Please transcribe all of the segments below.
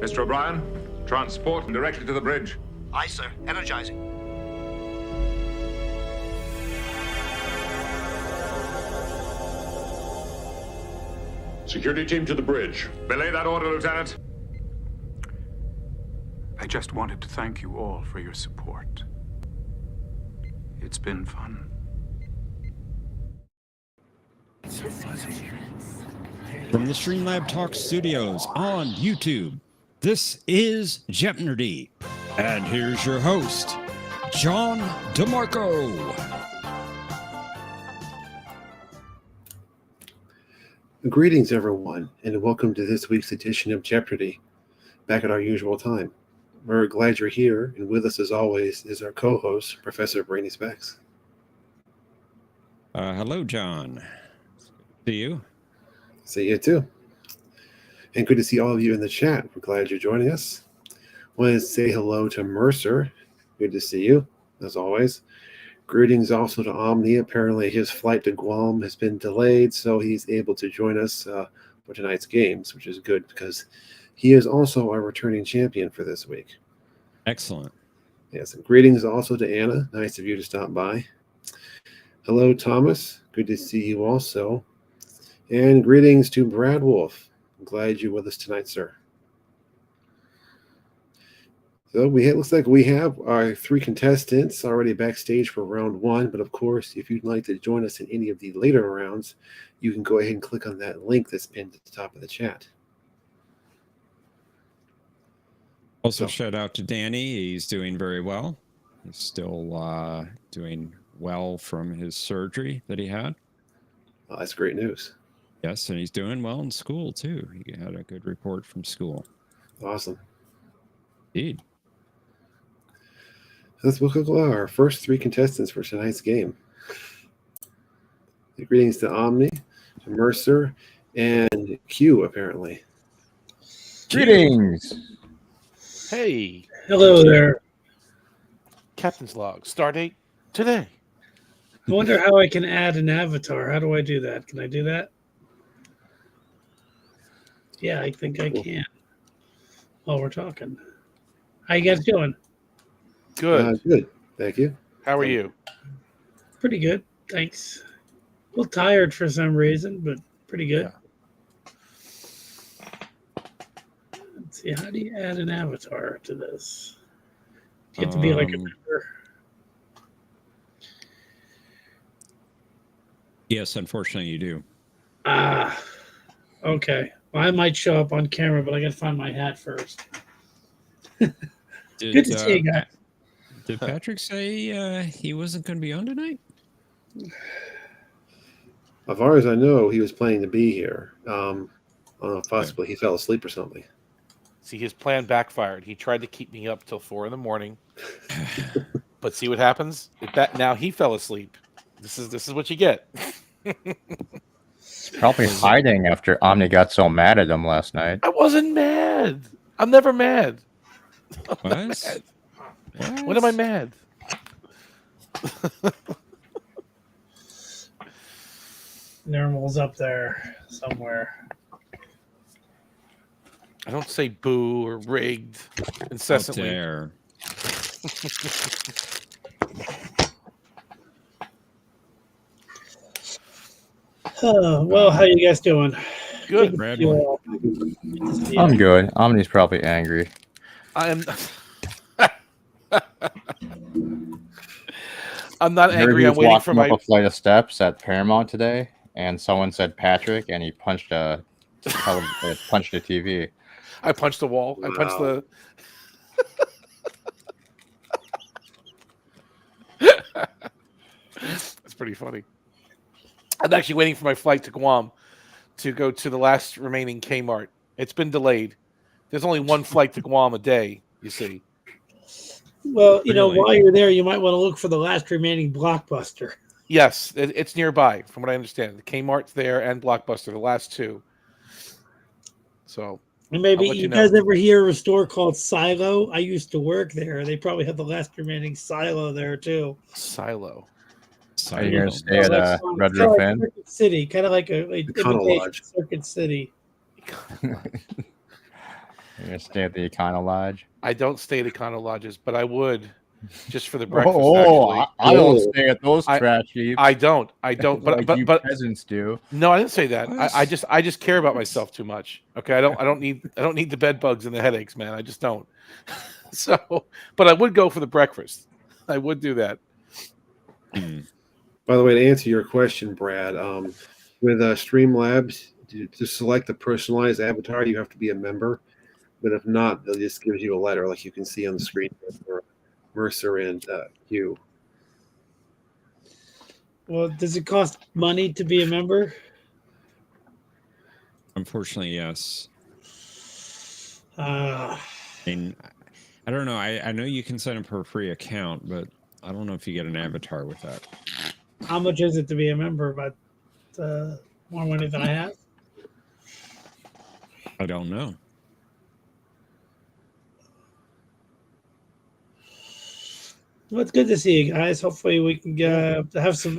Mr. O'Brien, transport directly to the bridge. Aye, sir. Energizing. Security team to the bridge. Belay that order, Lieutenant. I just wanted to thank you all for your support. It's been fun. From the Streamlab Talk Studios on YouTube, this is Jeopnerdy. And here's your host, John DeMarco. Greetings, everyone, and welcome to this week's edition of Jeopardy, back at our usual time. We're glad you're here, and with us, as always, is our co-host, Professor Brainy Specs. Hello, John. See you. See you, too. And good to see all of you in the chat. We're glad you're joining us. Want to say hello to Mercer. Good to see you, as always. Greetings also to Omni. Apparently his flight to Guam has been delayed, so he's able to join us for tonight's games, which is good because he is also our returning champion for this week. Excellent. Yes, and greetings also to Anna. Nice of you to stop by. Hello, Thomas. Good to see you also. And greetings to Brad Wolf. I'm glad you're with us tonight, sir. So looks like we have our three contestants already backstage for round one. But of course, if you'd like to join us in any of the later rounds, you can go ahead and click on that link that's pinned at the top of the chat. Also, shout out to Danny. He's doing very well. He's still doing well from his surgery that he had. Oh, that's great news. Yes, and he's doing well in school, too. He had a good report from school. Awesome. Indeed. Let's look at our first three contestants for tonight's game. Greetings to Omni, to Mercer, and Q, apparently. Greetings. Hey. Hello there. Captain's log. Stardate today. I wonder how I can add an avatar. How do I do that? Can I do that? Yeah, I think I can. While we're talking. How you guys doing? Good. Good. Thank you. How are you? Pretty good. Thanks. A little tired for some reason, but pretty good. Yeah. Let's see. How do you add an avatar to this? You have to be like a member. Yes, unfortunately, you do. Okay. Well, I might show up on camera, but I got to find my hat first. Good to see you guys. Did Patrick say he wasn't going to be on tonight? As far as I know, he was planning to be here. I don't know if possibly he fell asleep or something. See, his plan backfired. He tried to keep me up till 4 a.m. But see what happens? Now he fell asleep. This is what you get. Probably hiding after Omni got so mad at him last night. I wasn't mad. I'm never mad. What? When am I mad? Normal's up there somewhere. I don't say boo or rigged incessantly. There. Well, how you guys doing? Good. Brad, I'm good. Omni's probably angry. I am. I'm not angry. I'm waiting for my up a flight of steps at Paramount today, and someone said Patrick, and he punched a TV. I punched the wall. I punched the. That's pretty funny. I'm actually waiting for my flight to Guam to go to the last remaining Kmart. It's been delayed. There's only one flight to Guam a day, you see. Well, while you're there, you might want to look for the last remaining Blockbuster. Yes, it's nearby, from what I understand. The Kmart's there and Blockbuster, the last two. So, and maybe you guys ever hear of a store called Silo? I used to work there. They probably have the last remaining Silo there too. Silo. Are you going to stay at Red Roof Inn? Circuit City, kind of like a imitation Circuit City. You're gonna stay at the Econo Lodge. I don't stay at Econo Lodges, but I would just for the Oh, breakfast. Actually, I don't Oh. stay at those I- trash heaps. I don't. But like you peasants do. no, I didn't say that. What? I just care about myself too much. Okay, I don't need the bed bugs and the headaches, man. I just don't. So, but I would go for the breakfast. I would do that. By the way, to answer your question, Brad, with Streamlabs, to select the personalized avatar, you have to be a member. But if not, they'll just give you a letter, like you can see on the screen for Mercer and Hugh. Well, does it cost money to be a member? Unfortunately, yes. Uh, I mean, I don't know. I know you can sign up for a free account, but I don't know if you get an avatar with that. how much is it to be a member? About more money than I have. I don't know. Well, it's good to see you guys. Hopefully, we can have some.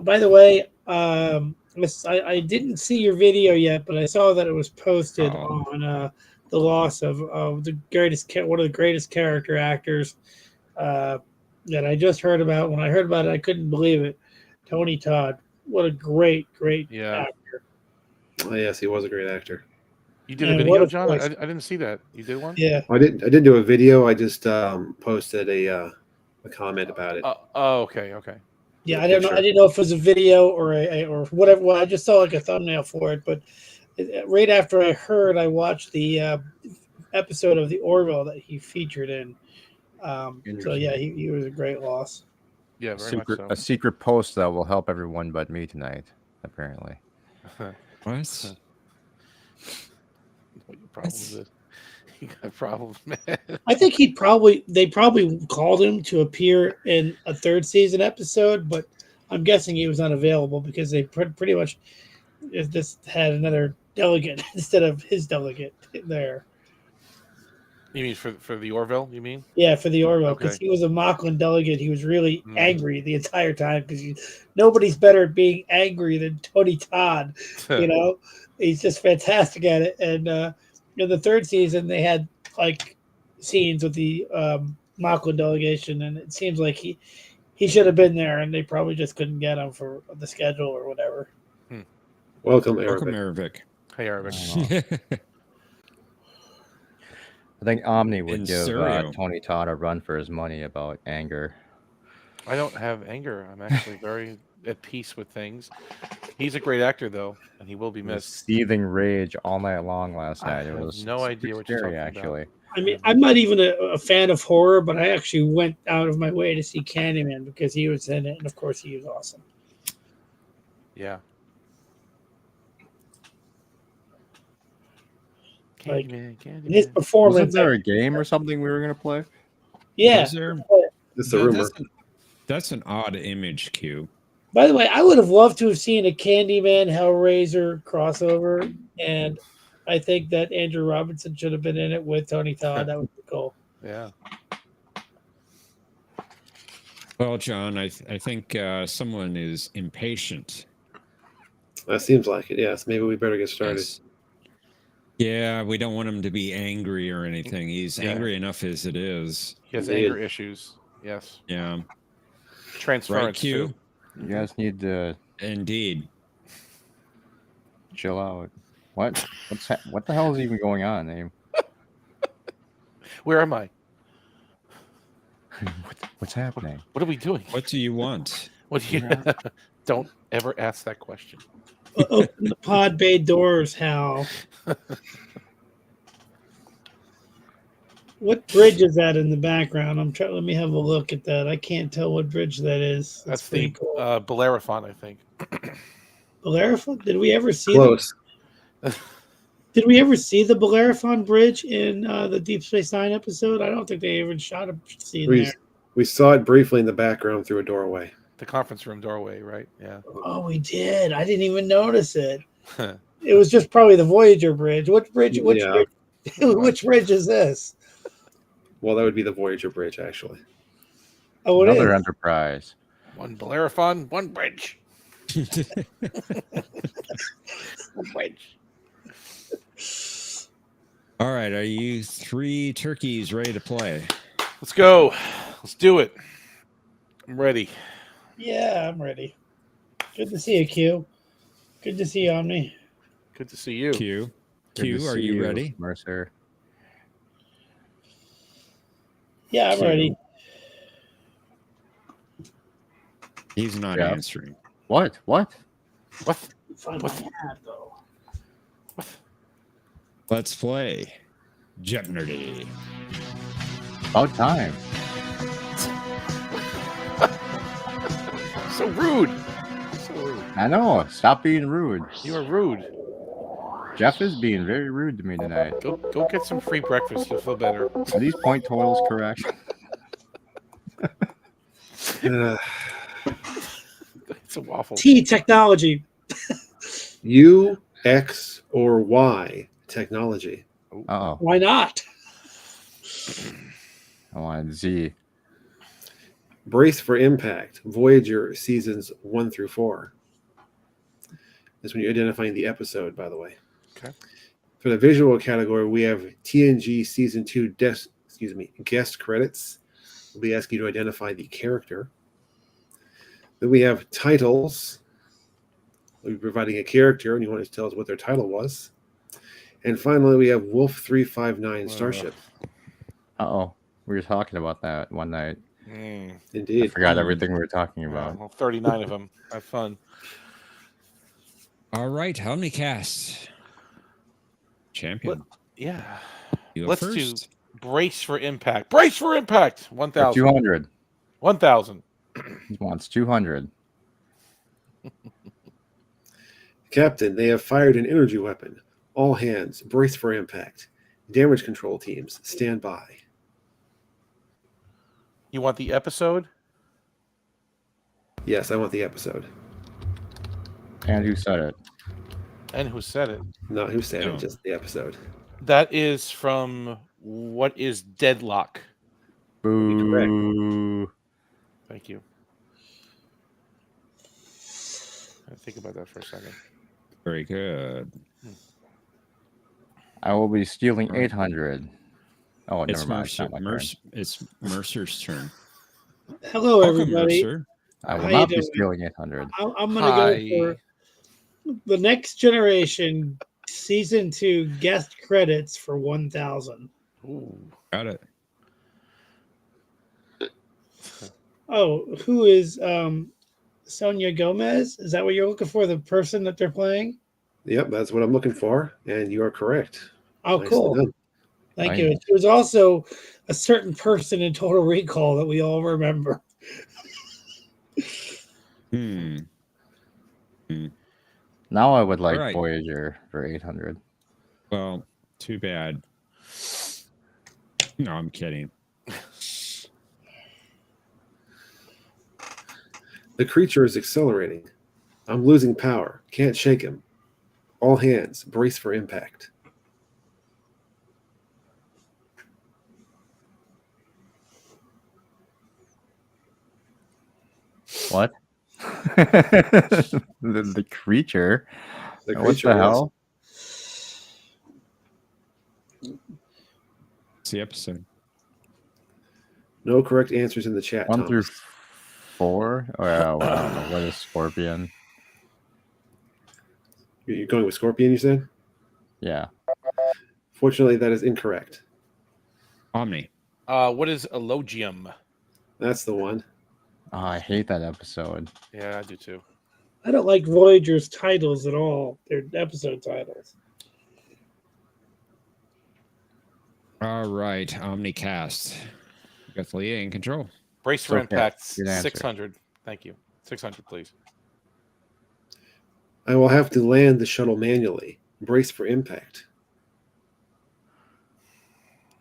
By the way, I didn't see your video yet, but I saw that it was posted Oh. on the loss of the greatest, one of the greatest character actors that I just heard about. When I heard about it, I couldn't believe it. Tony Todd, what a great Yeah. actor. Oh, yes, he was a great actor. You did And a what video, a John? I voice. didn't see that. You did one? Yeah. I didn't do a video. I just posted a comment about it. Okay. Yeah, The I don't know. picture. I didn't know if it was a video or whatever. Well, I just saw like a thumbnail for it. But right after I watched the episode of the Orville that he featured in. So yeah, he was a great loss. Yeah, very much so. A secret post that will help everyone but me tonight, apparently. What? What your problem is? You got problems, man. I think they probably called him to appear in a third season episode, but I'm guessing he was unavailable because they pretty much just had another delegate instead of his delegate there. You mean for the Orville? You mean? Yeah, for the Orwell, because Okay. he was a Mocklin delegate. He was really angry the entire time because nobody's better at being angry than Tony Todd. You know, he's just fantastic at it. And in the third season, they had like scenes with the Mocklin delegation, and it seems like he should have been there, and they probably just couldn't get him for the schedule or whatever. Welcome, Eric. Welcome, Arabic. Hey, Arabic. I think Omni would In give stereo. Tony Todd a run for his money about anger. I don't have anger. I'm actually very at peace with things. He's a great actor, though, and he will be He was missed. seething rage all night long last I night. It have was no idea what you're scary, talking about. actually. I mean, I'm not even a fan of horror, but I actually went out of my way to see Candyman because he was in it, and of course, he was awesome. Yeah. Like, Candyman. His performance, Wasn't there a game or something we were going to play? yeah. Was there? It's a Yeah, rumor. That's an odd image, Q. By the way, I would have loved to have seen a Candyman Hellraiser crossover, and I think that Andrew Robinson should have been in it with Tony Todd. That would be cool. Yeah. Well, John, I think someone is impatient. That seems like it. Yes, maybe we better get started. Yes. Yeah, we don't want him to be angry or anything. He's Yeah. angry enough as it is. He has Indeed. anger issues. Yes. Yeah. Transference, Right, Q? too. You guys need to Indeed. chill out. What? What the hell is even going on, Abe? Where am I? What's happening? What are we doing? What do you want? What do you? Don't ever ask that question. Open the pod bay doors, Hal. What bridge is that in the background? Let me have a look at that. I can't tell what bridge that is. That's pretty the cool. Bellerophon, I think. Bellerophon? Did we ever see Close. Did we ever see the Bellerophon Bridge in the Deep Space Nine episode? I don't think they even shot a scene there. We saw it briefly in the background through a doorway. The conference room doorway, right? Yeah. Oh, we did. I didn't even notice it. It was just probably the Voyager Bridge. Which bridge? Yeah. Which bridge is this? Well, that would be the Voyager Bridge, actually. Oh, it Another is. Enterprise. One Bellerophon, one bridge. One bridge. All right, are you three turkeys ready to play? Let's go. Let's do it. I'm ready. Yeah, I'm ready. Good to see you, Q. Good to see you, Omni. Good to see you. Q. Good to Q, are see you ready? Mercer? Yeah, I'm Q. ready. He's not Yeah. answering. What? What? Find my hat, though. Let's play Jeopnerdy. About time. So rude. So rude. I know. Stop being rude. You are rude. Jeff is being very rude to me tonight. Go get some free breakfast. You'll feel better. Are these point totals correct? It's a waffle. T technology. U, X, or Y technology. Uh-oh. Why not? I wanted Z. Brace for impact. Voyager seasons 1 through 4. That's when you're identifying the episode, by the way. Okay. For the visual category, we have TNG season 2 guest credits. We'll be asking you to identify the character. Then we have titles. We'll be providing a character, and you want to tell us what their title was. And finally, we have Wolf 359 Starship. Uh-oh. We were talking about that one night. I Indeed. forgot everything we were talking about. Well, 39 of them. Have fun. All right, OmniCast. Champion. Yeah. You go Let's first. do brace for impact. Brace for impact. 1,000. 200. 1,000. He wants 200. Captain, they have fired an energy weapon. All hands, brace for impact. Damage control teams, stand by. You want the episode? Yes, I want the episode. And who said it? And who said it? Not who said No. it, just the episode. That is from What is Deadlock? Boo. Thank you. I think about that for a second. Very good. I will be stealing 800. Oh, It's never mind. It's Mercer. not my turn. It's Mercer's turn. Hello, Welcome, everybody. Mercer. I will How not you be doing? stealing 800. I'm going to go for the Next Generation Season 2 guest credits for 1,000. Ooh. Got it. Oh, who is Sonia Gomez? Is that what you're looking for? The person that they're playing? Yep, that's what I'm looking for, and you are correct. Oh, Nicely cool. done. Thank you. It was also a certain person in Total Recall that we all remember. Now I would like All right. Voyager for 800. Well, too bad. No, I'm kidding. The creature is accelerating. I'm losing power. Can't shake him. All hands, brace for impact. What? the creature? The What creature the is- hell? It's the episode. No correct answers in the chat, 1 through Thomas. 4? Oh, yeah, well, I don't know. What is Scorpion? You're going with Scorpion, you said? Yeah. Fortunately, that is incorrect. Omni. What is Elogium? That's the one. Oh, I hate that episode. Yeah, I do too. I don't like Voyager's titles at all. They're episode titles. All right, OmniCast. You got Leah in control. Brace for Okay, impact. good answer. 600. Thank you. 600, please. I will have to land the shuttle manually. Brace for impact.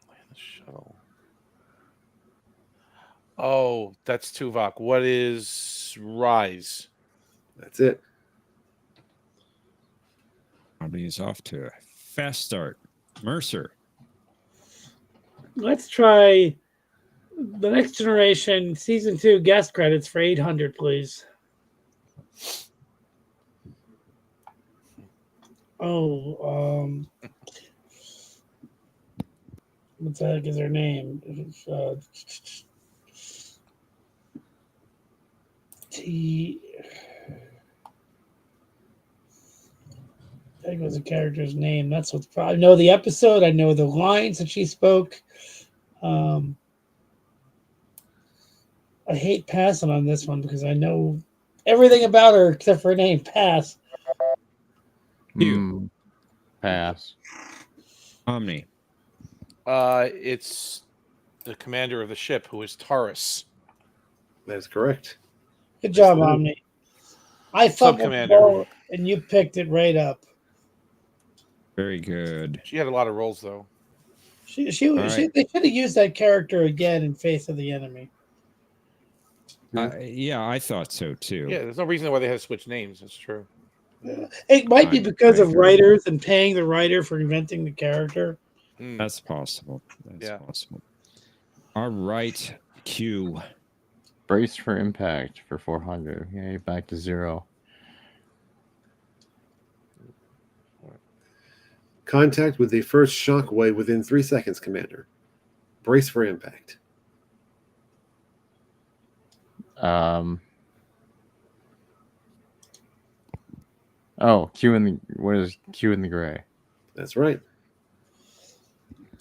The shuttle. Oh, that's Tuvok. What is Rise? That's it. Omni is off to a fast start. Mercer. Let's try the Next Generation Season 2 guest credits for 800, please. Oh, What the heck is her name? T. I think it was a character's name. That's what's probably. I know the episode. I know the lines that she spoke. I hate passing on this one because I know everything about her except for her name. Pass. You. Pass. Omni. It's the commander of the ship, who is Taurus. That is correct. Good job, Yes, sir. Omni. I fumbled the Sub-commander. ball and you picked it right up. Very good. She had a lot of roles, though. They right. should have used that character again in Face of the Enemy. Yeah, I thought so too. Yeah, there's no reason why they had to switch names. That's true. It might be because I of agree. writers and paying the writer for inventing the character. That's possible. That's Yeah. possible. All right, Q. Brace for impact for 400. Yay, back to 0. Contact with the first shockwave within 3 seconds, Commander. Brace for impact. Oh, Q in the what is Q in the gray? That's right.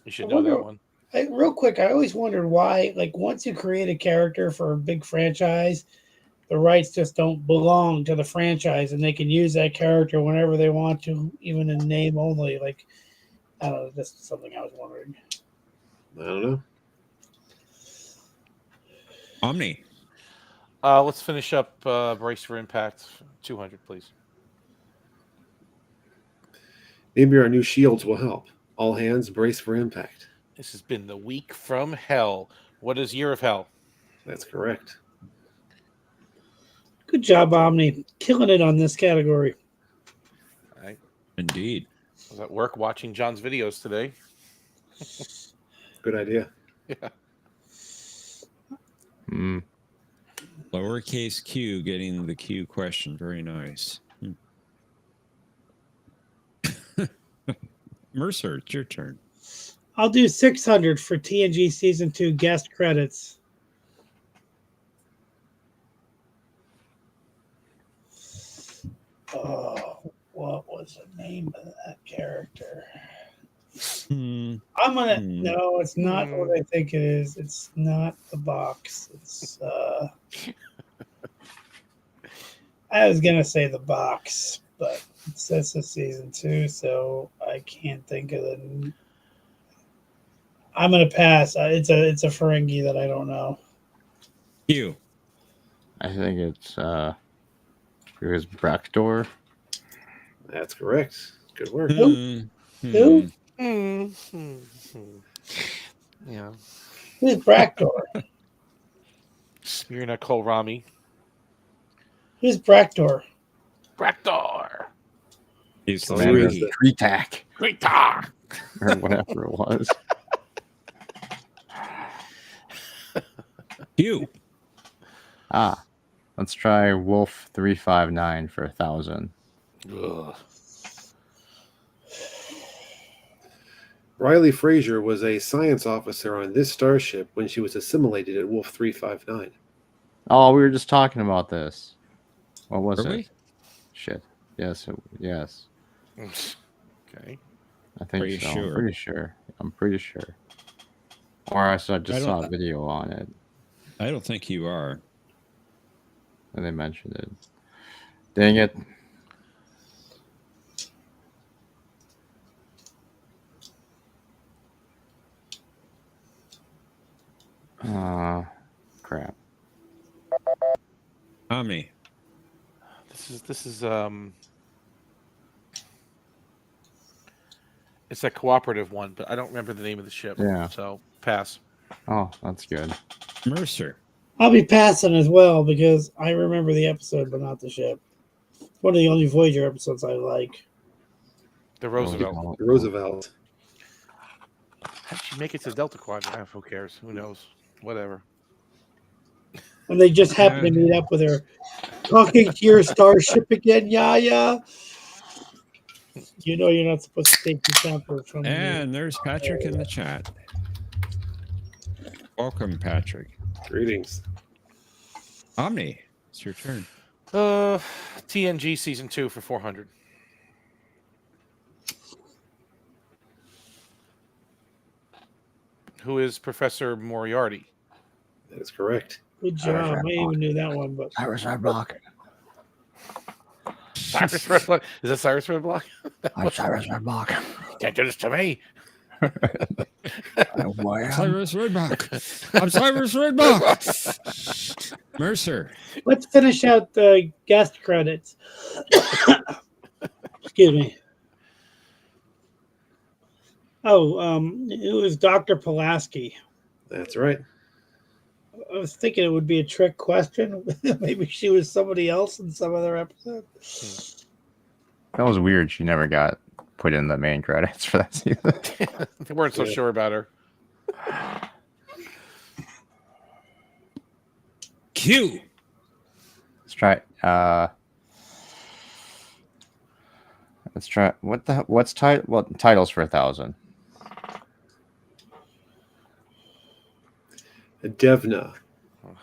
You should know that one. Real quick, I always wondered why, like, once you create a character for a big franchise, the rights just don't belong to the franchise, and they can use that character whenever they want to, even in name only. Like, I don't know, that's something I was wondering. I don't know. Omni. Let's finish up Brace for Impact. 200, please. Maybe our new shields will help. All hands, brace for impact. This has been the week from hell. What is Year of Hell? That's correct. Good job, Omni. Killing it on this category. All right. Indeed. I was at work watching John's videos today. Good idea. Yeah. Lowercase q getting the Q question. Very nice. Mercer, it's your turn. I'll do 600 for TNG Season 2 guest credits. Oh, what was the name of that character? I'm gonna no, it's not what I think it is. It's not the box. It's I was gonna say the box, but it says the season 2, so I can't think of the. I'm gonna pass. It's a Ferengi that I don't know. Q. I think it's here's Braktor. That's correct. Good work. Who? Yeah. Who's Braktor? Smirna Kohlrami. Who's Braktor? Braktor. He's the Commander of Ferengi. the- Treetac Greatar. or whatever it was. Q. Let's try Wolf 359 for 1,000. Ugh. Riley Frazier was a science officer on this starship when she was assimilated at Wolf 359. Oh, we were just talking about this. What was Were it? we? Shit. Yes. Yes. Okay. I think Are you so. sure? I'm pretty sure. Or I just I saw don't- a video on it I don't think you are. and they mentioned it. Dang it. Crap. Omni. This is it's a cooperative one, but I don't remember the name of the ship. Yeah. So pass. Oh, that's good. Mercer. I'll be passing as well because I remember the episode, but not the ship. It's one of the only Voyager episodes I like. The Roosevelt. Roosevelt. How did she make it to Delta Quadrant? Who cares? Who knows? Whatever. When they just happen to meet up with her, talking to your starship again, Yaya. You know you're not supposed to take the sample from me. And there's Patrick in the chat. Welcome, Patrick. Greetings. Omni, it's your turn. TNG season 2 for 400. Who is Professor Moriarty? That is correct. Good job. I even knew that one, but Cyrus Redblock. Cyrus Redblock. Is that Cyrus Redblock? I'm Cyrus Redblock. Can't do this to me. Cyrus Redblock. I'm Cyrus Redblock. Mercer. let's finish out the guest credits. Excuse me. It was Dr. Pulaski. That's right. I was thinking it would be a trick question. Maybe she was somebody else in some other episode. That was weird. She never got put in the main credits for that season. They weren't so sure about her. Q. Let's try. Let's try. What's title? Well, titles for 1,000. Devna. In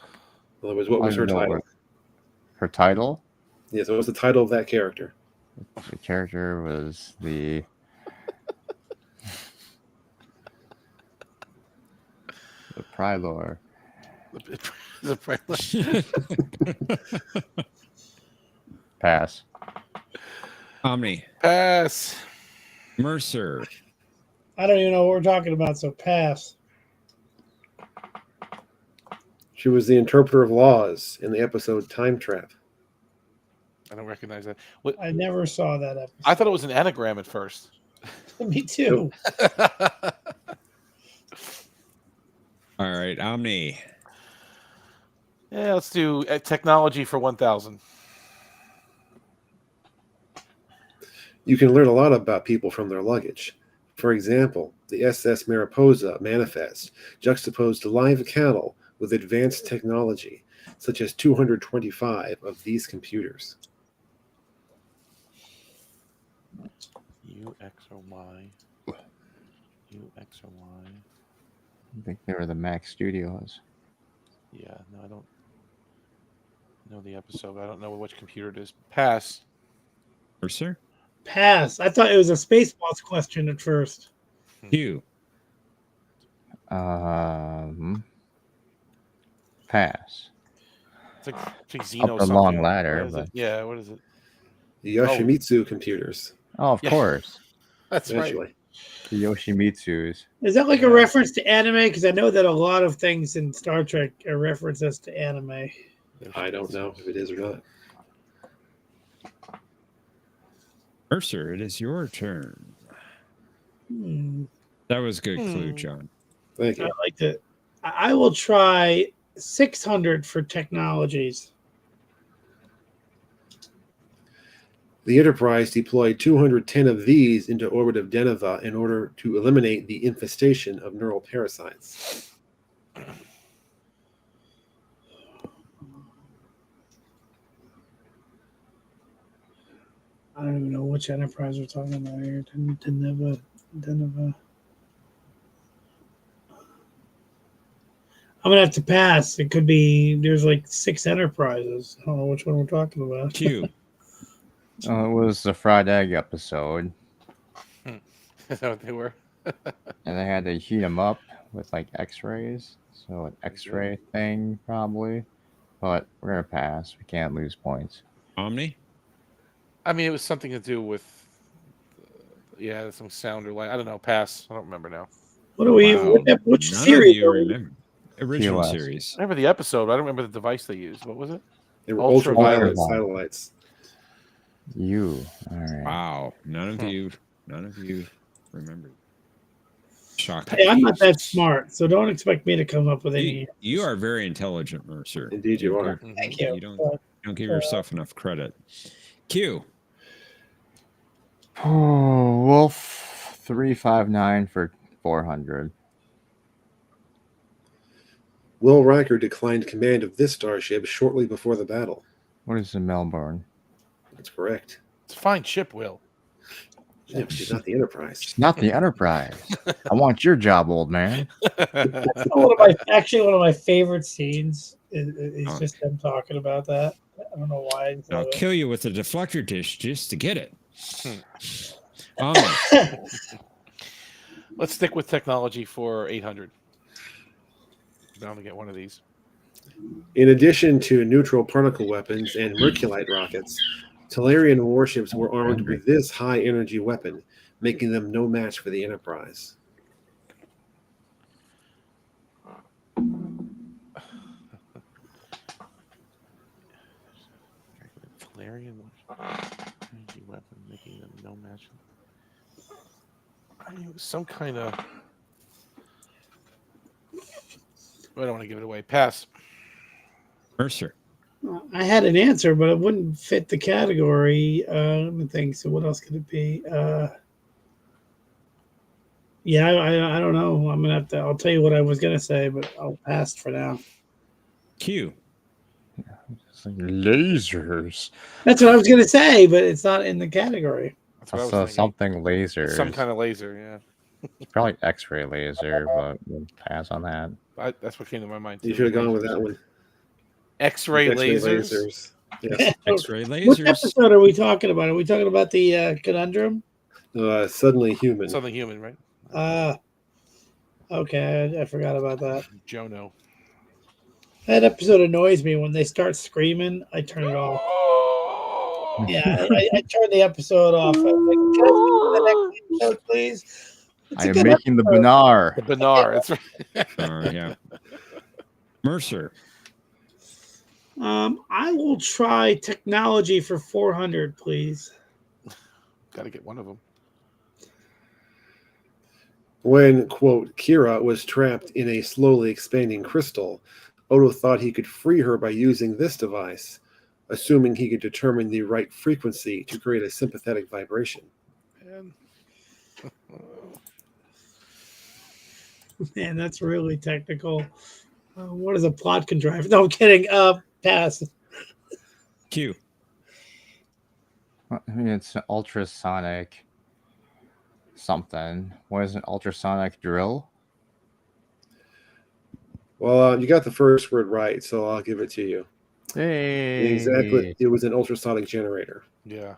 other words, what was her title? Her title? Yeah, so what was the title of that character? The character was the. The Prylor. Pass. Omni. Pass. Mercer. I don't even know what we're talking about, so pass. She was the interpreter of laws in the episode Time Trap. I don't recognize that. What? I never saw that episode. I thought it was an anagram at first. Me too. All right, Omni. Yeah, let's do technology for 1,000. You can learn a lot about people from their luggage. For example, the SS Mariposa manifest juxtaposed live cattle with advanced technology, such as 225 of these computers. U, X, or Y. U, X, or Y. I think they were the Mac Studios. Yeah, no, I don't know the episode. I don't know which computer it is. Pass. Mercer. Pass. I thought it was a Spaceballs question at first. Q. Pass. It's like Xeno Up a something. long ladder, What is it? but- Yeah, what is it? The Yoshimitsu computers, Oh, of Yeah. course. That's right. eventually. The Yoshimitsus. Is that like Yeah. a reference to anime? Because I know that a lot of things in Star Trek are references to anime. I don't know if it is or not. Mercer, it is your turn. Hmm. That was a good clue, John. Thank I you. liked it. I will try 600 for technologies. The Enterprise deployed 210 of these into orbit of Deneva in order to eliminate the infestation of neural parasites. I don't even know which Enterprise we're talking about here. Deneva. I'm gonna have to pass. It could be there's like 6 Enterprises. I don't know which one we're talking about. Q. It was the fried egg episode, Is that what they were? and they had to heat them up with like X-rays. So an X-ray thing probably, but we're gonna pass. We can't lose points. Omni. I mean, it was something to do with, some sound or light. I don't know. Pass. I don't remember now. What are we? Wow. Which None series? of you are we- remember. Original TOS. series. I remember the episode. But I don't remember the device they used. What was it? They were Ultraviolet. ultraviolet satellites. You. All right. Wow. None of you remember. Shocking. Hey, I'm not that smart, so don't expect me to come up with any. You are very intelligent, Mercer. Indeed you are. Thank you. You don't give yourself enough credit. Q. Oh, Wolf 359 for 400. Will Riker declined command of this starship shortly before the battle. What is the Melbourne? That's correct. It's a fine ship, Will. Yeah, but she's not the Enterprise. Not the Enterprise. I want your job, old man. That's one of my favorite scenes. Is just them talking about that. I don't know why. I'll kill you with a deflector dish just to get it. Let's stick with technology for 800. Bound to get one of these. In addition to neutral particle weapons and Merculite rockets, Talarian warships were armed with this high-energy weapon, making them no match for the Enterprise. Talarian energy weapon, making them no match. I mean, it was some kind of. I don't want to give it away. Pass. Mercer. I had an answer, but it wouldn't fit the category. Let me think. So what else could it be? Yeah, I don't know. I'm gonna have to. I'll tell you what I was gonna say, but I'll pass for now. Q. Lasers. That's what I was gonna say, but it's not in the category. That's what I was So thinking. something laser. Some kind of laser, yeah. Probably X-ray laser, but we'll pass on that. That's what came to my mind. You should have gone with that one. X-ray lasers. Yes. X-ray What lasers. episode are we talking about? Are we talking about the conundrum? Suddenly Human. Something human, right? Okay, I forgot about that. Jono. That episode annoys me when they start screaming. I turn it off. Yeah, I turn the episode off. I'm like, can I skip to the next episode, please? It's a I am good making the episode. Benar. The Benar. That's right. Yeah. Mercer. I will try technology for 400, please. Got to get one of them. When, quote, Kira was trapped in a slowly expanding crystal, Odo thought he could free her by using this device, assuming he could determine the right frequency to create a sympathetic vibration. Man, that's really technical. What is a plot contrivance? No, I'm kidding. Pass. Q. I mean, it's an ultrasonic something. What is an ultrasonic drill? Well, you got the first word right, so I'll give it to you. Hey. Exactly. It was an ultrasonic generator. Yeah.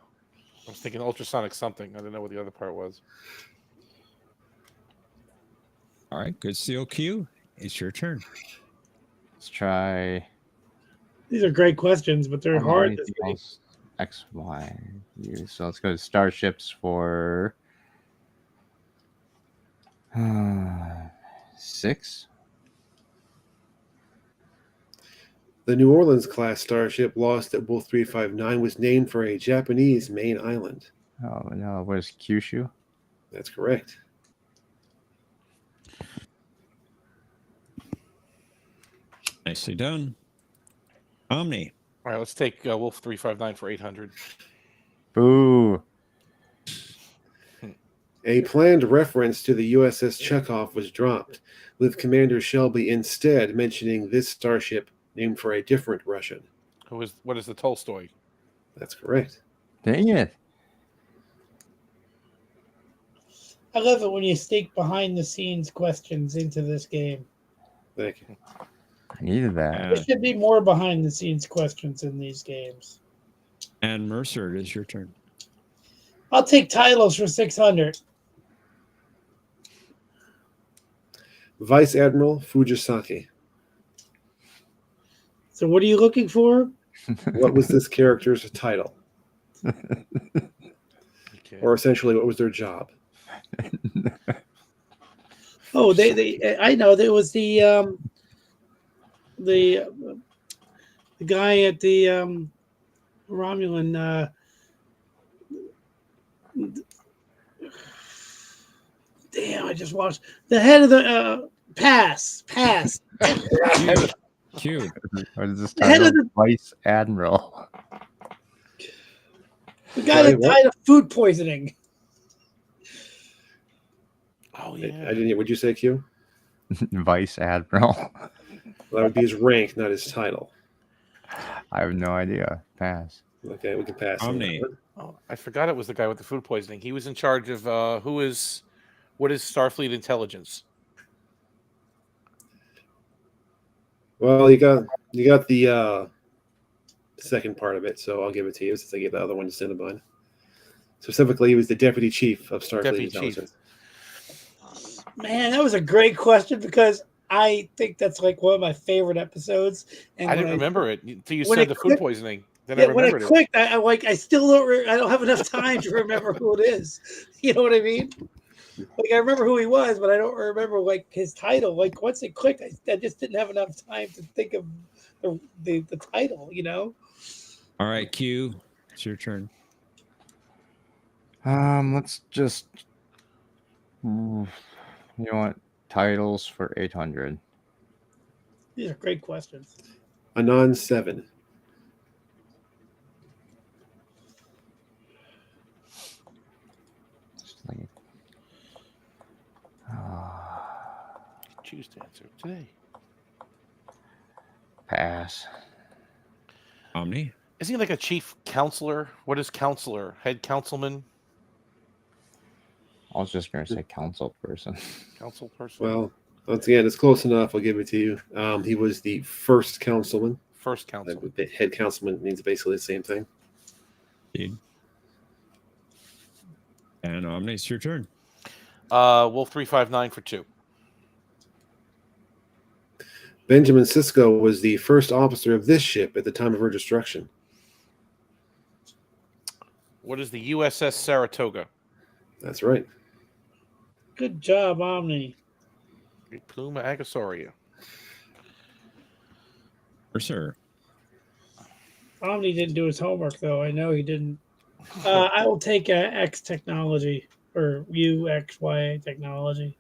I was thinking ultrasonic something. I didn't know what the other part was. All right. Good seal, Q. It's your turn. Let's try. These are great questions, but they're hard. Anything else? X, Y, U. So let's go to starships for 6. The New Orleans class starship lost at Wolf 359 was named for a Japanese main island. Oh no, what is Kyushu? That's correct. Nicely done. Omni. All right, let's take Wolf 359 for 800. Boo. A planned reference to the USS Chekhov was dropped, with Commander Shelby instead mentioning this starship named for a different Russian. What is the Tolstoy? That's correct. Dang it. I love it when you sneak behind the scenes questions into this game. Thank you. I needed that. There should be more behind the scenes questions in these games. And Mercer, it is your turn. I'll take titles for 600. Vice Admiral Fujisaki. So what are you looking for? What was this character's title? Okay. Or essentially, what was their job? Oh, I know there was the guy at the Romulan. Damn! I just watched the head of the pass. Q. What is this The head title? of the- Vice Admiral. The guy that died of food poisoning. Oh, I yeah. didn't. Would you say Q? Vice Admiral. That would be his rank, not his title. I have no idea. Pass. Okay, we can pass. on Omni. that one. Oh, I forgot it was the guy with the food poisoning. He was in charge of what is Starfleet intelligence? Well, you got the second part of it, so I'll give it to you since I gave the other one to Cinnabon. Specifically, he was the deputy chief of Starfleet Deputy chief. Intelligence. Man, that was a great question because I think that's like one of my favorite episodes. And I didn't remember it until you when said it the food clicked- poisoning. Then Yeah, I when it remembered it. clicked, I still don't. I don't have enough time to remember who it is. You know what I mean? Like I remember who he was, but I don't remember like his title. Like once it clicked, I just didn't have enough time to think of the title. You know? All right, Q. It's your turn. Let's just. You want titles for 800? These are great questions. Anon 7. Just like, Choose to answer today. pass. Omni. Isn't he like a chief counselor? What is counselor? Head councilman? I was just gonna say council person. Council person? Well, once again, it's close enough. I'll give it to you. He was the first councilman. First council. The head councilman means basically the same thing. Indeed. And Omni, it's your turn. Wolf 359 for 2. Benjamin Sisko was the first officer of this ship at the time of her destruction. What is the USS Saratoga? That's right. Good job, Omni. Pluma Agasauria. Mercer. Omni didn't do his homework though. I know he didn't. I will take X technology or UXY technology.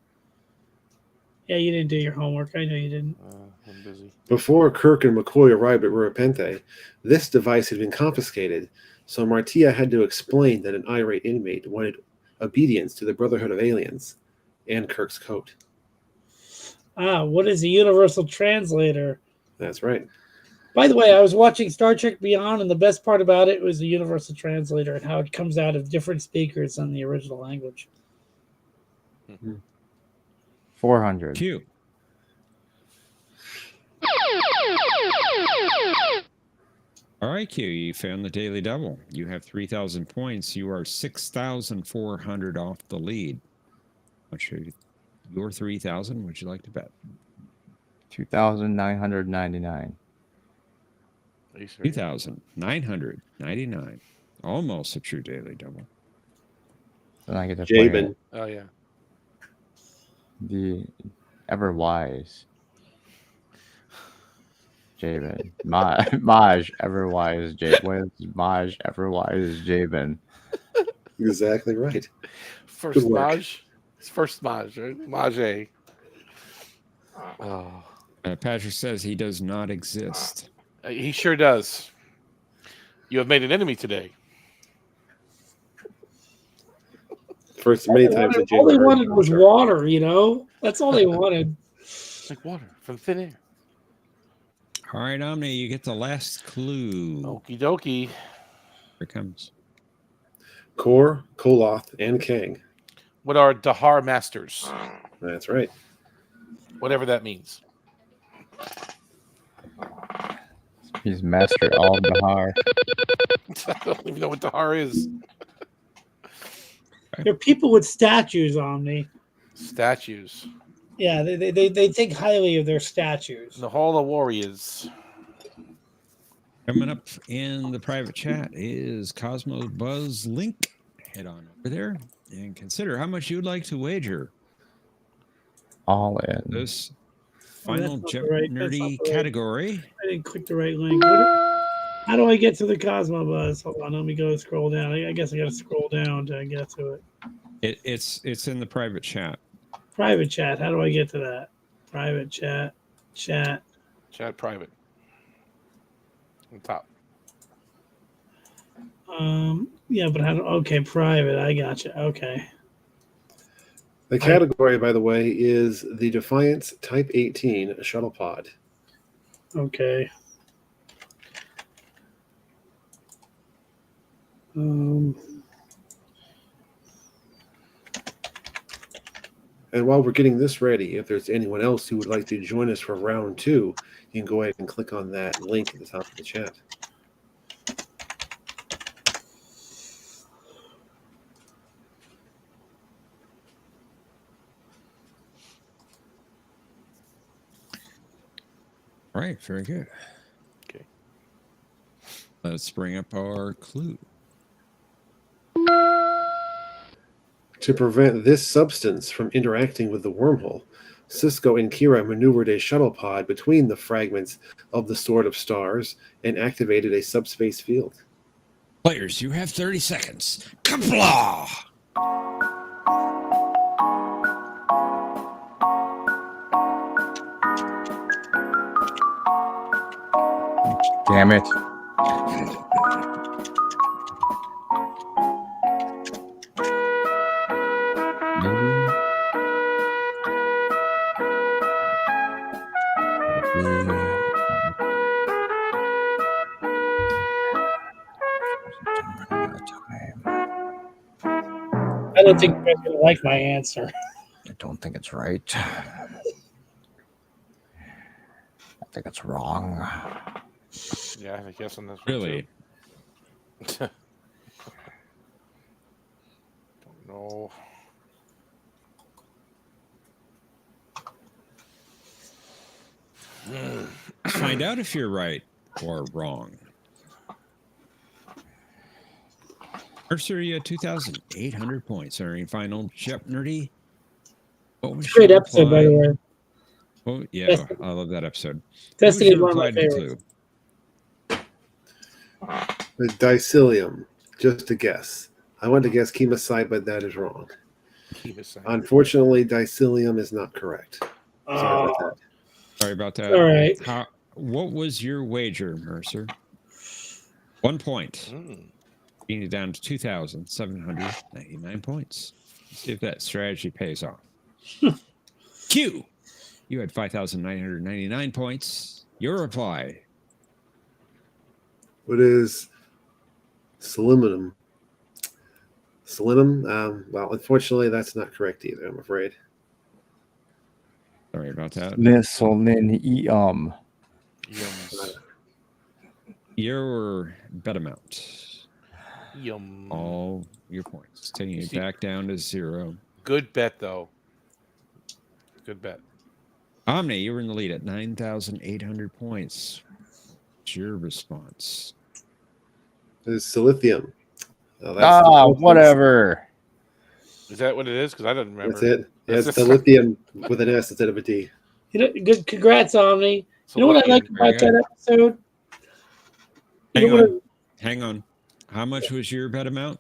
Yeah, you didn't do your homework. I know you didn't. I'm busy. Before Kirk and McCoy arrived at Ruapente, this device had been confiscated, so Martia had to explain that an irate inmate wanted obedience to the Brotherhood of Aliens and Kirk's coat. What is a universal translator? That's right. By the way, I was watching Star Trek Beyond, and the best part about it was the universal translator and how it comes out of different speakers than the original language. 400. Q. All right, Q. You found the daily double. You have 3,000 points. You are 6,400 off the lead. What's your 3,000? Would you like to bet? 2,999. 2,999. Almost a true daily double. Then I get to play Jabin. Oh, yeah. the ever wise Jabin. Maj ever wise Jabin. What is Maj ever wise Jabin? Exactly right. First Good work. Maj. It's first Maj, right? Maj. Oh. Patrick says he does not exist. He sure does. You have made an enemy today. First, many times the All they Jabin. wanted was water, you know? That's all they wanted. It's like water from thin air. All right, Omni, you get the last clue. Okie dokie. Here it comes. Kor, Koloth, and Kang. What are Dahar Masters? That's right. Whatever that means. He's master all of Dahar. I don't even know what Dahar is. They're people with statues, Omni. Statues. Yeah, they think highly of their statues. The Hall of Warriors. Coming up in the private chat is Cosmos Buzz Link. Head on over there and consider how much you'd like to wager. All in. This that's final not the right- that's Jeopnerdy not the right- category. I didn't click the right link. How do I get to the Cosmo Buzz? Hold on, let me go scroll down. I guess I got to scroll down to get to it. It's in the private chat. Private chat. How do I get to that? Private chat. Chat. Chat private. On top. Yeah, but how do? Okay, private. I got you. Okay. The category, by the way, is the Defiance Type 18 shuttle pod. Okay. And while we're getting this ready, if there's anyone else who would like to join us for round 2, you can go ahead and click on that link at the top of the chat. All right, very good. Okay. Let's bring up our clue. To prevent this substance from interacting with the wormhole, Cisco and Kira maneuvered a shuttle pod between the fragments of the Sword of Stars and activated a subspace field. Players, you have 30 seconds. Kapla! Damn it. I don't think you guys are going to like my answer. I don't think it's right. I think it's wrong. Yeah, I guess on this one Really? too. Don't know. Find out if you're right or wrong. Mercer, you had 2,800 points. Earning final Jeopnerdy. What was Great your episode, by the reply? way. Oh, yeah, Testing- I love that episode. Testing is What was one of your my reply to the favorites. The Dicilium, just a guess. I want to guess Chemocide, but that is wrong. Unfortunately, Dicilium is not correct. Sorry about that. Sorry about that. All right. What was your wager, Mercer? 1 point. Being it down to 2,799 points. Let's see if that strategy pays off. Q, you had 5,999 points. Your reply. What is Selenum? Selenum? Well, unfortunately, that's not correct either, I'm afraid. Sorry about that. Selenium. Your bet amount. Yum. All your points. Taking You it see- back down to 0. Good bet, though. Good bet. Omni, you were in the lead at 9,800 points. What's your response? It is Silithium. Oh, that's the whole Whatever. Is that what it is? Because I don't remember. That's it. Yeah, That's it's the- the lithium with an S instead of a D. You know, good. Congrats, Omni. You know what I like Very about that episode? You Hang know what on. Hang on. How much was your bet amount?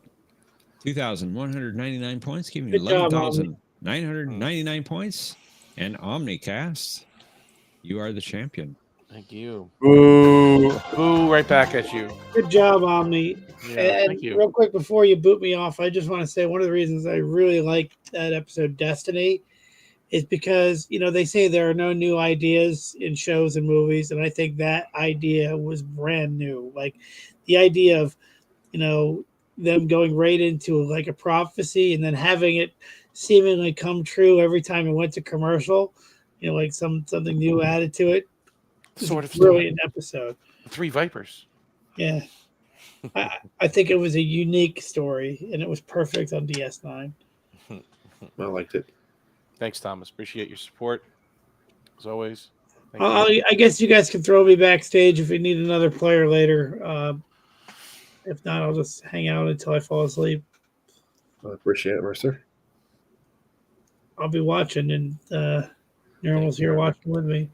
2,199 points, giving you Good job, Omni. 11,999 points. And OmniCast, you are the champion. Thank you. Boo. Boo, right back at you. Good job, Omni. Yeah, And thank you. real quick before you boot me off, I just want to say one of the reasons I really like that episode, Destiny, is because they say there are no new ideas in shows and movies, and I think that idea was brand new. Like the idea of them going right into like a prophecy and then having it seemingly come true every time it went to commercial. Like something new added to it. Sort of Brilliant episode. 3 Vipers. Yeah. I think it was a unique story, and it was perfect on DS9. I liked it. Thanks, Thomas. Appreciate your support, as always. Thank you. I guess you guys can throw me backstage if you need another player later. If not, I'll just hang out until I fall asleep. I appreciate it, Mercer. I'll be watching, and Neuronal's here watching with me.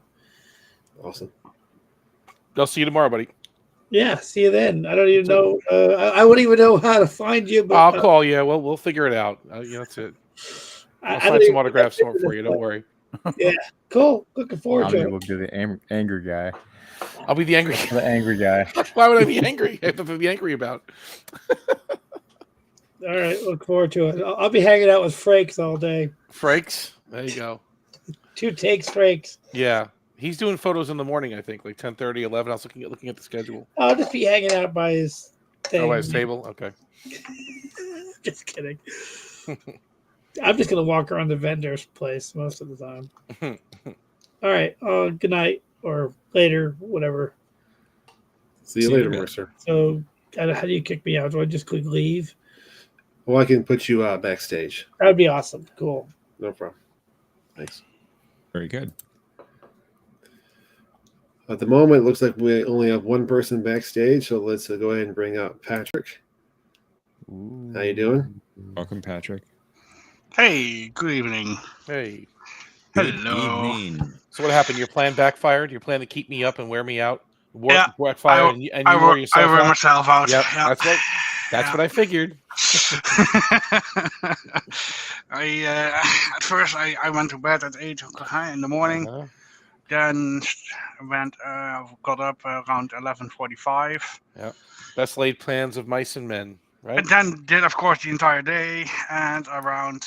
Awesome. I'll see you tomorrow, buddy. Yeah, see you then. I don't even know. I wouldn't even know how to find you. But I'll call you. We'll figure it out. That's it. I'll sign some autographs for you. Don't worry. Yeah, cool. Looking forward to it. We'll do the angry guy. I'll be the angry. The angry guy. Why would I be angry? I have nothing to be angry about. All right, look forward to it. I'll be hanging out with Frakes all day. Frakes. There you go. 2 takes, Frakes. Yeah, he's doing photos in the morning. I think like 10:30, 11. I was looking at the schedule. I'll just be hanging out by his thing. Oh, by his table. Okay. Just kidding. I'm just gonna walk around the vendor's place most of the time. All right. Good night or later, whatever. See you See you later, in a bit. Mercer. So, how do you kick me out? Do I just click leave? Well, I can put you backstage. That would be awesome. Cool. No problem. Thanks. Very good. At the moment, it looks like we only have one person backstage, so let's go ahead and bring up Patrick. How you doing? Welcome, Patrick. Hey, good evening. Hey. Good Hello. evening. So what happened? Your plan backfired? Your plan to keep me up and wear me out? Yeah, Backfired and you wore yourself I wore out? myself out. Yep, Yeah. that's what I figured. At first I went to bed at 8 o'clock in the morning. Uh-huh. Then got up around 11:45. Yep. Best laid plans of mice and men, right? And then did, of course, the entire day. And around,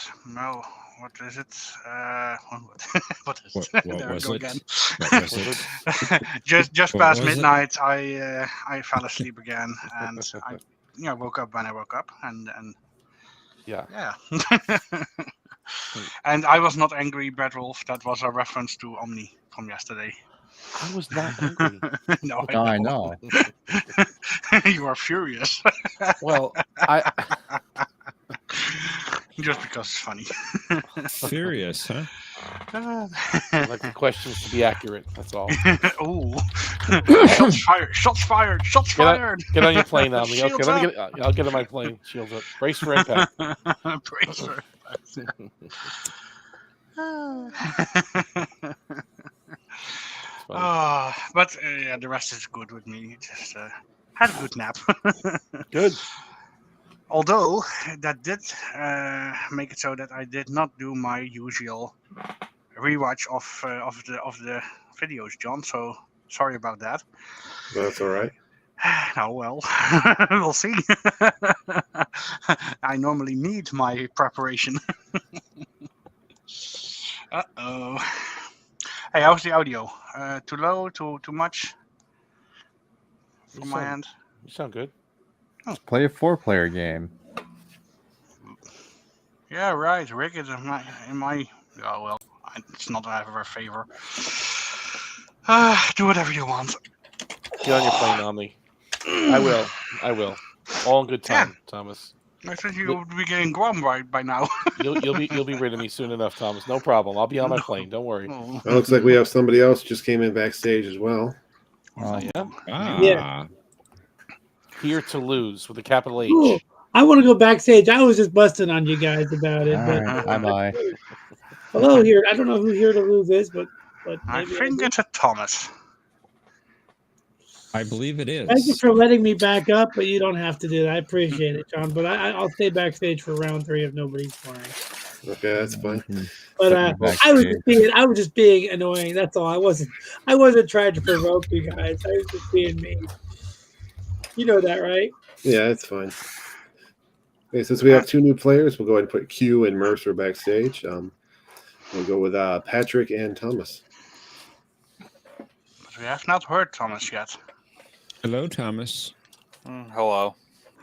what is it? What is it? What There I was go it? again. What was it? just What past was it? midnight, I fell asleep again, and I woke up when I woke up, and Yeah. And I was not angry, Brad Wolf. That was a reference to Omni from yesterday. I was not angry. No, No, I know. You are furious. Well, I Just because it's funny. Furious, huh? like the questions to be accurate. That's all. Ooh. Shots fired. Shots fired. Shots fired. Get on your plane, Omni. Okay, Shields I'll get on my plane. Shields up. Brace for impact. Brace for but yeah, the rest is good with me. Just had a good nap. Good. Although that did make it so that I did not do my usual rewatch of the videos, John. So sorry about that. That's all right. Oh well, we'll see. I normally need my preparation. Uh-oh. Hey, how's the audio? Too low? Too much? From my end? You sound good. Play a 4-player game. Yeah, right. Rick is in my. Oh well, it's not ever a favor. Do whatever you want. Get on your plane, Omni. I will. All in good time, Thomas. I thought you would be getting Guam right by now. You'll be rid of me soon enough, Thomas. No problem. I'll be on my plane. Don't worry. Oh. It looks like we have somebody else just came in backstage as well. Yeah. Ah. Yeah. Here to lose with a capital H. Ooh, I want to go backstage. I was just busting on you guys about it. All But right, bye-bye. hello, here. I don't know who Here to Lose is, but I maybe think do. it's a Thomas. I believe it is. Thank you for letting me back up, but you don't have to do that. I appreciate it, John. But I'll stay backstage for round 3 if nobody's playing. Okay, that's fine. But I was Backstage. just being annoying. That's all. I wasn't trying to provoke you guys. I was just being mean. You know that, right? Yeah, that's fine. Okay, since we have 2 new players, we'll go ahead and put Q and Mercer backstage. We'll go with Patrick and Thomas. But we have not heard Thomas yet. Hello, Thomas. Hello.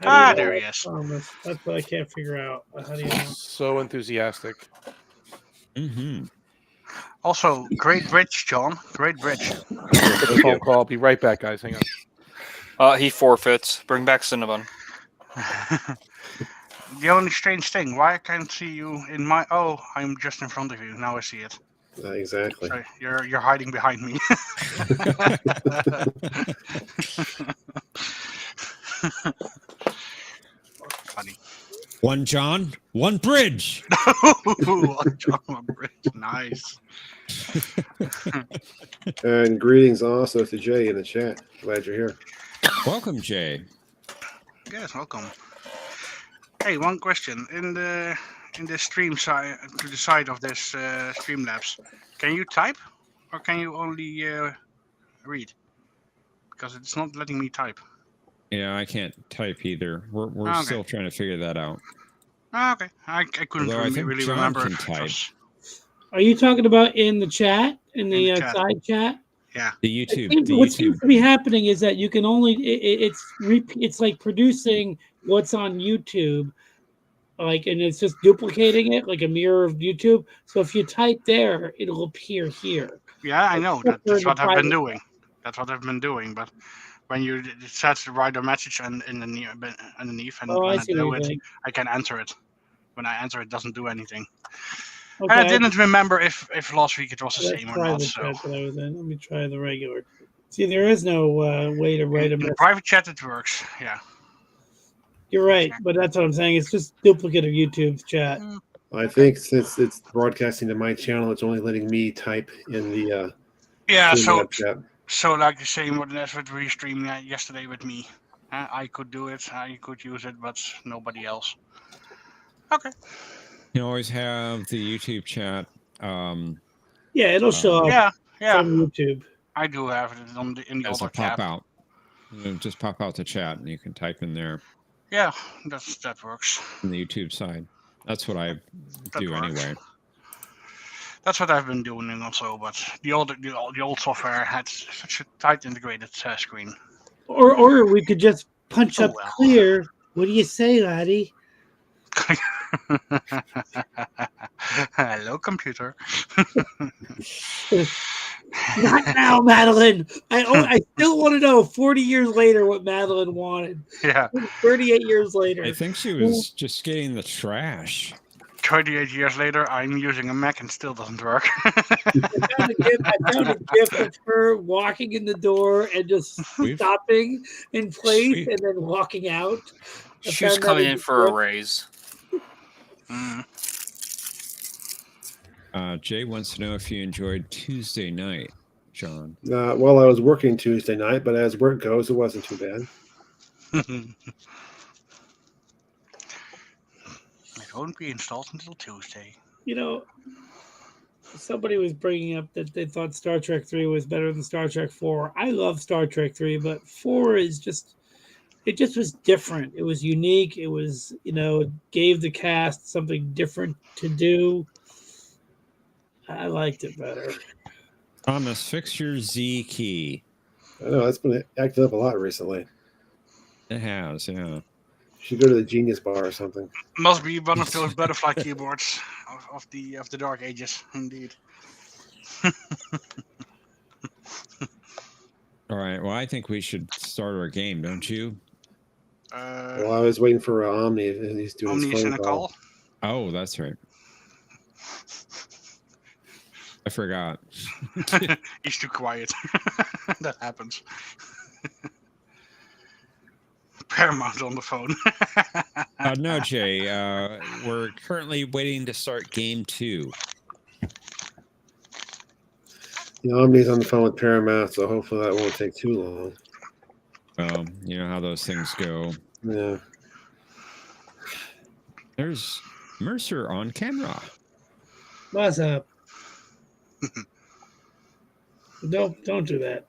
How do you There know he is. Thomas? That's what I can't figure out. How do you know? So enthusiastic. Mm-hmm. Also, great bridge, John. Great bridge. Get a phone call. I'll be right back, guys. Hang on. He forfeits. Bring back Cinnabon. The only strange thing, why I can't see you in my... Oh, I'm just in front of you. Now I see it. Exactly. Sorry, you're hiding behind me. Funny. One John, one bridge. Nice. And greetings also to Jay in the chat. Glad you're here. Welcome, Jay. Yes, welcome. Hey, one question. In the stream side, to the side of this Streamlabs, can you type or can you only read? Because it's not letting me type. Yeah, I can't type either. We're Okay. still trying to figure that out. Okay, I couldn't Although I think really John remember can if it type. was... Are you talking about in the chat, in the In the chat. side chat? Yeah. The I YouTube. think The what YouTube. seems to be happening is that you can only it's like producing what's on YouTube, like, and it's just duplicating it like a mirror of YouTube. So if you type there, it'll appear here. Yeah, I know. Except for That's the what I've been private doing. That's what I've been doing. But when you set the write a message underneath, and Oh, I when I see do what you're it, saying. I can answer it. When I answer it, doesn't do anything. Okay, And I didn't remember if last week it was the that's same or not. private So chat that I was in. Let me try the regular. See, there is no way to write a in the message. private chat it works. Yeah. You're right, but that's what I'm saying. It's just duplicate of YouTube's chat. I think since it's broadcasting to my channel, it's only letting me type in the Yeah. Streamlab chat. So like the same as with Restream yesterday with me. I could do it. I could use it, but nobody else. Okay. You can always have the YouTube chat. Yeah, it'll show up Yeah. from YouTube. I do have it in the As other a pop tab. out. Just pop out the chat and you can type in there Yeah, that works. on the YouTube side. That's what I do works. anyway. That's what I've been doing also, but the old software had such a tight integrated screen. Or we could just punch Oh, up well. clear. What do you say, laddie? Hello, computer. Not now, Madeline. I still want to know 40 years later what Madeline wanted. Yeah. 38 years later. I think she was just getting the trash. 38 years later, I'm using a Mac and still doesn't work. I found a gif of her walking in the door and just stopping in place and then walking out. She was coming in for a raise. Jay wants to know if you enjoyed Tuesday night, John. Well, I was working Tuesday night, but as work goes, it wasn't too bad. It won't be installed until Tuesday. You know, somebody was bringing up that they thought Star Trek 3 was better than Star Trek 4. I love Star Trek 3, but 4 is just, it just was different. It was unique. It was, it gave the cast something different to do. I liked it better. Thomas, fix your Z key. I know, that's been acting up a lot recently. It has, yeah. Should go to the Genius Bar or something. Must be one of those butterfly keyboards of the Dark Ages, indeed. All right. Well, I think we should start our game, don't you? Well, I was waiting for Omni. He's doing Omni's his phone in a call. Oh, that's right. I forgot. He's too quiet. That happens. Paramount on the phone. No, Jay. We're currently waiting to start game 2. Omni's on the phone with Paramount, so hopefully that won't take too long. You know how those things go. Yeah. There's Mercer on camera. What's up? Don't do that.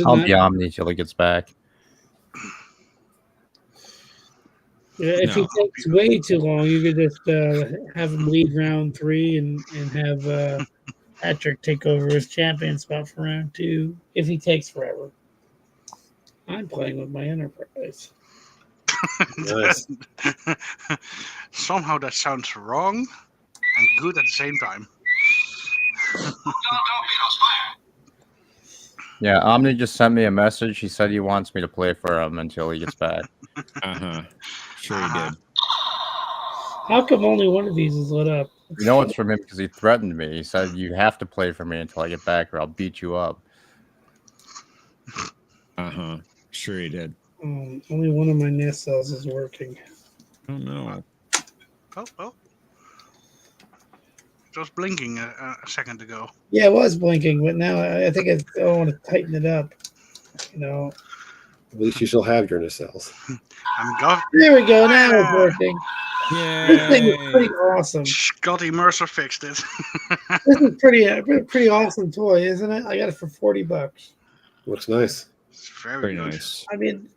I'll be Omni till he gets back. Yeah, if he takes way too long, you could just have him lead round 3 and have Patrick take over his champion spot for round 2 if he takes forever. I'm playing with my Enterprise. Nice. Somehow that sounds wrong and good at the same time. Yeah, Omni just sent me a message. He said he wants me to play for him until he gets back. Sure he did. How come only one of these is lit up? You know it's from him because he threatened me. He said, you have to play for me until I get back or I'll beat you up. Sure he did. Only one of my nest cells is working. Oh, no. Oh. It was blinking a second ago. Yeah, it was blinking, but now I think I want to tighten it up. At least you shall have your nacelles. There we go. Now it's working. Yeah. This thing is pretty awesome. Scotty Mercer fixed it. This is pretty awesome toy, isn't it? I got it for $40. Looks nice. It's very Very good. nice. I mean,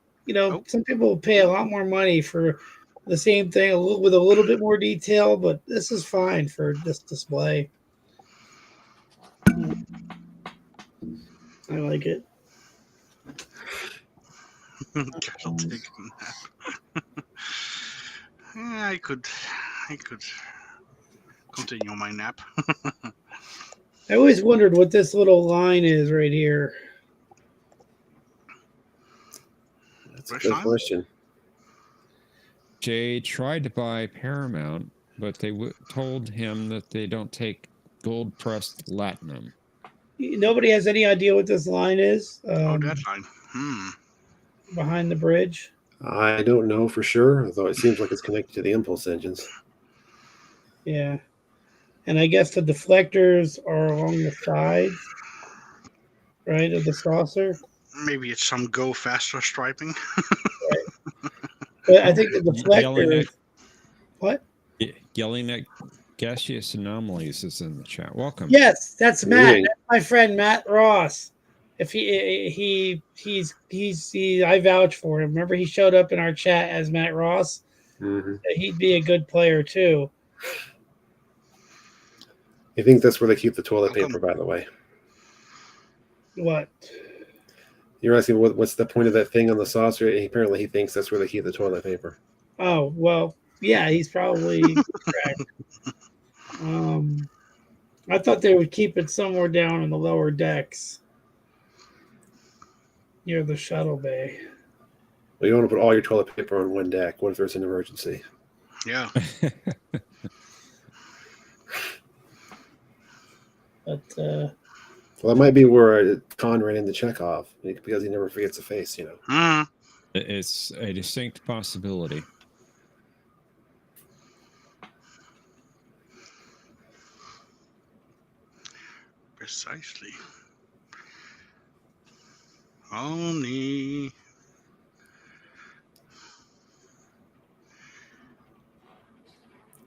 some people will pay a lot more money for the same thing with a little bit more detail, but this is fine for this display. I like it. Guess I'll take a nap. Yeah, I could continue my nap. I always wondered what this little line is right here. That's a Which good line? question. Jay tried to buy Paramount, but they told him that they don't take gold pressed platinum. Nobody has any idea what this line is That line. behind the bridge. I don't know for sure, although it seems like it's connected to the impulse engines. Yeah. And I guess the deflectors are along the sides, right, of the saucer. Maybe it's some go faster striping. But I think the Yelling deflector. at, What? yelling at gaseous anomalies is in the chat. Welcome. Yes, that's Matt. Doing? That's my friend Matt Ross. If he's I vouch for him. Remember, he showed up in our chat as Matt Ross. Mm-hmm. He'd be a good player too. I think that's where they keep the toilet paper, by the way. What? You're asking what's the point of that thing on the saucer? Apparently, he thinks that's where they keep the toilet paper. Oh well, yeah, he's probably correct. I thought they would keep it somewhere down in the lower decks near the shuttle bay. Well, you don't want to put all your toilet paper on one deck. What if there's an emergency? Yeah. But Well, that might be where Khan ran into Chekhov because he never forgets a face, you know. It's a distinct possibility. Precisely. Only.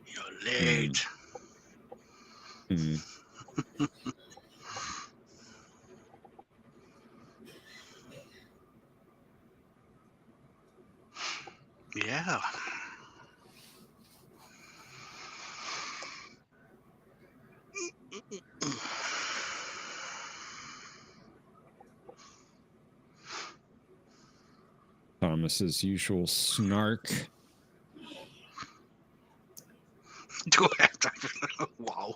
You're late. Yeah. Thomas's usual snark. Do I have time? Wow.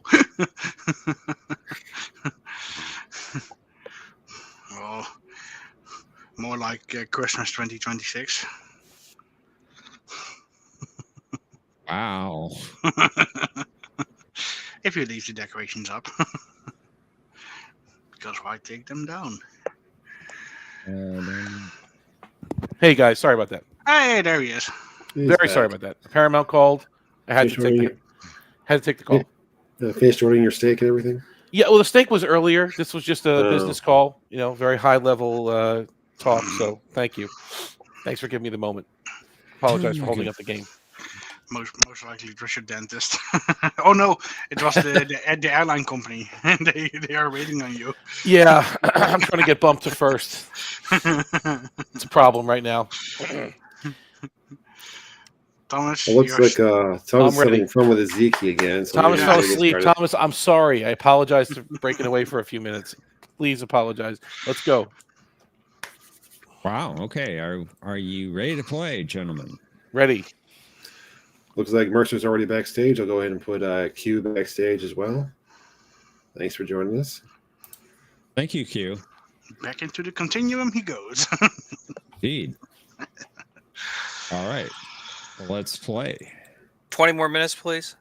Oh, more like Christmas 2026. Wow. If you leave the decorations up. Because why take them down? Hey guys, sorry about that. Hey, there he is. Very sorry about that. Paramount called. I had to take the call. Finished ordering your steak and everything? Yeah, well, the steak was earlier. This was just a business call. You know, very high level talk. So thank you. Thanks for giving me the moment. Apologize for holding up the game. Most likely it was your dentist. Oh no, it was the airline company. they are waiting on you. Yeah, I'm trying to get bumped to first. It's a problem right now. Thomas, it looks like Thomas is having fun with Ezekiel again. So Thomas fell asleep. Thomas, I'm sorry. I apologize for breaking away for a few minutes. Please apologize. Let's go. Wow. Okay. Are you ready to play, gentlemen? Ready. Looks like Mercer's already backstage. I'll go ahead and put Q backstage as well. Thanks for joining us. Thank you, Q. Back into the continuum he goes. Indeed. All right. Well, let's play. 20 more minutes, please.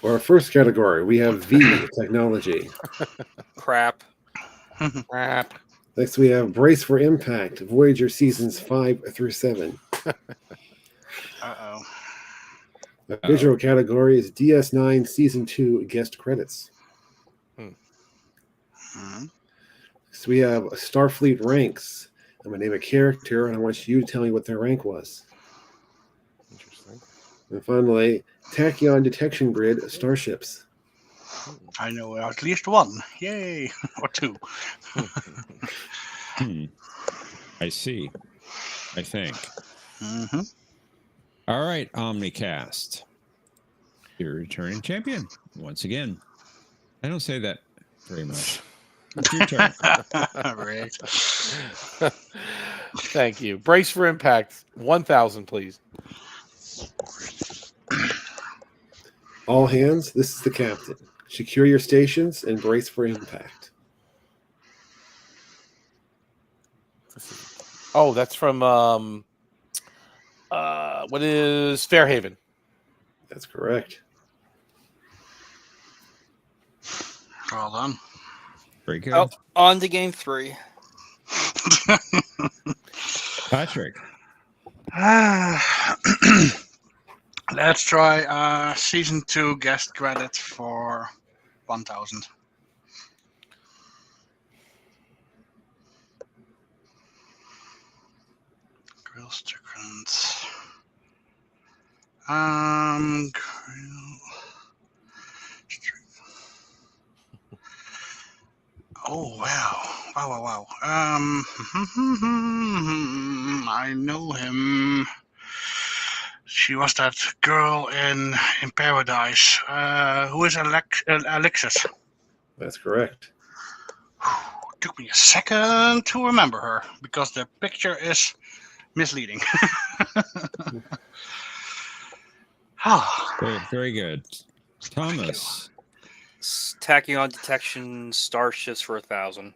For our first category, we have V, technology. Crap. Crap. Next, we have Brace for Impact, Voyager Seasons 5 through 7. Uh-oh. The visual category is DS9 Season 2 guest credits. So we have Starfleet ranks. I'm going to name a character, and I want you to tell me what their rank was. Interesting. And finally, tachyon detection grid starships. I know at least one. Yay! Or two. I see. I think. Mm-hmm. All right, OmniCast. You're returning champion once again. I don't say that very much. It's your turn. Right. Thank you. Brace for impact. 1,000, please. All hands, this is the captain. Secure your stations and brace for impact. Oh, that's from what is Fairhaven? That's correct. Well done. Very good. Oh, on to game 3. Patrick. Let's try season 2 guest credit for 1,000. Grill chickens. Grill. Oh wow! Wow! I know him. She was that girl in Paradise. Who is Alexis? That's correct. Took me a second to remember her because the picture is misleading. Very, very good. Thomas. Tachyon detection starships for 1,000.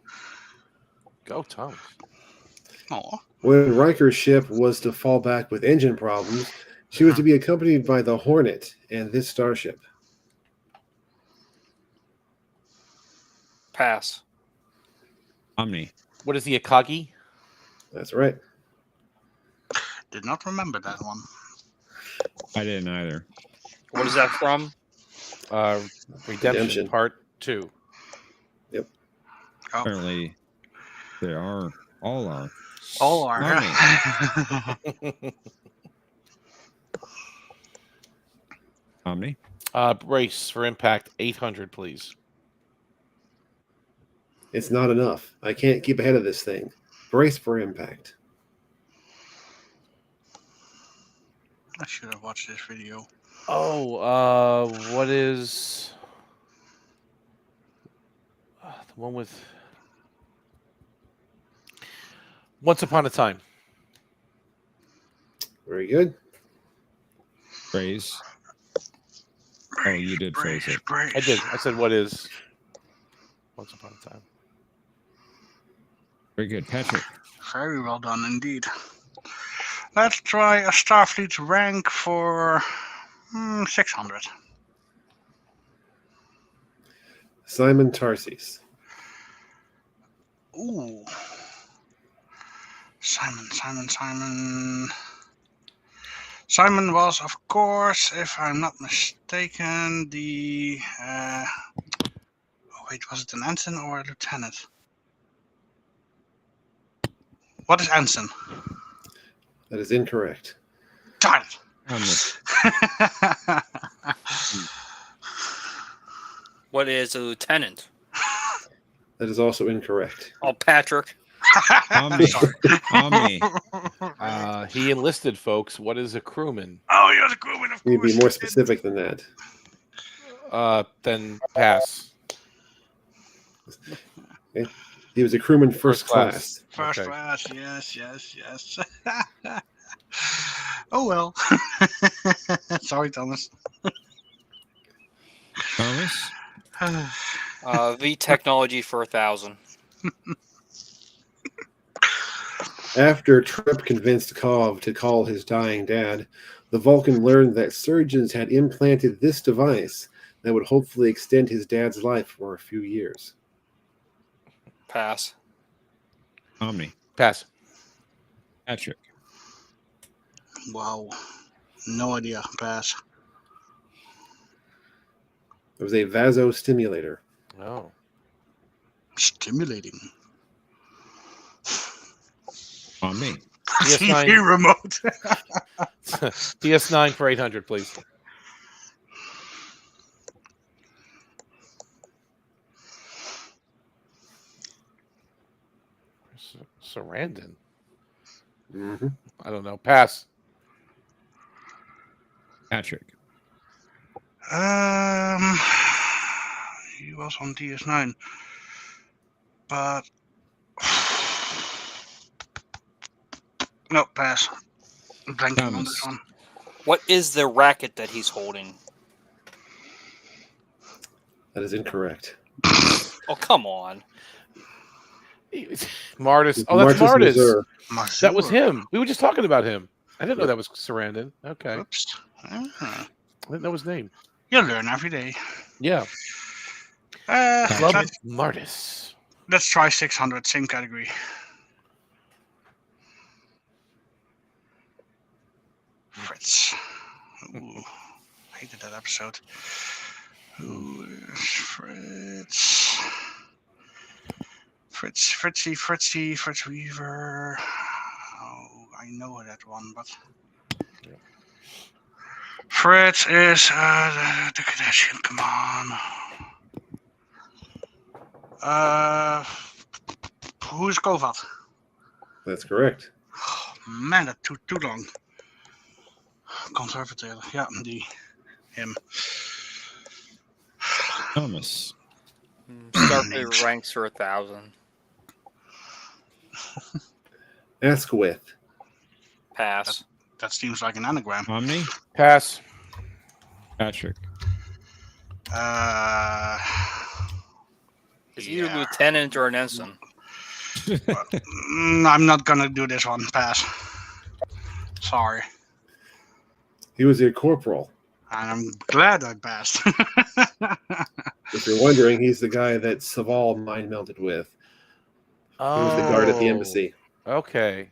Go, Thomas. Oh. When Riker's ship was to fall back with engine problems, she was to be accompanied by the Hornet and this starship. Pass. Omni. What is the Akagi? That's right. Did not remember that one. I didn't either. What is that from? Redemption Part 2. Yep. Oh. Apparently, they are. All are. All are. Omni. Brace for impact. 800, please. It's not enough. I can't keep ahead of this thing. Brace for impact. I should have watched this video. Oh, what is the one with Once Upon a Time? Very good. Phrase. Oh, you did phrase it. I did. I said, what is Once Upon a Time? Very good. Patrick. Very well done indeed. Let's try a Starfleet rank for 600. Simon Tarsis. Ooh. Simon. Simon was, of course, if I'm not mistaken, the... wait, was it an ensign or a lieutenant? What is ensign? That is incorrect. Darn it! What is a lieutenant? That is also incorrect. Oh, Patrick. Omni. Omni. He enlisted, folks. What is a crewman? Oh, you're the crewman, of course. You'd be more specific than that. Then pass. Okay. He was a crewman first class. First Okay. class, yes. Oh well. Sorry, Thomas. Thomas. V technology for 1,000. After Trip convinced Kov to call his dying dad, the Vulcan learned that surgeons had implanted this device that would hopefully extend his dad's life for a few years. Pass. Omni. Pass. Patrick. Wow. No idea. Pass. It was a vasostimulator. Oh. Stimulating. Omni. DS9. TV remote. DS9 for 800, please. Sarandon. Mm-hmm. I don't know. Pass. Patrick. He was on DS9, but no, pass. I'm blanking on Thomas. this one. What is the racket that he's holding? That is incorrect. Oh, come on. Martis. Oh, that's Martis Martis. Mazur. That was him. We were just talking about him. I didn't know that was Sarandon. Okay. Oops. I didn't know his name. You learn every day. Yeah. Club Martis. Let's try 600, same category. Fritz. Ooh, hated that episode. Ooh, Fritz. Fritz Weaver. Oh, I know that one, but Fritz is the Kardashian. Come on. Who's Kovat? That's correct. Oh, man, that took too long. Conservative. Yeah, him. Thomas. Starfleet ranks for 1,000. Asquith. Pass. That seems like an anagram. Omni. Pass. Patrick. Is either lieutenant or an ensign. I'm not gonna do this one. Pass. Sorry. He was a corporal. And I'm glad I passed. If you're wondering, he's the guy that Saval mind melted with. He was the guard at the embassy. Okay.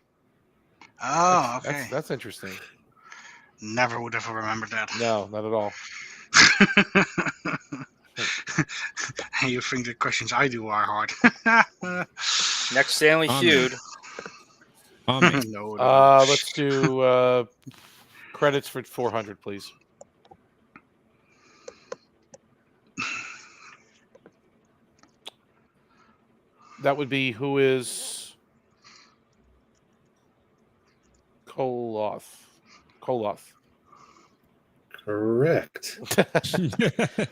Oh, okay. That's interesting. Never would have remembered that. No, not at all. You think the questions I do are hard. Next Stanley Omni. feud. Omni. No. Let's do credits for 400, please. That would be who is Koloth. Correct.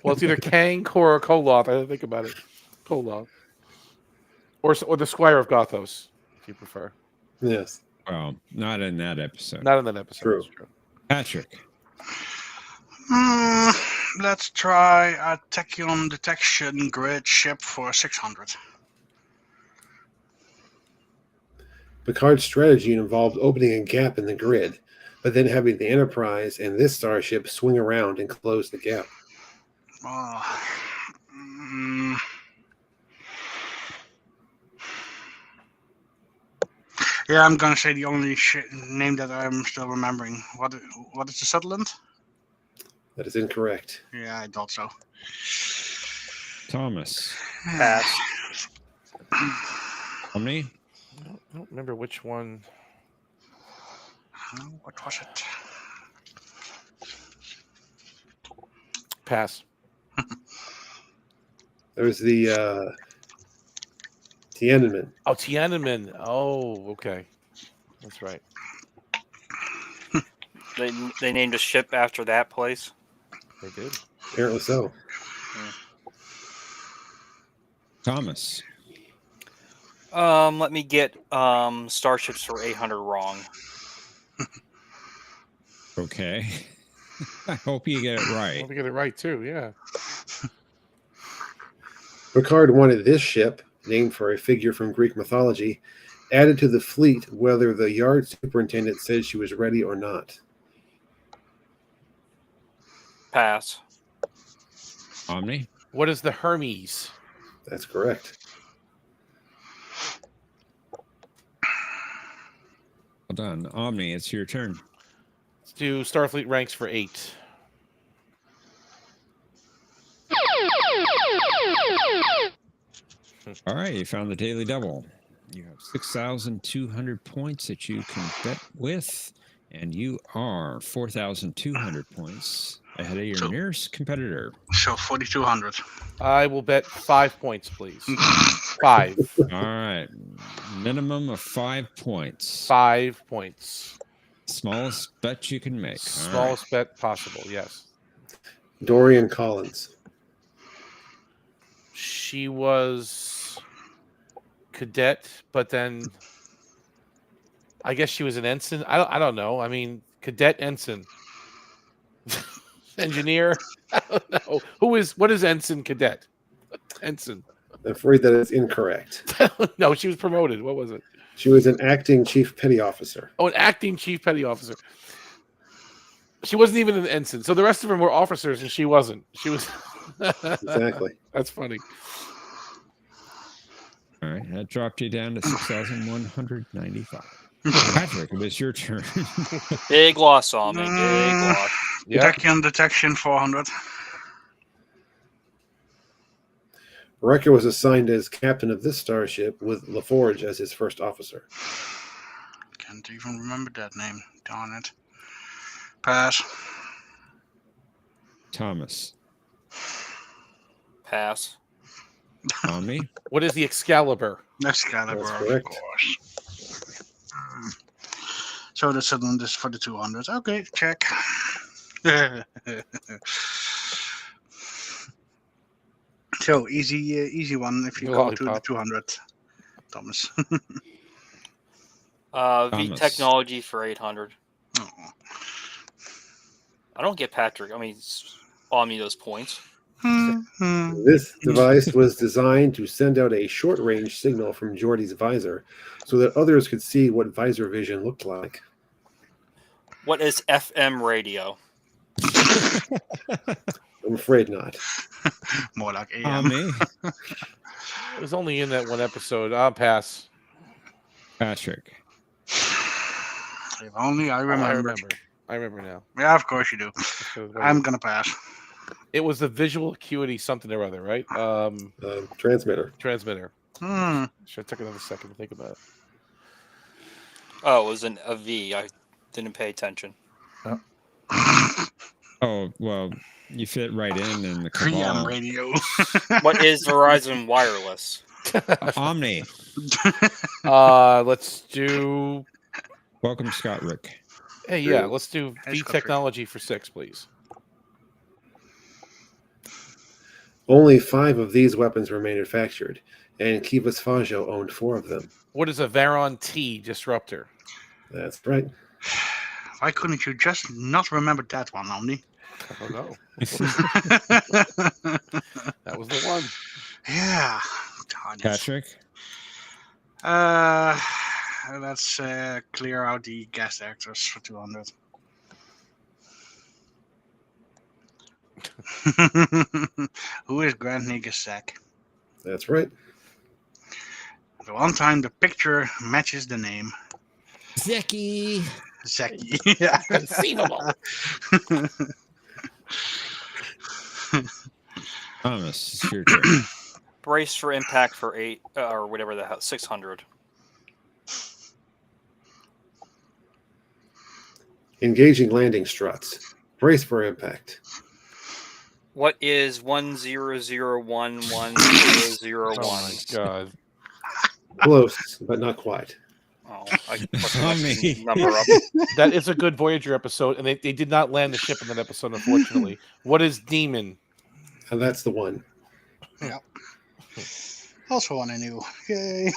Well, it's either Kang or Koloth. I didn't think about it. Koloth. Or the Squire of Gothos, if you prefer. Yes. Well, not in that episode. Not in that episode. True. That's true. Patrick. Let's try a tachyon detection grid ship for 600. Picard's strategy involved opening a gap in the grid, but then having the Enterprise and this starship swing around and close the gap. Yeah, I'm gonna say the only name that I'm still remembering. What is the settlement? That is incorrect. Yeah, I thought so. Thomas. Pass. Omni. I don't remember which one. What was it? Pass. There's the Tiananmen. Oh, Tiananmen. Oh, okay. That's right. They named a ship after that place. They did. Apparently so. Thomas. Let me get starships for 800 wrong. Okay. I hope you get it I right. want to get it right too. Yeah. Picard wanted this ship, named for a figure from Greek mythology, added to the fleet whether the yard superintendent said she was ready or not. Pass. Omni. What is the Hermes? That's correct. Well done. Omni, it's your turn. Let's do Starfleet ranks for 8. All right, you found the Daily Double. You have 6,200 points that you can bet with, and you are 4,200 points ahead of your So- nearest competitor. So 4,200. I will bet 5 points, please. 5. All right. Minimum of 5 points. 5 points. Smallest bet you can make. All right. Smallest bet possible, yes. Dorian Collins. She was cadet, but then I guess she was an ensign. I don't know. I mean, cadet ensign. Engineer. I don't know. What is ensign cadet? Ensign. I'm afraid that is incorrect. No, she was promoted. What was it? She was an acting chief petty officer. Oh, an acting chief petty officer. She wasn't even an ensign. So the rest of them were officers and she wasn't. She was Exactly. That's funny. All right. That dropped you down to 6,195. Patrick, it is your turn. Big loss on me. Big loss. Yeah. Tachyon detection 400. Wrecker was assigned as captain of this starship with LaForge as his first officer. Can't even remember that name. Darn it. Pass. Thomas. Pass. Omni. What is the Excalibur? Excalibur, That's of correct. course. So that's this for the 200. Okay, check. So easy one if you go to the Lollipop. 200, Thomas. V Thomas. technology for 800. Oh. I don't get Patrick. I mean, Omni those points. This device was designed to send out a short-range signal from Geordi's visor so that others could see what visor vision looked like. What is FM radio? I'm afraid not. More like AM. Omni. It was only in that one episode. I'll pass. Patrick. If only I remember. I remember now. Yeah, of course you do. I'm gonna pass. It was the visual acuity something or other, right? Transmitter. Transmitter. Hmm. Should have took another second to think about it. Oh, it was a V. I didn't pay attention. Oh, well, you fit right in the PM cabal. radio. What is Verizon Wireless? Omni. Let's do. Welcome, Scott Rick. Hey, yeah, let's do Hey, V Scott. technology for 6, please. Only 5 of these weapons were manufactured, and Kivas Fajo owned 4 of them. What is a Varon T disruptor? That's right. Why couldn't you just not remember that one, Omni? I don't know. That was the one. Yeah. Darn it. Patrick. Let's clear out the guest actors for 200. Who is Grant Negasek? That's right. The one time the picture matches the name. Zeki. Zeki. Yeah. Conceivable. Thomas, it's your turn. Brace for impact for 8 or whatever the hell, 600. Engaging landing struts. Brace for impact. What is 10011001? Oh my god. Close, but not quite. Oh, I put Omni. the number up. That is a good Voyager episode, and they did not land the ship in that episode, unfortunately. What is Demon? And that's the one. Also one I knew. Yay.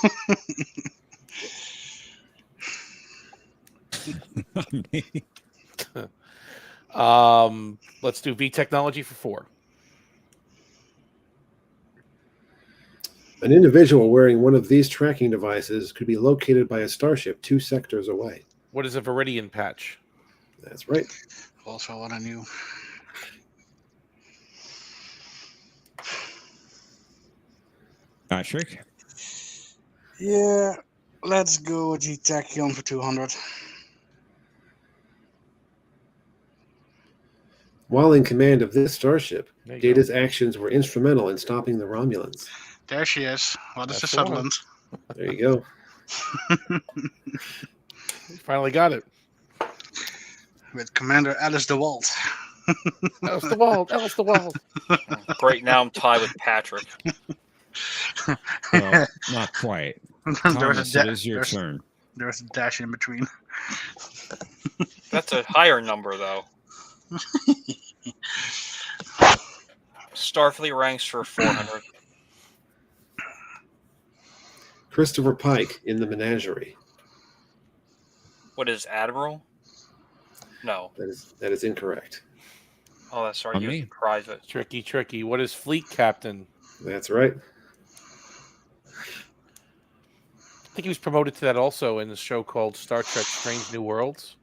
Omni. Let's do V technology for 4. An individual wearing one of these tracking devices could be located by a starship 2 sectors away. What is a Viridian patch? That's right. Also one I knew. Patrick. Yeah. Let's go with the Tachyon for 200. While in command of this starship, There you Data's actions were instrumental in stopping the Romulans. There she is. What is That's the the one. Sutherland? There you go. Finally got it. With Commander Alice DeWalt. Alice DeWalt. Alice DeWalt. Great. Now I'm tied with Patrick. Well, not quite. Thomas, it is your turn. There's a dash in between. That's a higher number, though. Starfleet ranks for 400. Christopher Pike in the Menagerie. What is Admiral? No. That is incorrect. Oh, that's right. He was Me? private. Tricky. What is Fleet Captain? That's right. I think he was promoted to that also in the show called Star Trek Strange New Worlds.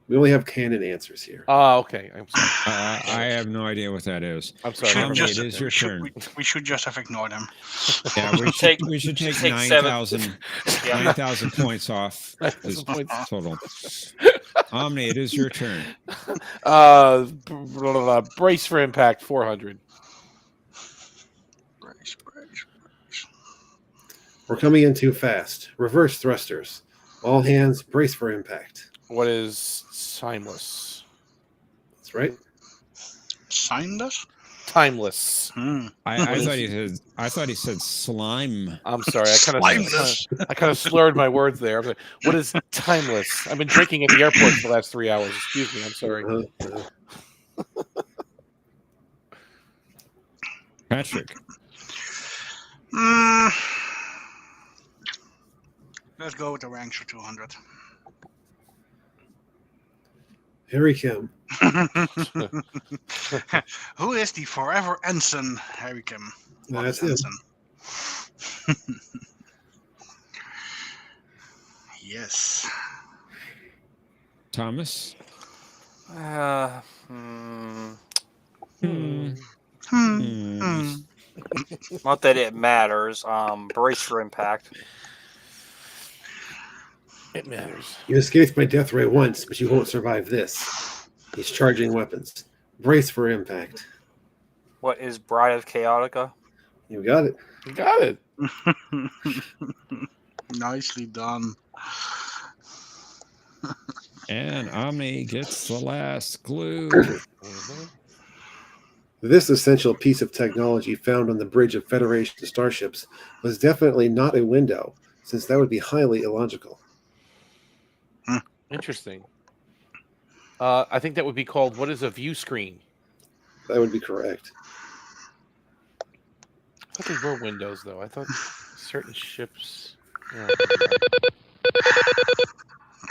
We only have canon answers here. Ah, okay. I'm sorry. I have no idea what that is. I'm sorry. Tommy, never it mind. is your turn. We should just have ignored him. Yeah, we should take 9,000 points off his 9,000 points. total. Omni, it is your turn. Brace for impact, 400. Brace. We're coming in too fast. Reverse thrusters. All hands, brace for impact. What is timeless? That's right. Signed us? Timeless. I thought he said slime. I'm sorry. I kind of slurred my words there. Like, what is timeless? I've been drinking at the airport for the last 3 hours. Excuse me. I'm sorry. Patrick. Let's go with the ranks for 200. Harry Kim. Who is the forever ensign, Harry Kim? That's him. Yes. Thomas. Not that it matters. Brace for impact. It matters. You escaped my death ray once, but you won't survive this. He's charging weapons. Brace for impact. What is Bride of Chaotica? You got it. You got it. Nicely done. And Omni gets the last clue. This essential piece of technology found on the bridge of Federation starships was definitely not a window, since that would be highly illogical. Interesting. I think that would be called, what is a view screen? That would be correct. I thought they were windows, though. I thought certain ships...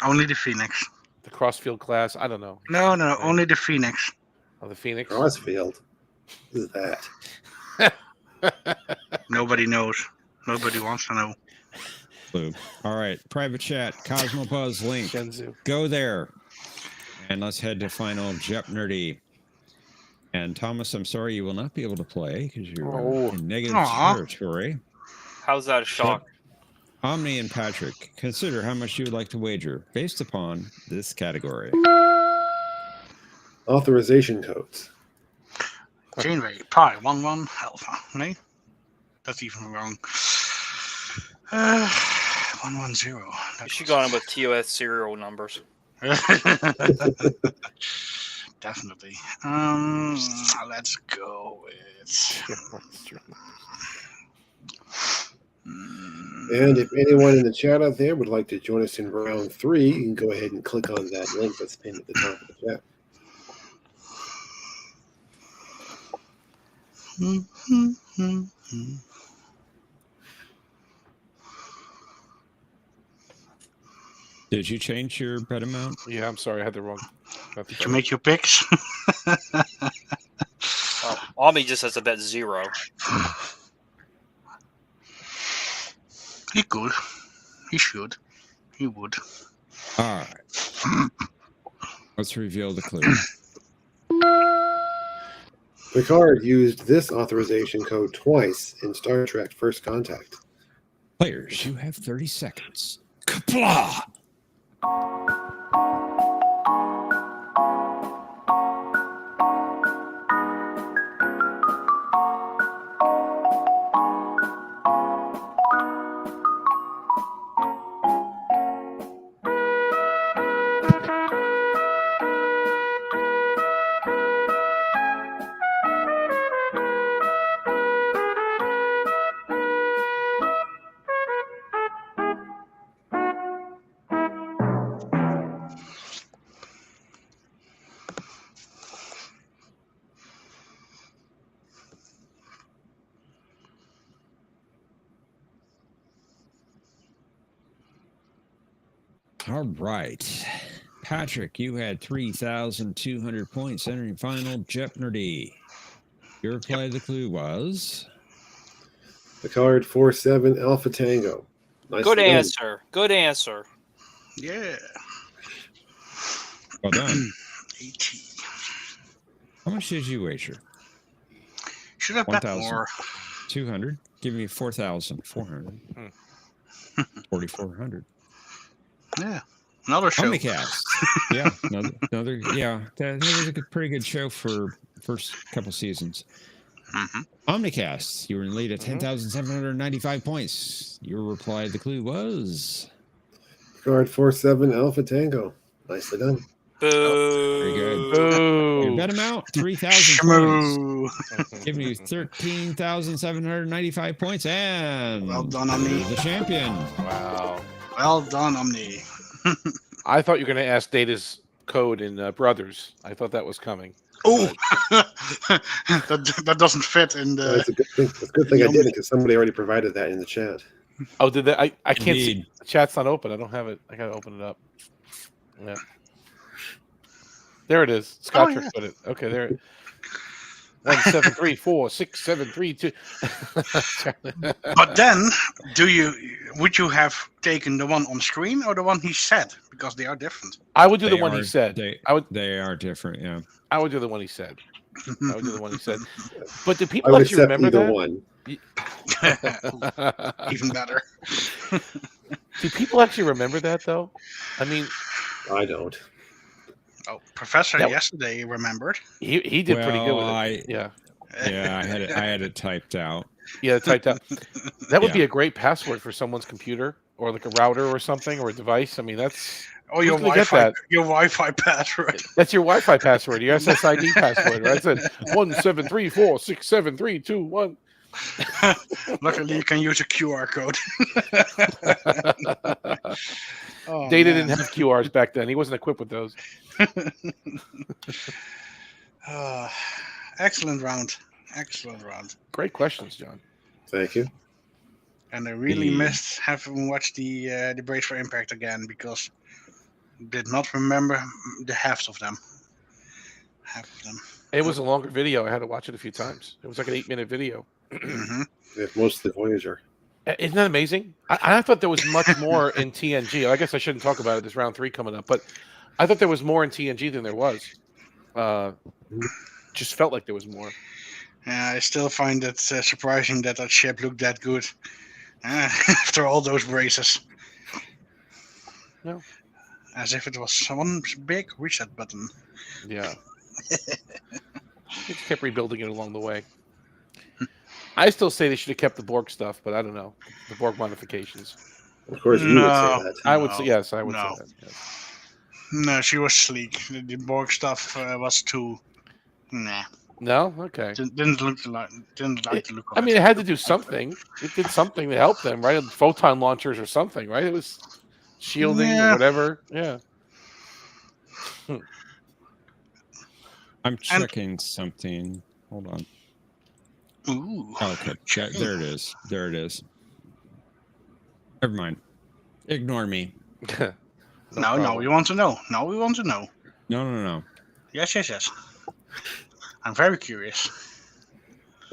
Only the Phoenix. The Crossfield class? I don't know. No, only the Phoenix. Oh, the Phoenix? Crossfield. What is that? Nobody knows. Nobody wants to know. Clue. All right. Private chat. Cosmopause link. Shenzhou. Go there. And let's head to final Jeopnerdy. And Thomas, I'm sorry you will not be able to play because you're in negative territory. How's that a shock? Omni and Patrick, consider how much you would like to wager based upon this category. Authorization codes. Janeway, Pi, 11 Alpha. No? That's even wrong. 110. You should go on with TOS serial numbers. Definitely. Let's go with. And if anyone in the chat out there would like to join us in round 3, you can go ahead and click on that link that's pinned at the top of the chat. Did you change your bet amount? Yeah, I'm sorry. I had the wrong... Did you make your picks? Omni just has to bet 0. He could. He should. He would. All right. Let's reveal the clue. Picard used this authorization code twice in Star Trek First Contact. Players, you have 30 seconds. Kapla! All right. Patrick, you had 3,200 points entering final Jeopnerdy. Your reply to the clue was? The card 4-7 Alpha Tango. Nicely Good done. answer. Good answer. Yeah. Well done. 80. How much did you wager? Should have bet 1,000. more. 200. Give me 4,400. 4,400. Yeah. Another show. OmniCast. Yeah, another. Yeah, that was a pretty good show for first couple seasons. Mm-hmm. OmniCast. You were in lead at 10,795 points. Your reply to the clue was? Card 4-7 Alpha Tango. Nicely done. Boo. Very good. Boo. Your bet amount 3,000 Shmoo. points. Give me 13,795 points, and Well done, Omni. the champion. Wow. Well done, Omni. I thought you were going to ask Data's code in Brothers. I thought that was coming. Oh, that doesn't fit in the. That's a good thing. It's a good thing I did it because somebody already provided that in the chat. Oh, did that? I can't see. Indeed. The chat's not open. I don't have it. I got to open it up. Yeah. There it is. Scott Trick put it. Okay, there it 1 7 3 4 6 7 3 2. But then, would you have taken the one on screen or the one he said? Because they are different. I would do the They one are- he said. They are different, yeah. I would do the one he said. I would do the one he said. But do I people would actually accept remember either that? one. Even better. Do people actually remember that though? I mean, I don't. Oh, Professor That- yesterday remembered. he did pretty good with it. Well, Yeah. Yeah, I had it typed out. Yeah, typed out. That would Yeah. be a great password for someone's computer or like a router or something or a device. I mean, that's Oh, your Who's gonna get Wi-Fi, that? your Wi-Fi password. that's your Wi-Fi password, your SSID password, right? It said 1 7 3 4 6 7 3 2 1. Luckily, you can use a QR code. Oh, Data man. didn't have QRs back then. He wasn't equipped with those. Excellent round. Excellent round. Great questions, John. Thank you. And I really The- missed having watched the Brace for Impact again because did not remember the half of them. Half of them. It was a longer video. I had to watch it a few times. It was like an 8-minute video. Hmm. Yeah, mostly Voyager. Isn't that amazing? I thought there was much more in TNG. I guess I shouldn't talk about it. There's round 3 coming up, but I thought there was more in TNG than there was. Just felt like there was more. Yeah, I still find it surprising that ship looked that good after all those braces. No. As if it was one big reset button. Yeah. They just kept rebuilding it along the way. I still say they should have kept the Borg stuff, but I don't know. The Borg modifications. Of course, you would say that. I would say, yes, I would No. say that. Yes. No, she was sleek. The Borg stuff was too. Nah, No? Okay. didn't like the look of I mean, it. it had to do something. It did something to help them, right? Photon launchers or something, right? It was shielding Yeah. or whatever. Yeah. I'm checking something. Hold on. Ooh. Okay, there it is. There it is. Never mind. Ignore me. No, problem. we want to know. Now we want to know. No. Yes. I'm very curious.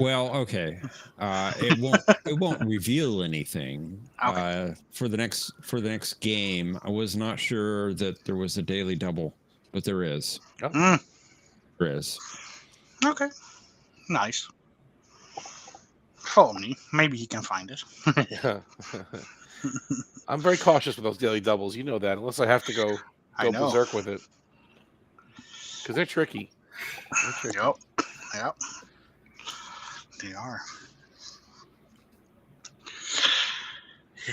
Well, okay. It won't reveal anything. Okay. For the next game, I was not sure that there was a daily double, but there is. Mm, There is. okay. Nice. Follow me. Maybe he can find it. I'm very cautious with those daily doubles. You know that, unless I have to go I know. berserk with it, because they're tricky. Yep. They are.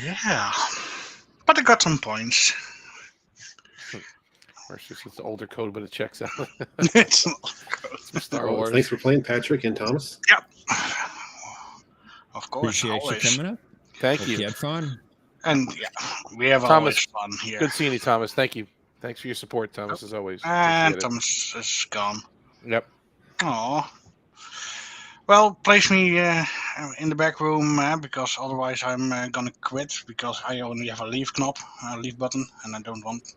Yeah. But I got some points. Or it's just the older code, but it checks out. It's Star Well, Wars. thanks for playing, Patrick and Thomas. Yep. Of course. Appreciate always. you coming up. Thank Hope you. you had fun. And yeah, we have Thomas, always fun here. Good seeing you, Thomas. Thank you. Thanks for your support, Thomas, as always. And Appreciate it. Thomas is gone. Yep. Oh. Well, place me in the back room because otherwise I'm gonna quit because I only have a leave leave button, and I don't want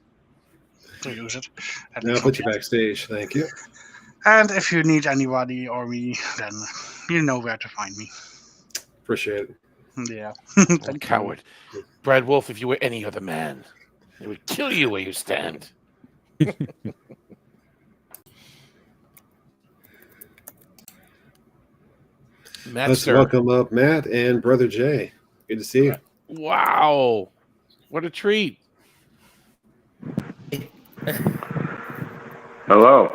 to use it. At Now least put not you yet. backstage. Thank you. And if you need anybody or me, then you know where to find me. Appreciate it. Yeah. Oh, Thank you. coward. Brad Wolf, if you were any other man, they would kill you where you stand. Let's Master. welcome up Matt and Brother Jay. Good to see you. Wow. What a treat. Hello.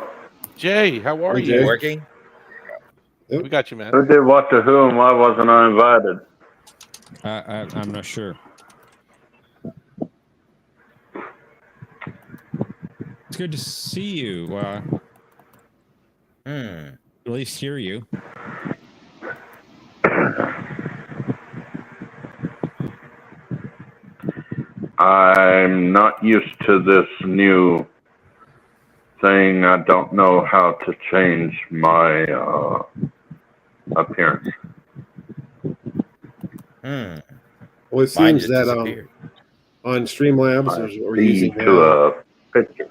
Jay, how are Hey, you? Jay. Working? We got you, man. Who did what to whom? Why wasn't I invited? I'm not sure. It's good to see you. At least hear you. I'm not used to this new thing. I don't know how to change my appearance. Well, it Mine seems just that disappeared. on Streamlabs, I we're see using to a picture.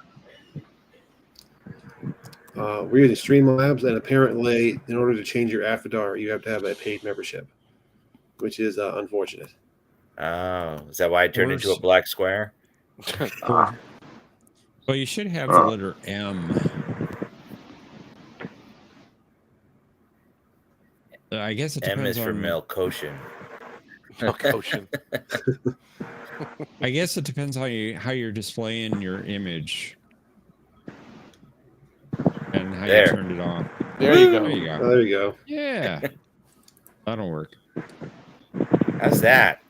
we're using Streamlabs, and apparently, in order to change your avatar, you have to have a paid membership, which is unfortunate. Oh, is that why I turned into a black square? Well, you should have the letter M. I guess it M depends is for on Melkoshin. Melkoshin. I guess it depends how you're displaying your image and how There. you turned it on. There you go. There you go. Oh, there you go. Yeah, that'll work. How's that?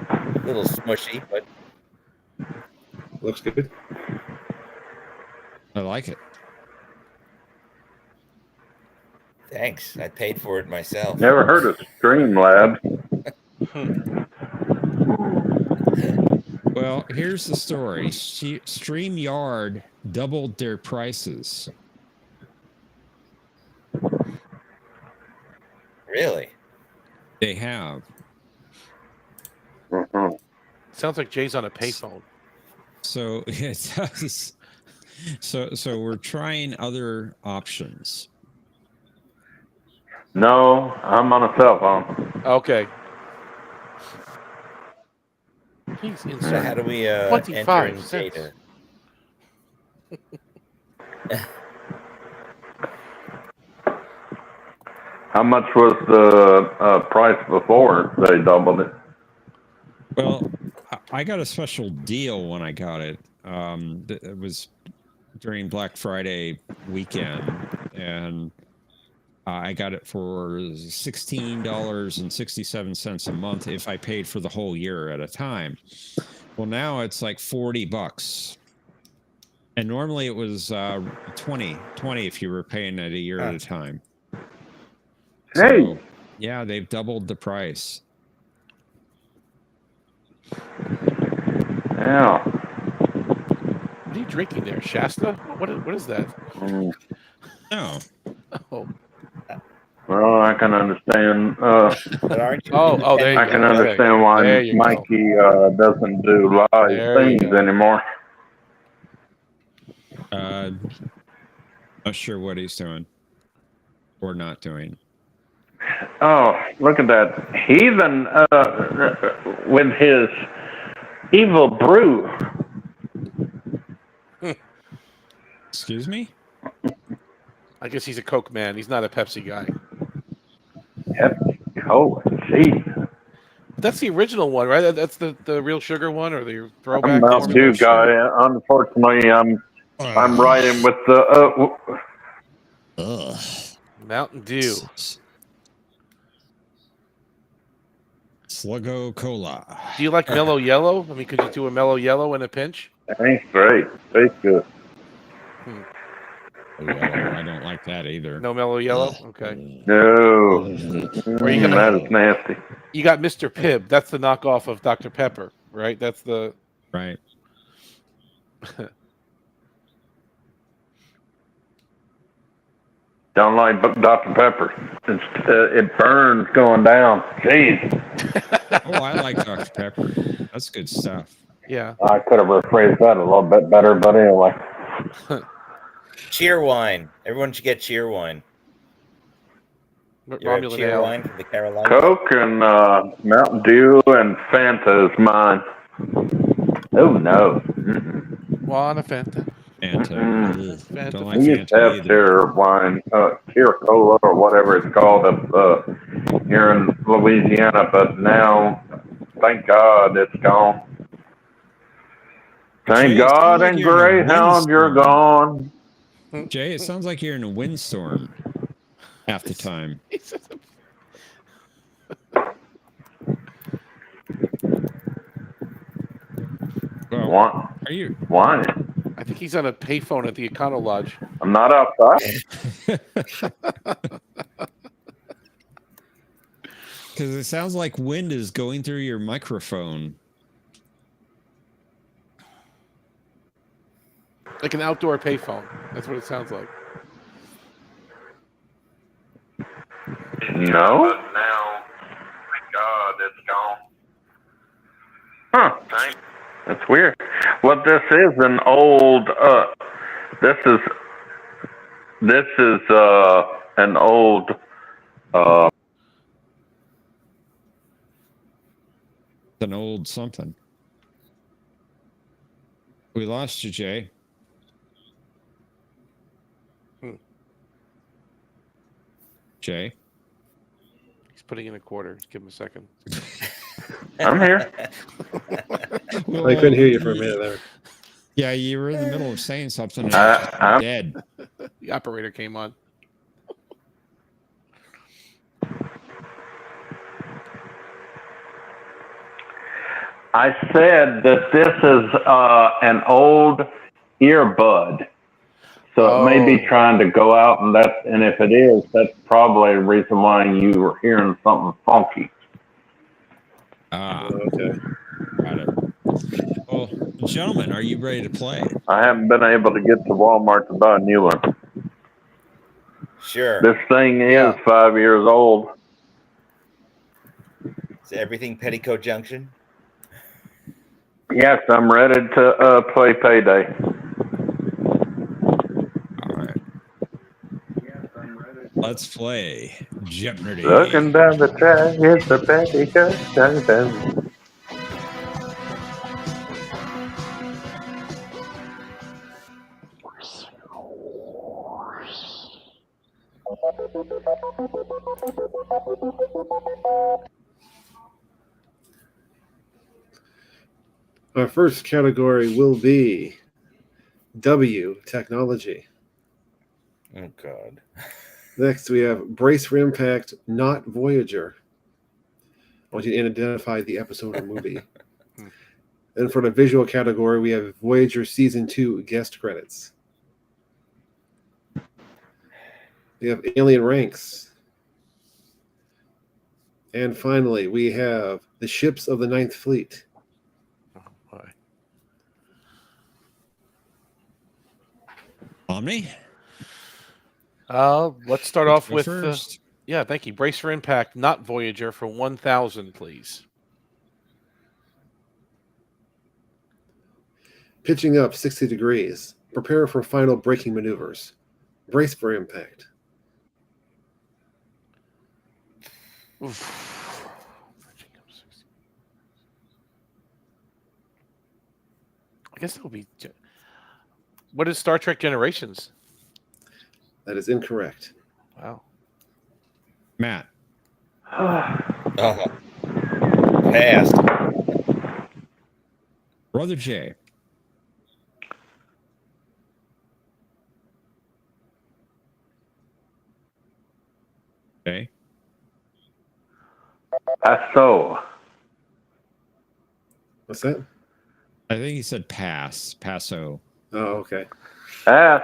A little smushy, but Looks good. I like it. thanks. I paid for it myself. Never heard of Streamlabs. Well, here's the story. StreamYard doubled their prices. Really? They have. Sounds like Jay's on a payphone. So it does. So we're trying other options. No, I'm on a cell phone. Okay. He's So inside. how do we enter 25 in cents. data? How much was the price before they doubled it? Well, I got a special deal when I got it. It was during Black Friday weekend, and I got it for $16.67 a month if I paid for the whole year at a time. Well, now it's like $40. And normally it was 20 if you were paying it a year at a time. Hey. So, yeah, they've doubled the price. Yeah. What are you drinking there? Shasta? What is that? No. Oh. Well, I can understand. But aren't you Oh, there you I go. can Okay. understand why There you go. Mikey doesn't do live There you things go. anymore. Not sure what he's doing or not doing. Oh, look at that heathen with his evil brew. Excuse me? I guess he's a Coke man. He's not a Pepsi guy. Oh, gee. That's the original one, right? That's the real sugar one or the I'm throwback a Mountain Dew formula? guy. Unfortunately, I'm riding with the. Mountain Dew. Sluggo Cola. Do you like mellow yellow? I mean, could you do a mellow yellow in a pinch? Thanks, great. Tastes good. Yellow. I don't like that either. No mellow yellow? Okay. No. Or you got, That is nasty. You got Mr. Pibb. That's the knockoff of Dr. Pepper, right? That's the... Right. Don't like Dr. Pepper. It burns going down. Jeez. Oh, I like Dr. Pepper. That's good stuff. Yeah. I could have rephrased that a little bit better, but anyway. Cheer wine. Everyone should get cheer wine. You have Romulan cheer ale. wine from the Carolinas? Coke and Mountain Dew and Fanta is mine. Oh, no. Juan, a Fanta. Fanta. Fanta. Don't like We used to Fanta have either. cheer wine, cheer cola or whatever it's called up here in Louisiana, but now, thank God, it's gone. Thank Jay, it sounds God like and you're in a Greyhound, you're windstorm. gone. Jay, it sounds like you're in a windstorm half the time. Well, What? are you? Why? I think he's on a payphone at the Econo Lodge. I'm not outside. Because it sounds like wind is going through your microphone. Like an outdoor payphone. That's what it sounds like. No. But now, thank God, it's gone. Huh. That's weird. Well, this is an old. This is an old. It's an old something. We lost you, Jay. Jay? He's putting in a quarter. Just give him a second. I'm here. I couldn't hear you for a minute there. Yeah, you were in the middle of saying something and I'm dead. The operator came on. I said that this is an old earbud. So it may be trying to go out, and if it is, that's probably the reason why you were hearing something funky. Ah, Okay. got it. Well, gentlemen, are you ready to play? I haven't been able to get to Walmart to buy a new one. Sure. This thing is 5 years old. Is everything Petticoat Junction? Yes, I'm ready to play Payday. All right. Let's play Jeopnerdy. Looking down the track, it's a Petticoat Junction. Our first category will be W, technology. Oh, God. Next, we have Brace for Impact, not Voyager. I want you to identify the episode or movie. And for the visual category, we have Voyager Season 2 guest credits. We have Alien Ranks. And finally, we have the ships of the Ninth Fleet. Omni? Let's start off Go with first. yeah, thank you. Brace for Impact, not Voyager, for 1,000, please. Pitching up 60 degrees. Prepare for final braking maneuvers. Brace for impact. Oof. I guess it'll be. What is Star Trek Generations? That is incorrect. Wow. Matt. Oh. Pass. Brother Jay. Okay. Paso. What's that? I think he said pass. Paso. Oh, okay. Pass.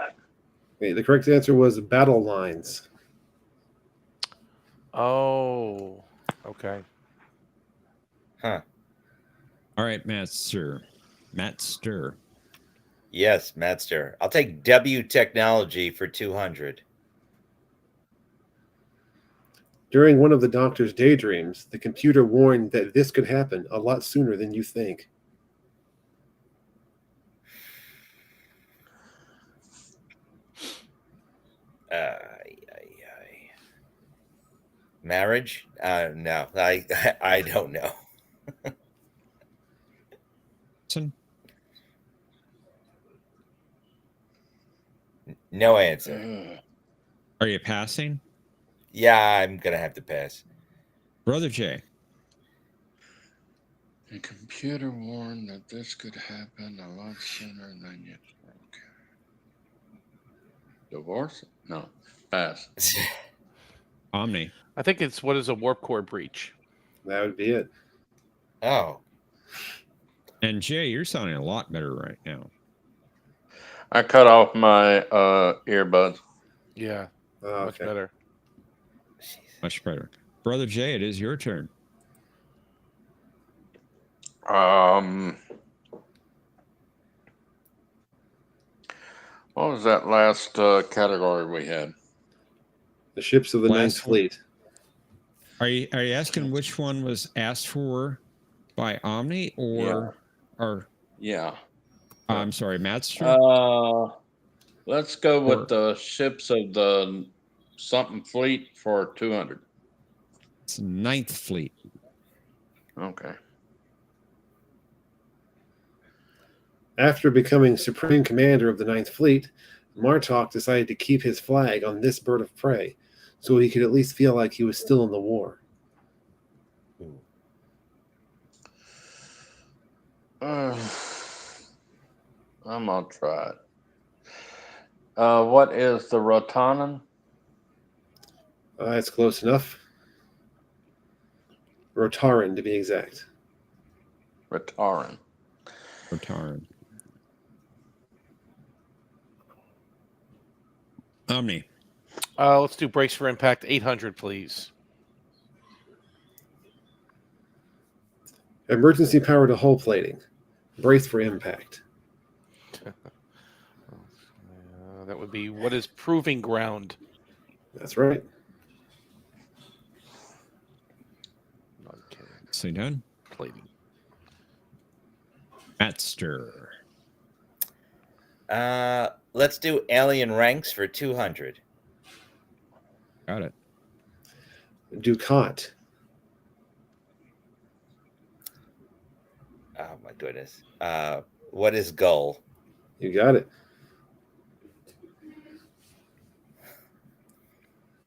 Okay, the correct answer was battle lines. Oh. Okay. Huh. All right, Matt Stir. Matt Stir. Yes, Madster. I'll take W Technology for 200. During one of the doctor's daydreams, the computer warned that this could happen a lot sooner than you think. Marriage? No, I don't know. No answer. Are you passing? Yeah, I'm gonna have to pass. Brother Jay. The computer warned that this could happen a lot sooner than you think. Divorce? No. Pass. Omni. I think it's what is a warp core breach? That would be it. Oh. And Jay, you're sounding a lot better right now. I cut off my earbuds. Yeah. Oh, Much okay. better. Much better. Brother Jay, it is your turn. What was that last category we had? The ships of the Ninth Fleet. Are you asking which one was asked for by Omni or Yeah. I'm sorry, Matster? Let's go with the ships of the something fleet for 200. It's Ninth Fleet. Okay. After becoming Supreme Commander of the Ninth Fleet, Martok decided to keep his flag on this bird of prey, so he could at least feel like he was still in the war. I'm gonna try it. What is the Rotanan? It's close enough. Rotaran, to be exact. Rotaran. Rotaran. Omni. Let's do brace for impact 800, please. Emergency power to hull plating. Brace for impact. That would be what is proving ground. That's right. Okay. So done. Plating. Matster. Let's do alien ranks for 200. Got it. Ducat. Oh my goodness. What is gull? You got it.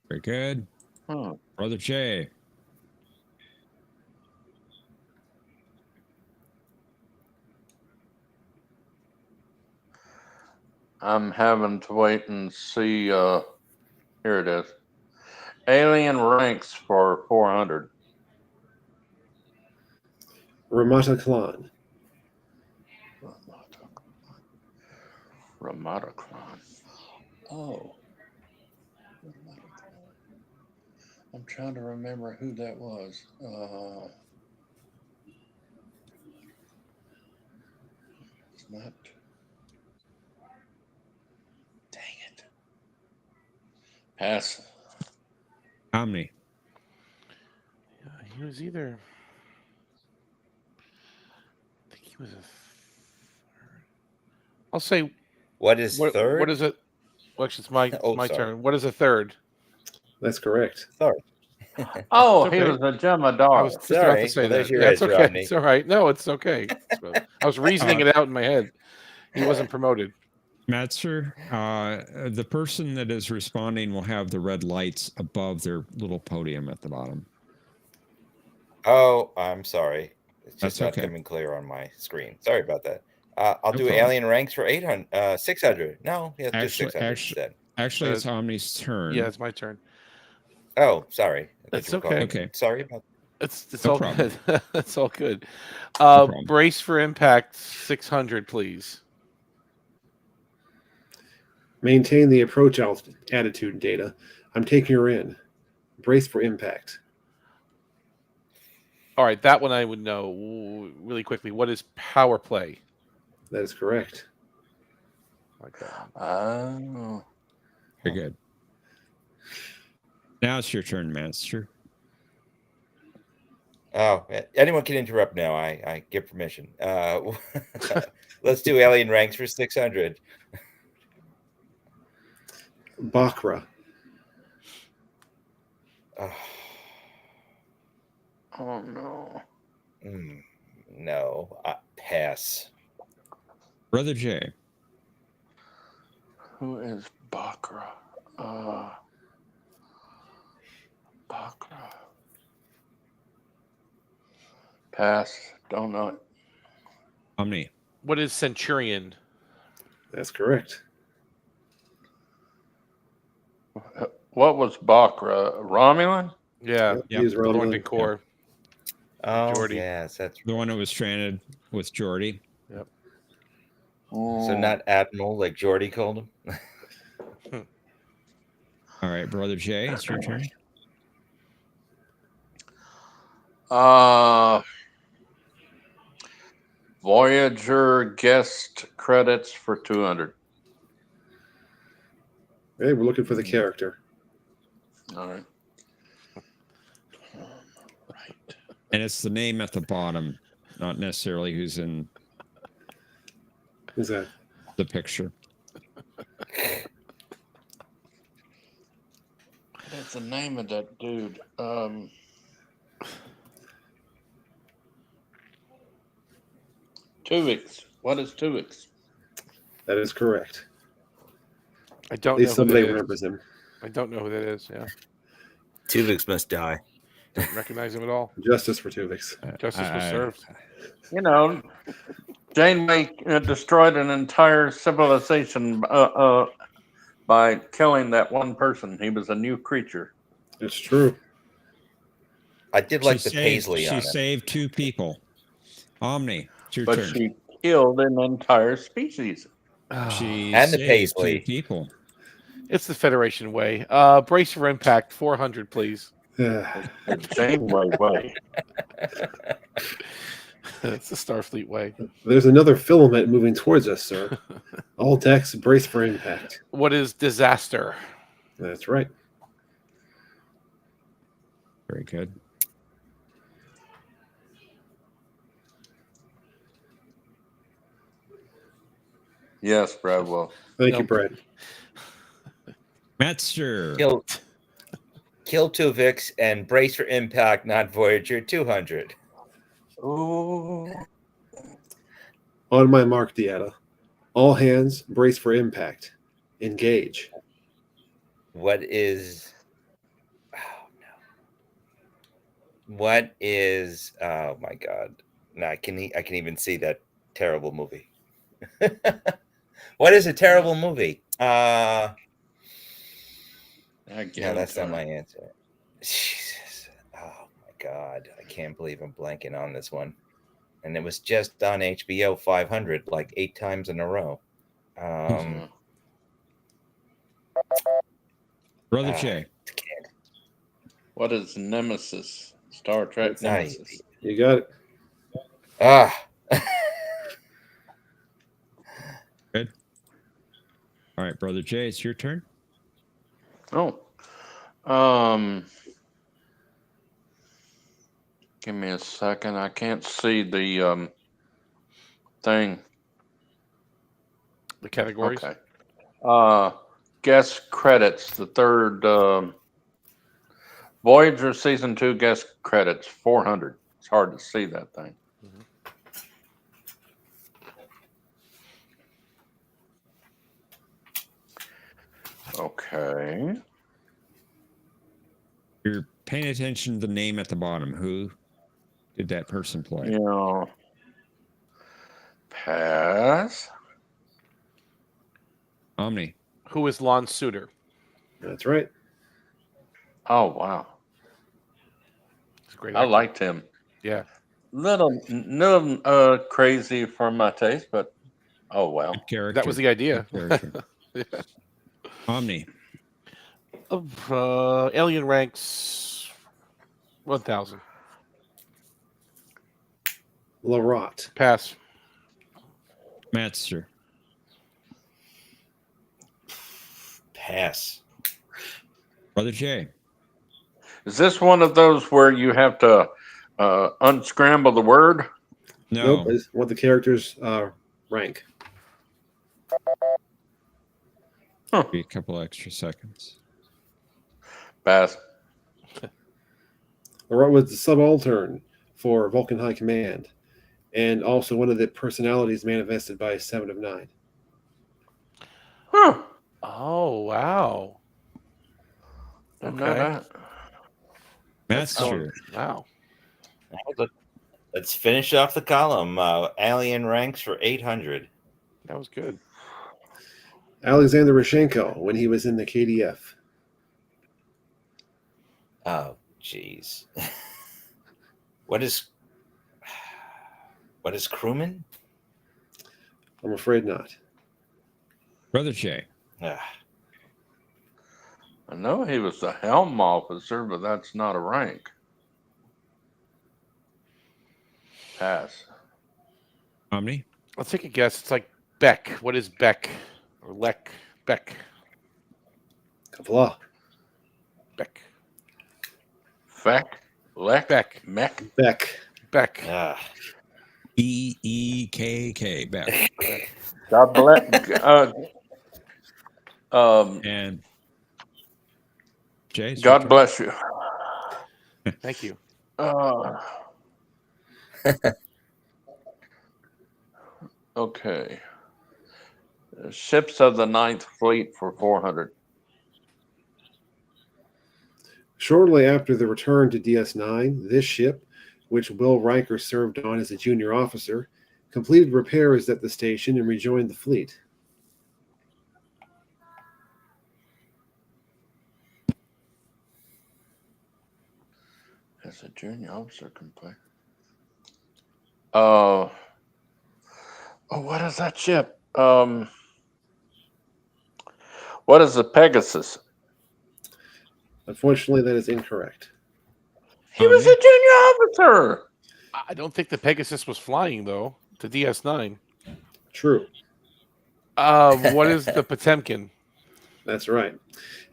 Very good. Brother Jay. I'm having to wait and see. Here it is. Alien ranks for 400. Ramata Klan. Ramataclan. Oh. I'm trying to remember who that was. It's not. Dang it. Pass. Omni. He was either. I think he was a third. I'll say. What is third? What is it? Well, actually, it's my turn. What is a third? That's correct. Sorry. Oh, It's he okay. was a Jemadar. I was just about to say that. Yeah, it's okay. It's all right. No, it's okay. I was reasoning it out in my head. He wasn't promoted. Matzer, the person that is responding will have the red lights above their little podium at the bottom. Oh, I'm sorry. It's just That's not okay. coming clear on my screen. Sorry about that. I'll No do problem. alien ranks for 600. No, yeah, do 600 instead. Actually, it's Omni's turn. Yeah, it's my turn. Oh, sorry. That's okay. Okay. Sorry about It's No all problem. good. It's all good. problem. Brace for impact 600, please. Maintain the approach attitude data. I'm taking her in. Brace for impact. All right, that one I would know really quickly. What is power play? That is correct. Okay. Oh. Very good. Now it's your turn, Master. Oh, anyone can interrupt now. I give permission. Let's do alien ranks for 600. Bakra. Oh no. No, pass. Brother J. Who is Bakra? Bakra. Pass. Don't know it. Omni. What is Centurion? That's correct. What was Bakra? Romulan? Yeah, He was the Lord Romulan. Core. Oh, Geordi. yes, that's The one that was stranded with Geordi. Yep. so not Admiral like Geordi called him. All right, Brother J, it's your turn. Voyager guest credits for 200. Hey, we're looking for the character. All right. And it's the name at the bottom, not necessarily who's in Who's that? the picture. That's the name of that dude. Tuvix. What is Tuvix? That is correct. I At don't know least who somebody that is. remembers him. I don't know who that is. Yeah, Tuvix must die. don't recognize him at all. Justice for Tuvix. Justice was served. You know, Janeway destroyed an entire civilization by killing that one person. He was a new creature. It's true. I did like the paisley She on it. saved 2 people. Omni, it's your But turn. she killed an entire species. She And the saved paisley. 2 people. It's the Federation way. Brace for impact. 400, please. The Janeway way. It's the Starfleet way. There's another filament moving towards us, sir. All decks brace for impact. What is disaster? That's right. Very good. Yes, Bradwell. Thank you, Brad. Metzger. Kill Tuvix and brace for impact, not Voyager 200. Ooh. On my mark, Dieta. All hands brace for impact. Engage. What is? Oh no. What is? Oh my God! No, I can even see that terrible movie. What is a terrible movie? No, that's not my answer. Jesus. Oh my God! I can't believe I'm blanking on this one. And it was just on HBO 500 like 8 times in a row. Brother J. What is Nemesis? Star Trek Nemesis. You got it. Good. All right, Brother J, it's your turn. Oh. Give me a second. I can't see the thing. The categories? Okay. Guest credits. The third Voyager Season 2 guest credits. 400. It's hard to see that thing. Okay. You're paying attention to the name at the bottom. Who did that person play? Yeah. Pass. Omni. Who is Lon Suter? That's right. Oh, wow. He's a great I actor. liked him. Yeah. Little crazy for my taste, but oh well. Good character. That was the idea. Good character. Yeah. Omni. Alien ranks 1,000. Larot. Pass. Metzger. Pass. Brother J. Is this one of those where you have to Unscramble the word. No. Nope. It's what the character's rank. Be a couple extra seconds. Pass. Or what was the subaltern for Vulcan High Command, and also one of the personalities manifested by 7 of 9. Huh. Oh wow. Didn't know Okay. that. Master. Wow. Let's finish off the column. Alien ranks for 800. That was good. Alexander Rashenko when he was in the KDF. Oh, jeez. What is crewman? I'm afraid not. Brother Jay. Ah, I know he was the helm officer, but that's not a rank. Pass. Omni. Let's take a guess. It's like Beck. What is Beck? Or Lek? Beck. Kavla. Beck. Feck. Lek. Beck. Mech. Beck. Beck. ah. BEKK. Beck. God bless. And Jay. God bless you. Thank you. Okay. Ships of the 9th Fleet for 400. Shortly after the return to DS9, this ship, which Will Riker served on as a junior officer, completed repairs at the station and rejoined the fleet. As a junior officer complete. Oh, what is that ship? What is the Pegasus? Unfortunately, that is incorrect. He was a junior officer. I don't think the Pegasus was flying though to DS9. True. What is the Potemkin? That's right.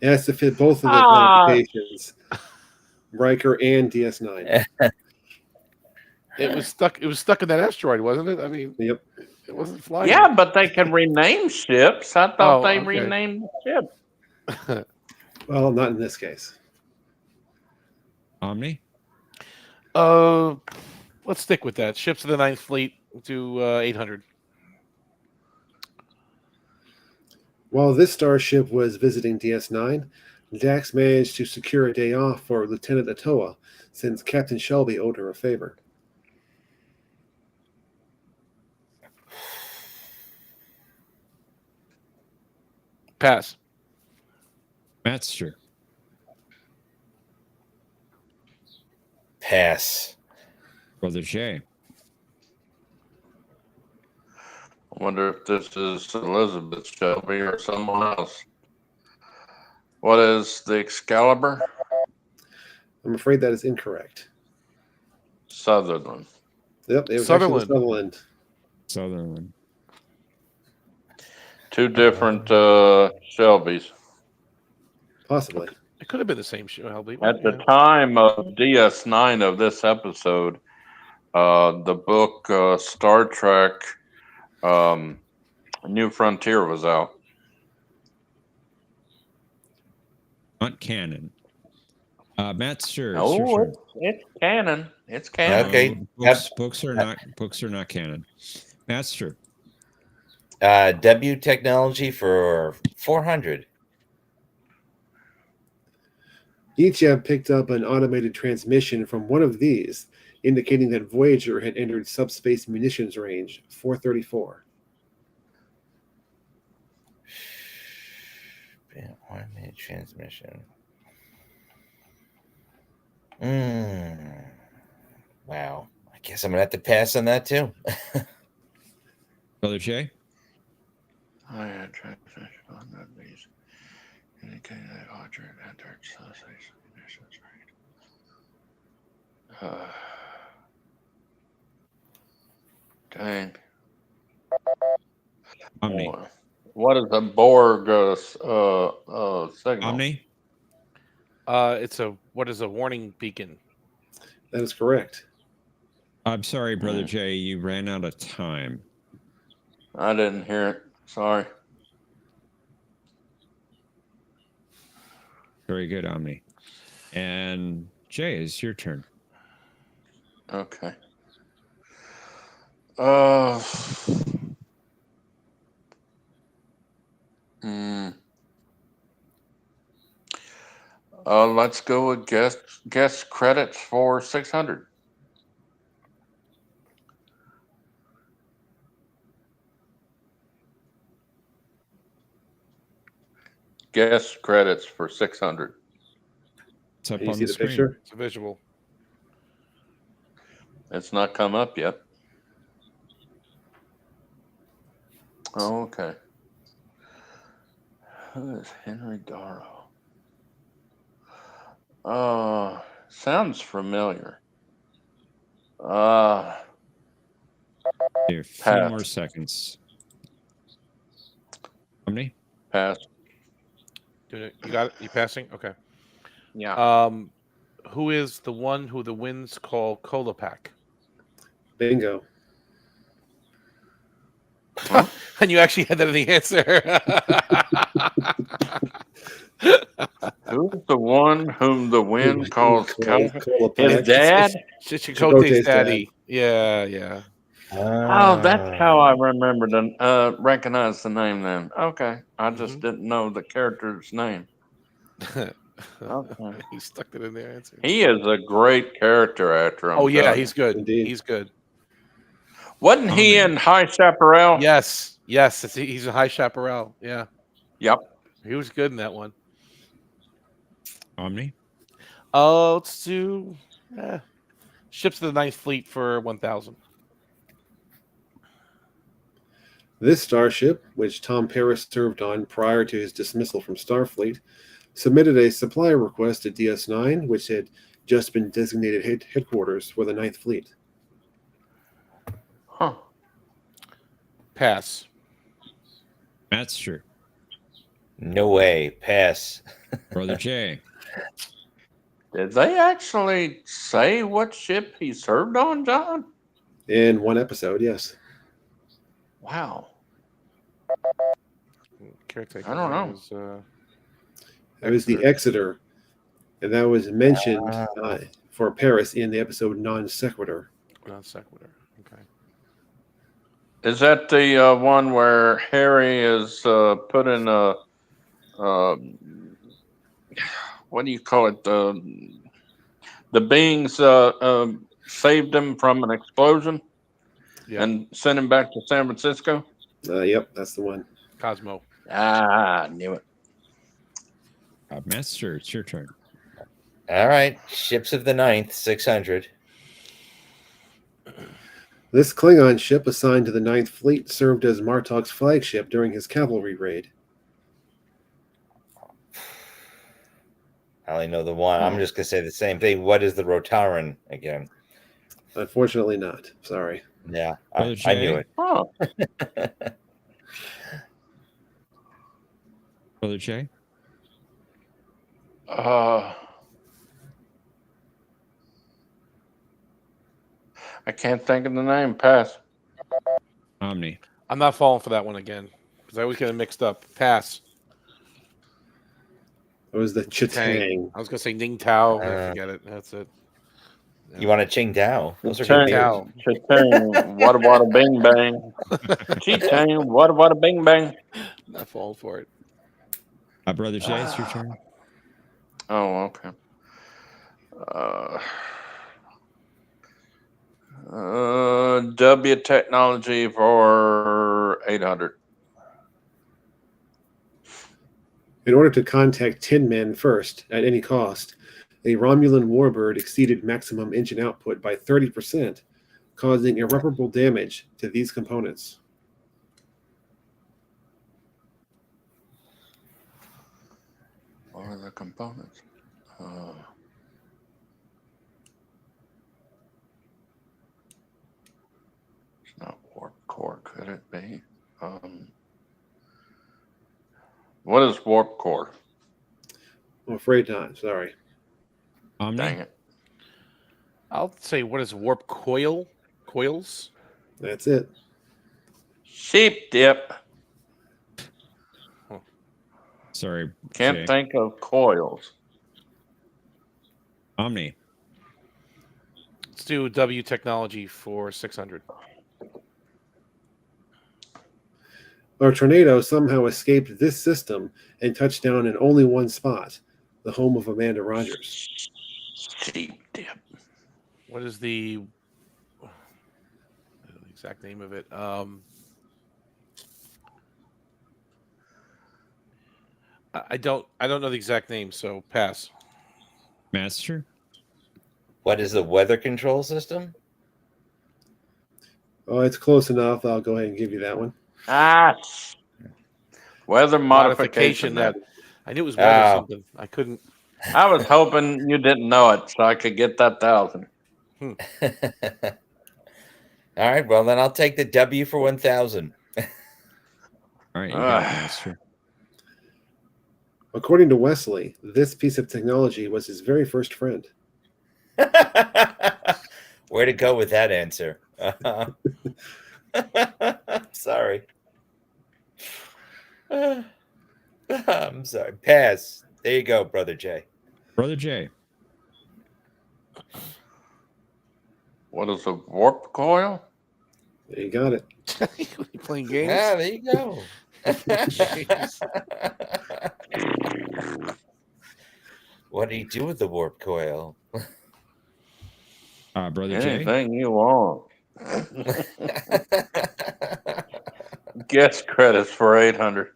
It has to fit both of the qualifications. Riker and DS9. It was stuck. It was stuck in that asteroid, wasn't it? I mean, yep. It wasn't flying. Yeah, but they can rename ships. I thought they okay. renamed the ship. Well, not in this case. Omni? Let's stick with that. Ships of the 9th Fleet to 800. While this starship was visiting DS9, Dax managed to secure a day off for Lieutenant Atoa, since Captain Shelby owed her a favor. Pass. Master. Pass. Brother Jay. I wonder if this is Elizabeth Shelby or someone else. What is the Excalibur? I'm afraid that is incorrect. Sutherland. Yep, it was Sutherland. actually Sutherland. Sutherland. Two different Shelbys. Possibly. It could have been the same Shelby. At the time of DS9 of this episode, the book Star Trek New Frontier was out. Not canon. Master. Oh, it's canon. It's canon. Okay. Books are not canon. Master. W technology for 400. Each have picked up an automated transmission from one of these, indicating that Voyager had entered subspace munitions range 434. Automated transmission. Wow. I guess I'm going to have to pass on that too. Brother Jay? I had transmission on that these indicating that Voyager had entered subspace munitions range. Dang. Omni. What is a Borg signal? Omni? What is a warning beacon? That is correct. I'm sorry, Brother Jay. You ran out of time. I didn't hear it. Sorry. Very good, Omni. And Jay, it's your turn. Okay. Let's go with guest credits for 600. Guest credits for 600. It's up Can you on see the the screen. picture? It's a visual. It's not come up yet. Oh, okay. Who is Henry Darrow? Sounds familiar. Here, a few Pass. more seconds. Omni? Pass. You got it? You passing? Okay. Yeah. Who is the one who the winds call Cola Pack? Bingo. And you actually had that in the answer. Who's the one whom the wind calls His dad? Chakotay's daddy. Yeah, yeah. Oh, that's how I remembered and recognized the name then. Okay. I just didn't know the character's name. Okay. He stuck it in there. He is a great character actor. Oh, yeah, he's good. Indeed. He's good. Wasn't he in High Chaparral? Yes. He's a High Chaparral. Yeah. Yep. He was good in that one. Omni? Let's do Ships of the Ninth Fleet for 1,000. This starship, which Tom Paris served on prior to his dismissal from Starfleet, submitted a supply request to DS9, which had just been designated headquarters for the Ninth Fleet. Huh. Pass. That's true. No way. Pass. Brother Jay. Did they actually say what ship he served on, John? In one episode, yes. Wow. Caretaker. I don't know. It was the Exeter, and that was mentioned for Paris in the episode Non Sequitur. Non Sequitur. Okay. Is that the one where Harry is put in a what do you call it? The beings saved him from an explosion and sent him back to San Francisco? Yep, that's the one. Cosmo. I knew it. Master, it's your turn. All right. Ships of the Ninth, 600. This Klingon ship assigned to the Ninth Fleet served as Martok's flagship during his cavalry raid. I only know the one. I'm just going to say the same thing. What is the Rotaran again? Unfortunately not. Sorry. Yeah, I knew it. Oh. Brother Jay? I can't think of the name. Pass. Omni. I'm not falling for that one again because I always get it mixed up. Pass. It was the Chitang. I was going to say Ning Tao. Forget it. That's it. Yeah. You want a Ching Tao? Those are Chitang, good. Chitang, wada wada bing bang. Chitang, wada wada bing bang. Not falling for it. Brother Jay, it's your turn. Oh, okay. W technology for 800. In order to contact Tin Men first, at any cost, a Romulan warbird exceeded maximum engine output by 30%, causing irreparable damage to these components. What are the components? It's not warp core, could it be? What is warp core? I'm afraid not. Sorry. Omni? Dang it. I'll say, what is warp coil? Coils? That's it. Sheep dip. Sorry. Can't Jay. think of coils. Omni. Let's do W technology for 600. Our tornado somehow escaped this system and touched down in only one spot, the home of Amanda Rogers. Sheep dip. What is the exact name of it? I don't know the exact name, so pass. Master. What is the weather control system? Oh, it's close enough. I'll go ahead and give you that one. Weather modification. That I knew it was weather something. I couldn't. I was hoping you didn't know it, so I could get that 1,000. All right. Well, then I'll take the W for 1,000. All right, you got it, Master. According to Wesley, this piece of technology was his very first friend. Where to go with that answer? Sorry. I'm sorry. Pass. There you go, Brother Jay. Brother Jay. What is a warp coil? You got it. You playing games? Ah, there you go. What do you do with the warp coil? Brother Jay. Anything you want. Guest credits for 800.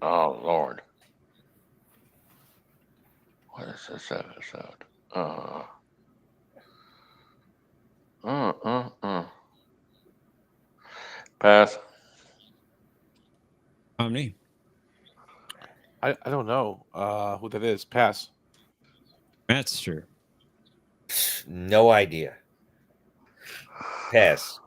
Oh, Lord. What is this episode? Pass. Omni. I don't know who that is. Pass. Master. No idea. Pass.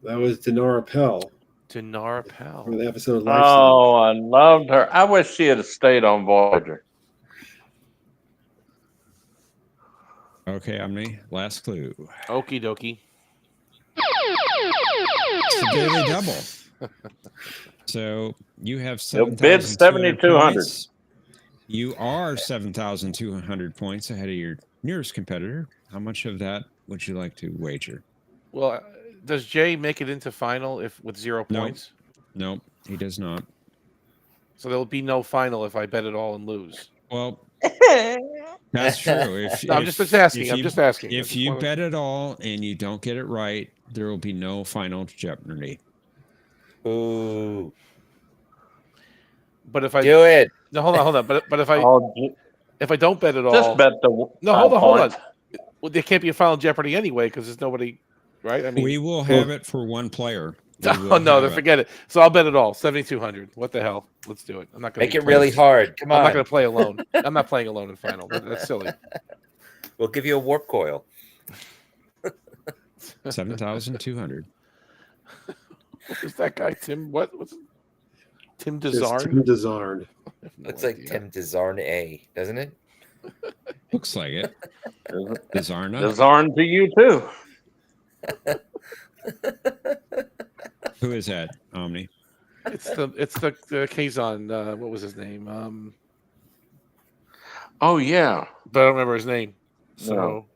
That was Denora Pell. Denora Pell. From the episode Life Oh, I loved her. I wish she had stayed on Voyager. Okay, Omni. Last clue. Okie dokie. It's a daily double. So you have You'll bid 7,200. You are 7,200 points ahead of your nearest competitor. How much of that would you like to wager? Well, does Jay make it into final if with 0 No. points? No, he does not. So there'll be no final if I bet it all and lose. Well, that's true. No, I'm just asking. I'm just asking. If you bet it all and you don't get it right, there will be no final Jeopnerdy. Ooh. But if I do it, no, hold on. But if I don't bet it all, Just bet the no, hold on. Well, there can't be a final Jeopardy anyway because there's nobody, right? I mean, we will have it for one player. Oh no, forget it. So I'll bet it all. 7,200. What the hell? Let's do it. I'm not going make it really hard. Come on. I'm not going to play alone. I'm not playing alone in final. That's silly. We'll give you a warp coil. 7,200. Who's that guy? Tim? What? What's Tim It's Desarn? Tim Desarn. Looks like Tim Desarn A, doesn't it? Looks like it. Desarna. Desarn to you too. Who is that, Omni? It's the Kazon. What was his name? Oh yeah, but I don't remember his name. So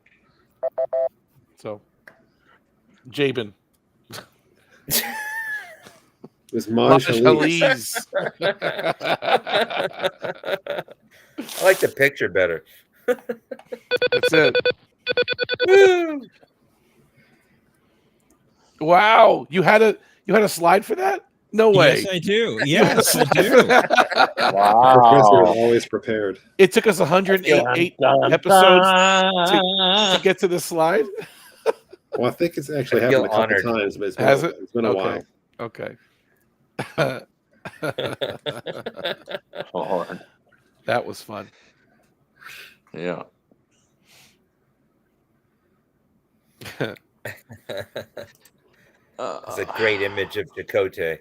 Jabin. It's Maj Halise. I like the picture better. That's it. Woo! Wow, you had a slide for that? No way. Yes, I do. Yes, I do. wow. Professor always prepared. It took us 108 episodes to get to the slide. Well, I think it's actually happened a couple times, but it's been a while. Okay. Lord. That was fun. Yeah. It's a great image of Dakota.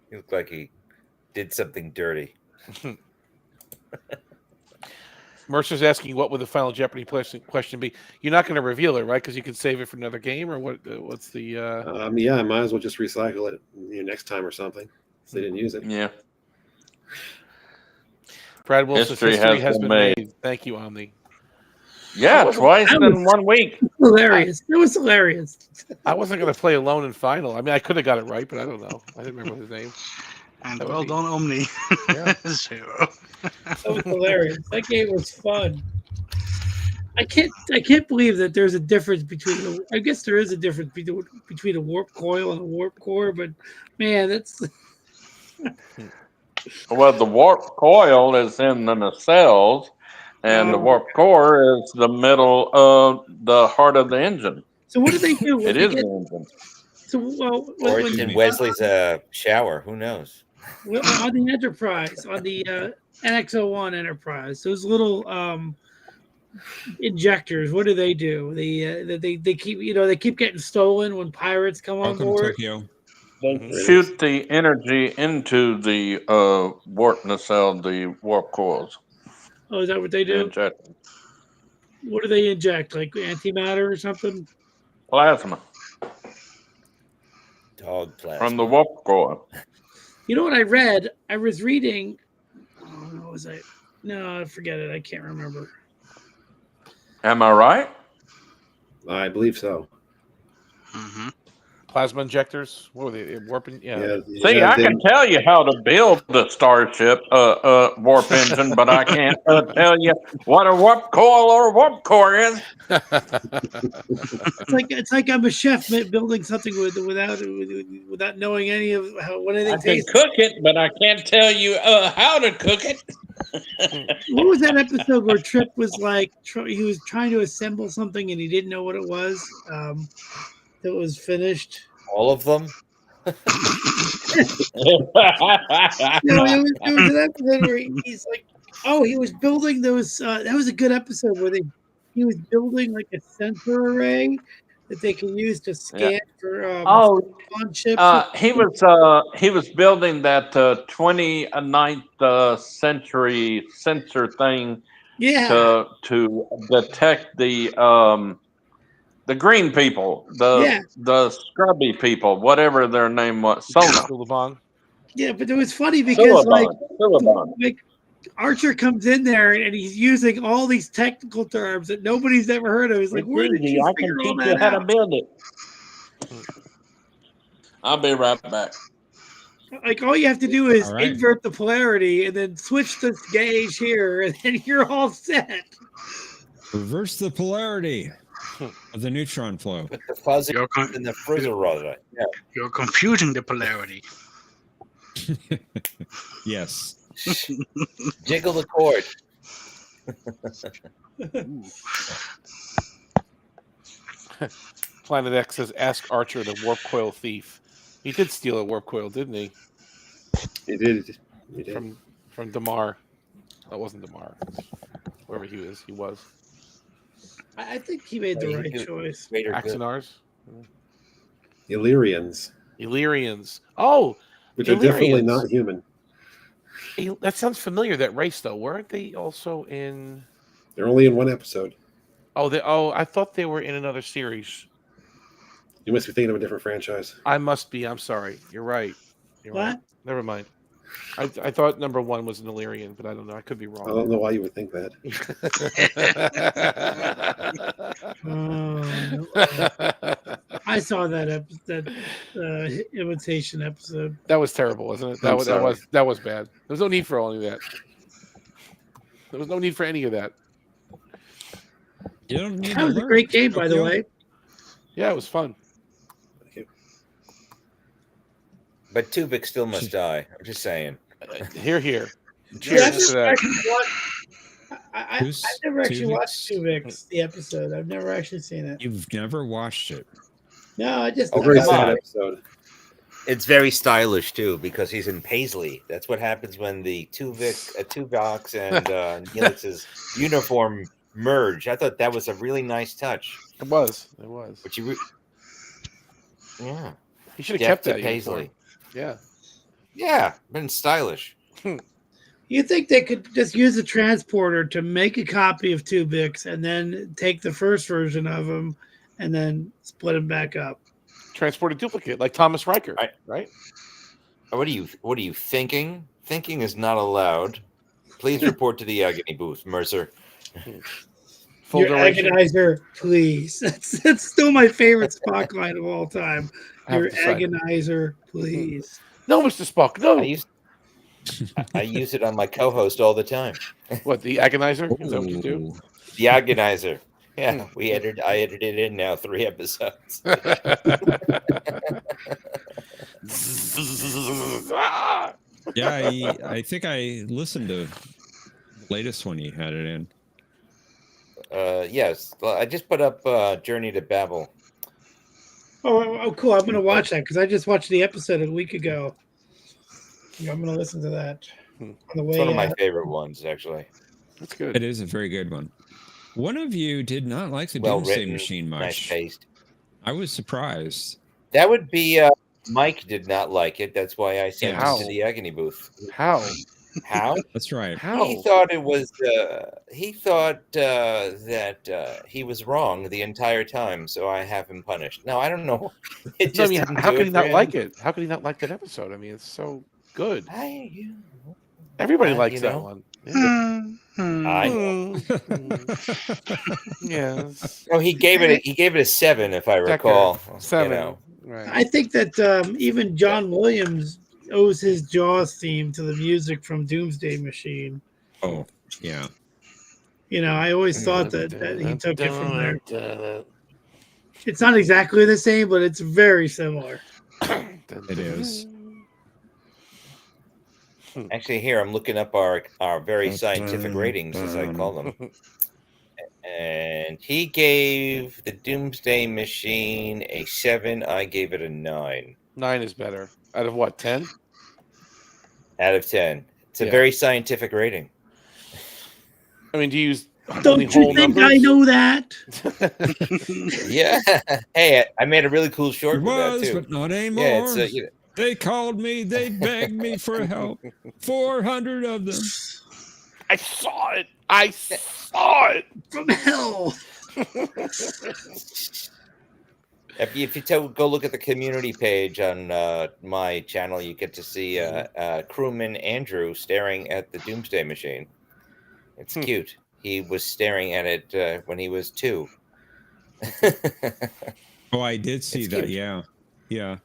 He looked like he did something dirty. Mercer's asking, what would the final Jeopardy question be? You're not going to reveal it, right? Because you can save it for another game, or what? What's the? Yeah, I might as well just recycle it next time or something. If they didn't use it. Yeah. Brad Wilson says history has been made. Thank you, Omni. Yeah, twice in 1 week. Hilarious. It was hilarious. I wasn't going to play Alone in Final. I mean, I could have got it right, but I don't know. I didn't remember his name. And well done, Omni. Yeah. 0. That was hilarious. That game was fun. I can't believe that there's a difference between. I guess there is a difference between a warp coil and a warp core, but man, that's. Well, the warp coil is in the nacelles, and the warp core is the middle of the heart of the engine. So what do they do? It is the engine. So Or it's in Wesley's shower. Who knows? On the Enterprise, on the NX-01 Enterprise, those little injectors. What do? They keep getting stolen when pirates come on board. Tokyo. They shoot the energy into the warp nacelle, the warp coils. Oh, is that what they do? Inject. What do they inject? Like antimatter or something? Plasma. Dog plasma. From the warp coil. You know what I read? I was reading. Oh, no, was I? No, forget it. I can't remember. Am I right? I believe so. Mm-hmm. Plasma injectors. What were they? Warping? Yeah. See, I can tell you how to build the Starship warp engine, but I can't tell you what a warp coil or a warp core is. It's like I'm a chef building something without knowing any of what anything I can tastes. cook it, but I can't tell you how to cook it. What was that episode where Trip was like he was trying to assemble something and he didn't know what it was? That was finished. All of them? No, it was an episode where he's like, he was building those. That was a good episode where he was building like a sensor array that they can use to scan for on ships. He was building that 29th century sensor thing. Yeah. To detect the green people, the scrubby people, whatever their name was, Sullivan. Yeah, but it was funny because Sullivan. like Archer comes in there and he's using all these technical terms that nobody's ever heard of. He's like, "Where did you figure all that how to out?" build it. I'll be right back. Like all you have to do is invert the polarity and then switch this gauge here, and then you're all set. Reverse the polarity of the neutron flow. Put the fuzzy in the frizzle rotor. Yeah. You're computing the polarity. Yes. Jiggle the cord. Planet X says, "Ask Archer, the warp coil thief." He did steal a warp coil, didn't he? He did. From Damar. That wasn't Damar. Whoever he was. I think he made the right choice. Axonars? Illyrians. Oh! Which are definitely not human. That sounds familiar, that race, though. Weren't they also in... They're only in one episode. I thought they were in another series. You must be thinking of a different franchise. I must be. I'm sorry. You're right. What? Right. Never mind. I thought number one was an Illyrian, but I don't know. I could be wrong. I don't know why you would think that. I saw that imitation episode. That was terrible, wasn't it? That was bad. There was no need for all of that. There was no need for any of that. You don't need that was a great game, by the way. Yeah, it was fun. But Tuvok still must die. I'm just saying. Here. Cheers to that. I've never actually watched Tuvok, the episode. I've never actually seen it. You've never watched it? No, I just... very sad episode. It's very stylish, too, because he's in Paisley. That's what happens when the Tuvoks and Neelix's uniform merge. I thought that was a really nice touch. It was. But yeah. He should have kept that Paisley. Uniform. Yeah. Yeah, been stylish. You think they could just use a transporter to make a copy of Tubix and then take the first version of them and then split them back up? Transported duplicate, like Thomas Riker, right? What are you thinking? Thinking is not allowed. Please report to the agony booth, Mercer. Full Your duration. agonizer, please. That's still my favorite Spock line of all time. I Your have decided. agonizer, please. No, Mr. Spock, no. I use it on my co-host all the time. What, the agonizer? Is that what you do? The agonizer. Yeah, I edited in now 3 episodes. Yeah, I think I listened to the latest one you had it in. Yes. Well, I just put up Journey to Babel. Oh, cool. I'm going to watch that because I just watched the episode a week ago. Yeah, I'm going to listen to that on the way. It's one of my favorite ones, actually. That's good. It is a very good one. One of you did not like the Well Doomsday written, Machine much. nice taste. I was surprised. That would be Mike did not like it. That's why I sent him to the agony booth. How? How? That's right. How? He thought it was. He thought that he was wrong the entire time, so I have him punished. No, I don't know. It just didn't how do could it he for not him. like it? How could he not like that episode? I mean, it's so good. Everybody likes that one. I know. Yes. No, he gave it a 7, if I recall. 7. You know. Right. I think that even John Williams owes his Jaws theme to the music from Doomsday Machine. Oh, yeah. You know, I always thought that he took it from there. It's not exactly the same, but it's very similar. It is. Actually, here I'm looking up our very scientific ratings, as I call them. And he gave the Doomsday Machine a 7. I gave it a 9. 9 is better. Out of what, 10? Out of 10. It's a Yeah. very scientific rating. I mean, do you use Don't only you whole think numbers? I know that? Yeah. Hey, I made a really cool short It with that was, too. but not anymore. Yeah, it's you know, They called me. They begged me for help. 400 of them. I saw it. I saw it. From hell. if you go look at the community page on my channel, you get to see crewman Andrew staring at the Doomsday Machine. It's cute. He was staring at it when he was 2. Oh, I did see It's that. cute. Yeah. Yeah.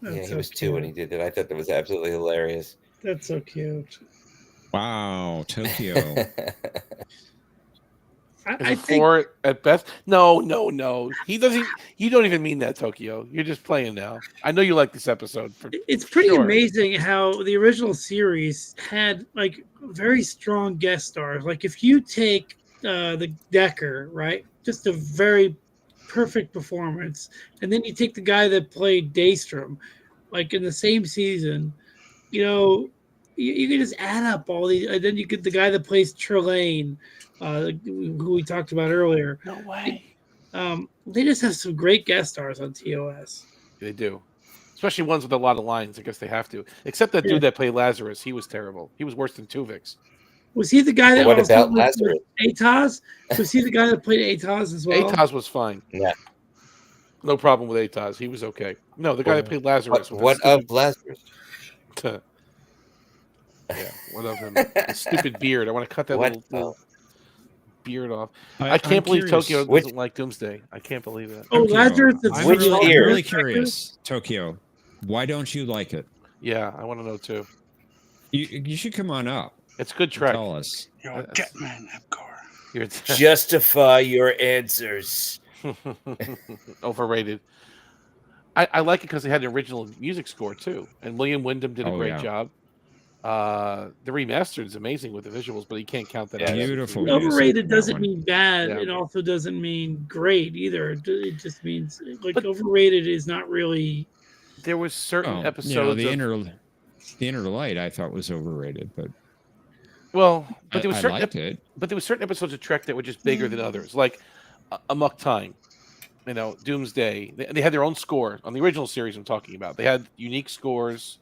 That's Yeah, he so was 2 when he did that. I thought that was absolutely hilarious. That's so cute. Wow, Tokyo. I Is it think 4 at best? No. He doesn't. You don't even mean that, Tokyo. You're just playing now. I know you like this episode. it's pretty Sure. amazing how the original series had like very strong guest stars. Like if you take the Decker, right, just a very perfect performance, and then you take the guy that played Daystrom, like in the same season, you know, you can just add up all these, and then you get the guy that plays Trelane, who we talked about earlier. No way. They just have some great guest stars on TOS. They do. Especially ones with a lot of lines. I guess they have to. Except that dude that played Lazarus. He was terrible. He was worse than Tuvix. Was he the guy that What also about was Lazarus? Atos? Was he the guy that played Atos as well? Atos was fine. Yeah. No problem with Atos. He was okay. No, the guy that played Lazarus. What of Lazarus? Yeah, what of him? The stupid beard. I want to cut that What little beard off. I can't believe curious. Tokyo Which- doesn't like Doomsday. I can't believe that. Oh, Tokyo, Lazarus. I'm Which really, year? really curious, Tokyo. Why don't you like it? Yeah, I want to know too. You should come on up. It's a good track. Tell us. You're a Jetman, Epcar. You're Justify your answers. overrated. I like it because they had an original music score too, and William Wyndham did a Oh, great yeah. job. The remastered is amazing with the visuals, but you can't count that. Yeah, out. beautiful. music Overrated in that doesn't one. mean bad. Yeah. It also doesn't mean great either. It just means like But- overrated is not really. There was certain Oh, episodes. you know, the of, inner light I thought was overrated, but well, but I, there was I certain liked it. but there were certain episodes of Trek that were just bigger than others, like Amok Time. Doomsday. They had their own score on the original series. I'm talking about. They had unique scores.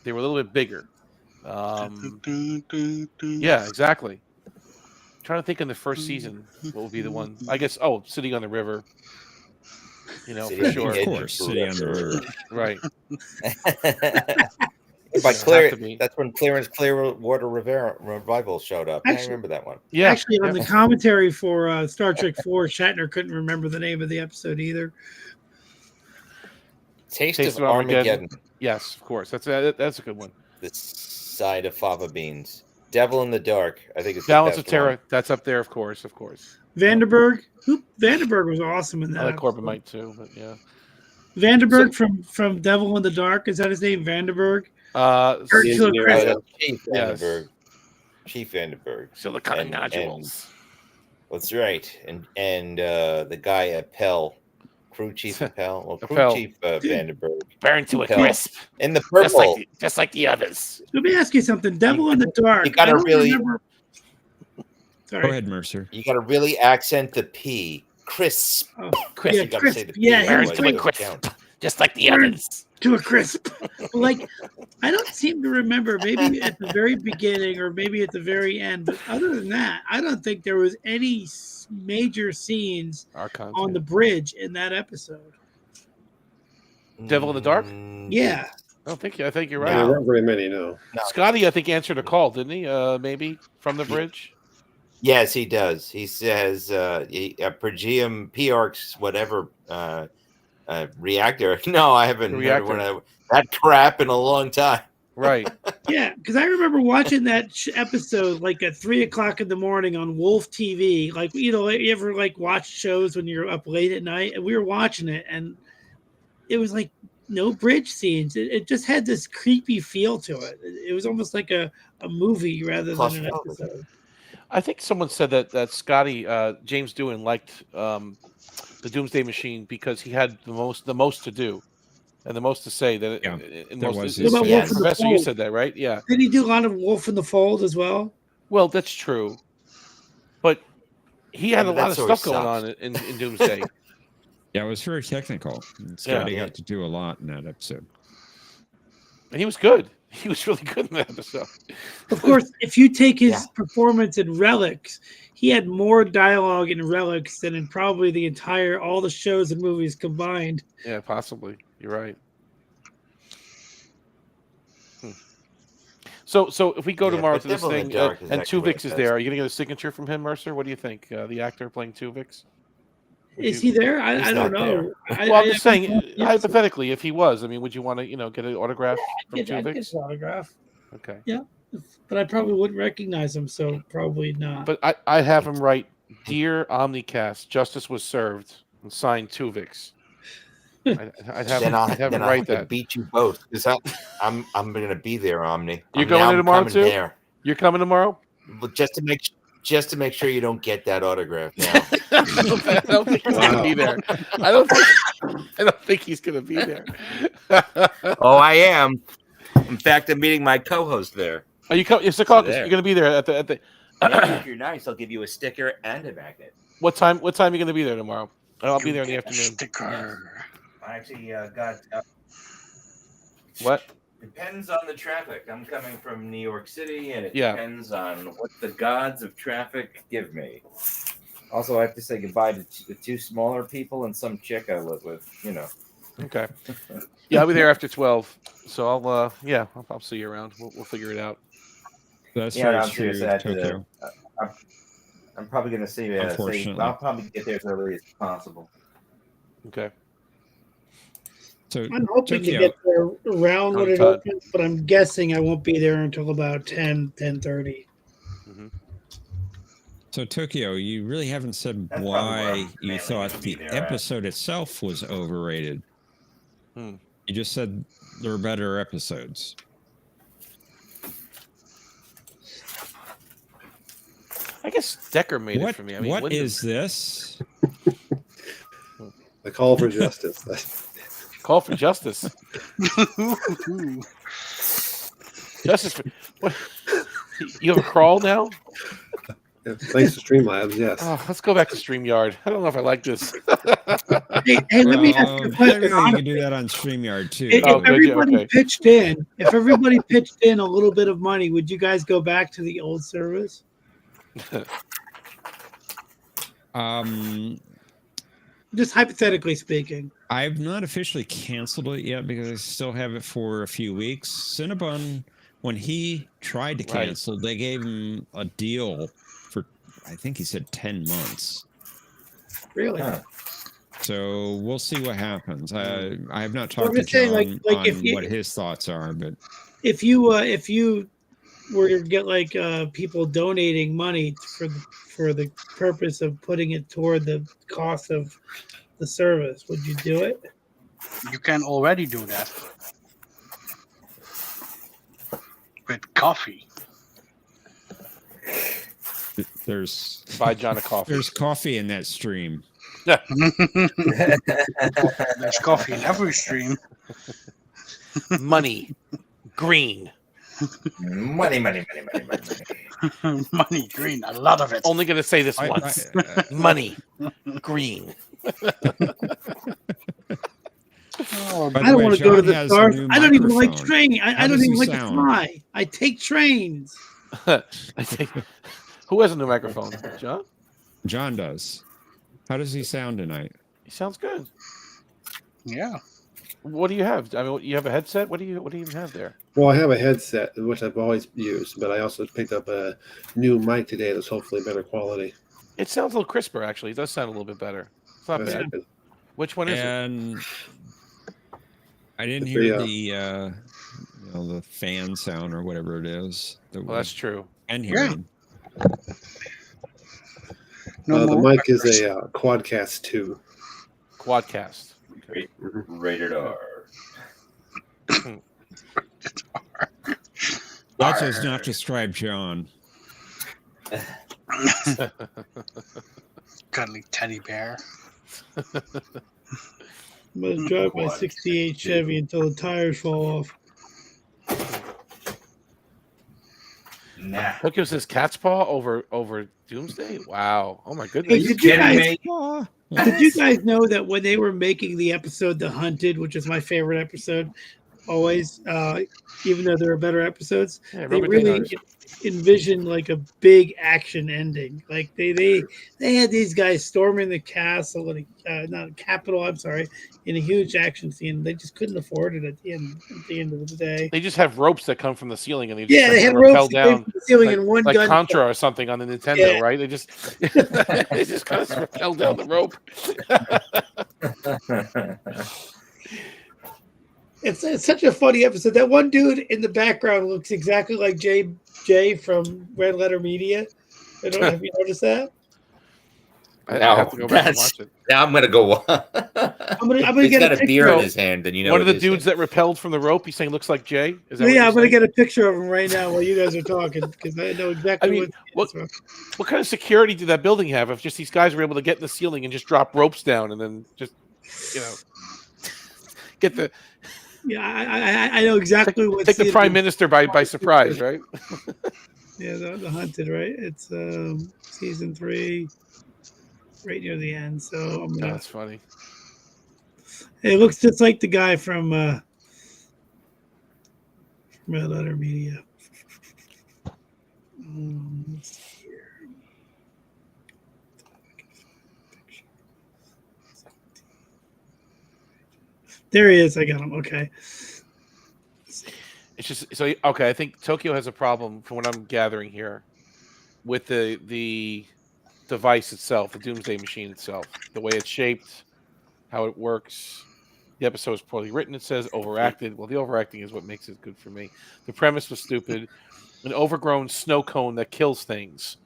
They were a little bit bigger. Yeah, exactly. I'm trying to think in the first season, what would be the one? I guess. Oh, City on the River. City For on the sure. Of Edge course, of City on the River. River. Right. By Have Clear, to be. that's when Clearwater Revival showed up. I Actually- remember that one. Yeah. Actually, on yeah. the commentary for Star Trek 4, Shatner couldn't remember the name of the episode either. Taste Taste of of Armageddon. Armageddon. Yes, of course. That's a good one. The side of fava beans. Devil in the Dark. I think it's Balance the of best Terror. one. That's up there, of course. Vanderberg. Vanderberg was awesome in that. I like episode. Corbomite too, but yeah. Vanderberg from Devil in the Dark. Is that his name? Vanderberg? Uh, Or The to a engineer, crisp. Chief Yes. Vandenberg. Chief Vandenberg. Silicon And- nodules. That's right. And the guy at Pell, Crew Chief Appel. Well, Crew Appel. Chief Vandenberg. Burn to a Appel. crisp. In the purple. Just like the others. Let me ask you something. Devil in the Dark. you gotta I don't really- remember- Sorry. Go ahead, Mercer. You got to really accent the P. Crisp. Oh, Crisp. yeah, You got to crisp. say the P. Yeah, he Burn was otherwise to it a doesn't crisp. count. Just like the Burn. others. To a crisp. Like, I don't seem to remember, maybe at the very beginning or maybe at the very end, but other than that, I don't think there was any major scenes Archons. on the bridge in that episode. Devil in the Dark? Yeah. I think you're There right. weren't very many, no. No. Scotty, I think, answered a call, didn't he? Maybe from the bridge. Yes, he does. He says Pergium P-Arcs, whatever reactor. No, I haven't heard Reactor. one of that crap in a long time. Right. Yeah, because I remember watching that episode like at 3:00 in the morning on Wolf TV. Like, you ever like watch shows when you're up late at night? And we were watching it, and it was like no bridge scenes. It just had this creepy feel to it. It was almost like a movie rather than an Claustrophobic. episode. I think someone said that Scotty James Doohan liked the Doomsday Machine because he had the most to do and the most to say. That Yeah, in that most, was it- his What about Yes. Wolf in the Professor, you Fold? said that, right? Yeah. Did he do a lot of Wolf in the Fold as well? Well, that's true, but he had Yeah, a but lot that of story stuff going sucks. on in Doomsday. Yeah, it was very technical. And Scotty Yeah. got to do a lot in that episode. And he was good. He was really good in that episode. Of course, if you take his Yeah. performance in Relics, he had more dialogue in Relics than in probably all the shows and movies combined. Yeah, possibly. You're right. So if we go Yeah, tomorrow but to this Devil in the thing, Dark is and actually one of Tuvix the is best. there, are you going to get a signature from him, Mercer? What do you think? The actor playing Tuvix? Is he there? I He's don't not know. Well, I'm just saying, Yeah, hypothetically, if he was, I mean, would you want to, get an autograph from I'd get Tuvix? his autograph, Okay. but I probably wouldn't recognize him, so probably not. But I have him write, "Dear OmniCast, justice was served," and signed Tuvix. I'd have Then him, I'd have him I'll write have to that. beat you both because I'm going to be there, Omni. You're going there tomorrow coming too? There. You're coming tomorrow? But just to make sure you don't get that autograph now. I don't think he's gonna be there. I don't think he's gonna be there. Oh, I am. In fact, I'm meeting my co-host there. Are you it's the caucus? there. You're gonna be there at the Yeah, if you're nice, I'll give you a sticker and a magnet. what time are you gonna be there tomorrow? I'll be there in the afternoon. Sticker. I actually got. What? Depends on the traffic. I'm coming from New York City, and it Yeah. depends on what the gods of traffic give me. Also, I have to say goodbye to the two smaller people and some chick I live with. Okay. Yeah, I'll be there after 12. So I'll see you around. We'll figure it out. That's Yeah, very I'm true, serious. I have to- Tokyo. I'm probably going to see. Unfortunately. I'll probably get there as early as possible. Okay. So I'm hoping to Tokyo. get there around when it Todd. opens, but I'm guessing I won't be there until about 10:30. So Tokyo, you really haven't said That's probably where why I'm you mainly thought gonna be the there at. episode itself was overrated. Hmm. You just said there were better episodes. I guess Decker made it What for me. I mean, what Wyndham- is this? The call for justice. Call for justice? Justice for what? You have a crawl now? Yeah, thanks to Streamlabs, yes. Oh, let's go back to StreamYard. I don't know if I like this. Hey, let me ask you a question. Technically, you can do that on StreamYard too. If Oh, could you? everybody Okay. pitched in, if everybody pitched in a little bit of money, would you guys go back to the old service? Just hypothetically speaking. I've not officially canceled it yet because I still have it for a few weeks. Cinnabon, when he tried to cancel, they gave him a deal for, I think he said 10 months. Really? So we'll see what happens. I have not talked to just saying, John like on if you- what his thoughts are, but If you were to get like people donating money for the purpose of putting it toward the cost of the service, would you do it? You can already do that with coffee. there's Buy John a coffee. there's coffee in that stream. There's coffee in every stream. Money. Green. Money. Money, green, a lot of it. Only going to say this once. Money. Green. Oh, By the I don't way, want to go to John the has a stars. new I don't even like microphone. train. How I don't does even he like to sound? fly. I take trains. I think. Who has a new microphone? John? John does. How does he sound tonight? He sounds good. Yeah. What do you have? I mean, you have a headset? What do you even have there? Well, I have a headset, which I've always used, but I also picked up a new mic today that's hopefully better quality. It sounds a little crisper, actually. It does sound a little bit better. It's not That's bad. good. Which one is it? And I didn't The hear three, the fan sound or whatever it is. Well, that's true. And Yeah. hearing. The mic is a Quadcast 2. Quadcast. Rated R. That does not describe John. Cuddly teddy bear. I'm gonna drive my '68 Chevy until the tires fall off. Nah. Tokyo says cat's paw over Doomsday. Wow. Oh my Hey, goodness. did you guys, me? did you guys know that when they were making the episode "The Hunted," which is my favorite episode, always, even though there are better episodes, Yeah, they Robert really Denars. envisioned like a big action ending. Like they had these guys storming the castle, not Capitol. I'm sorry, in a huge action scene. They just couldn't afford it at the end of the day. They just have ropes that come from the ceiling and they just Yeah, they had rappel ropes that came from the ceiling and one like gun. Contra or something on the Nintendo, Yeah. right? They just they just kind of rappel down the rope. It's such a funny episode. That one dude in the background looks exactly like Jay from Red Letter Media. I don't know if you noticed that. I Now, have to go back and that's- watch it. Now I'm gonna go. I'm gonna He's get got a a beer picture. in his hand, and you know One of it the is dudes him. that repelled from the rope, he's saying looks like Jay. Is that Yeah, I'm what gonna you're get a picture of him right now while you guys are talking because I know exactly I mean, what. what kind of security did that building have if just these guys were able to get in the ceiling and just drop ropes down and then just, get the Yeah, I know exactly what. take the prime minister by surprise, right? Yeah, the Hunted, right? It's season 3, right near the end. So I'm gonna. That's funny. It looks just like the guy from Red Letter Media. Let's see here. There he is. I got him. Okay. It's just so okay. I think Tokyo has a problem, from what I'm gathering here, with the device itself, the Doomsday Machine itself, the way it's shaped, how it works. The episode is poorly written. It says overacted. Well, the overacting is what makes it good for me. The premise was stupid. An overgrown snow cone that kills things.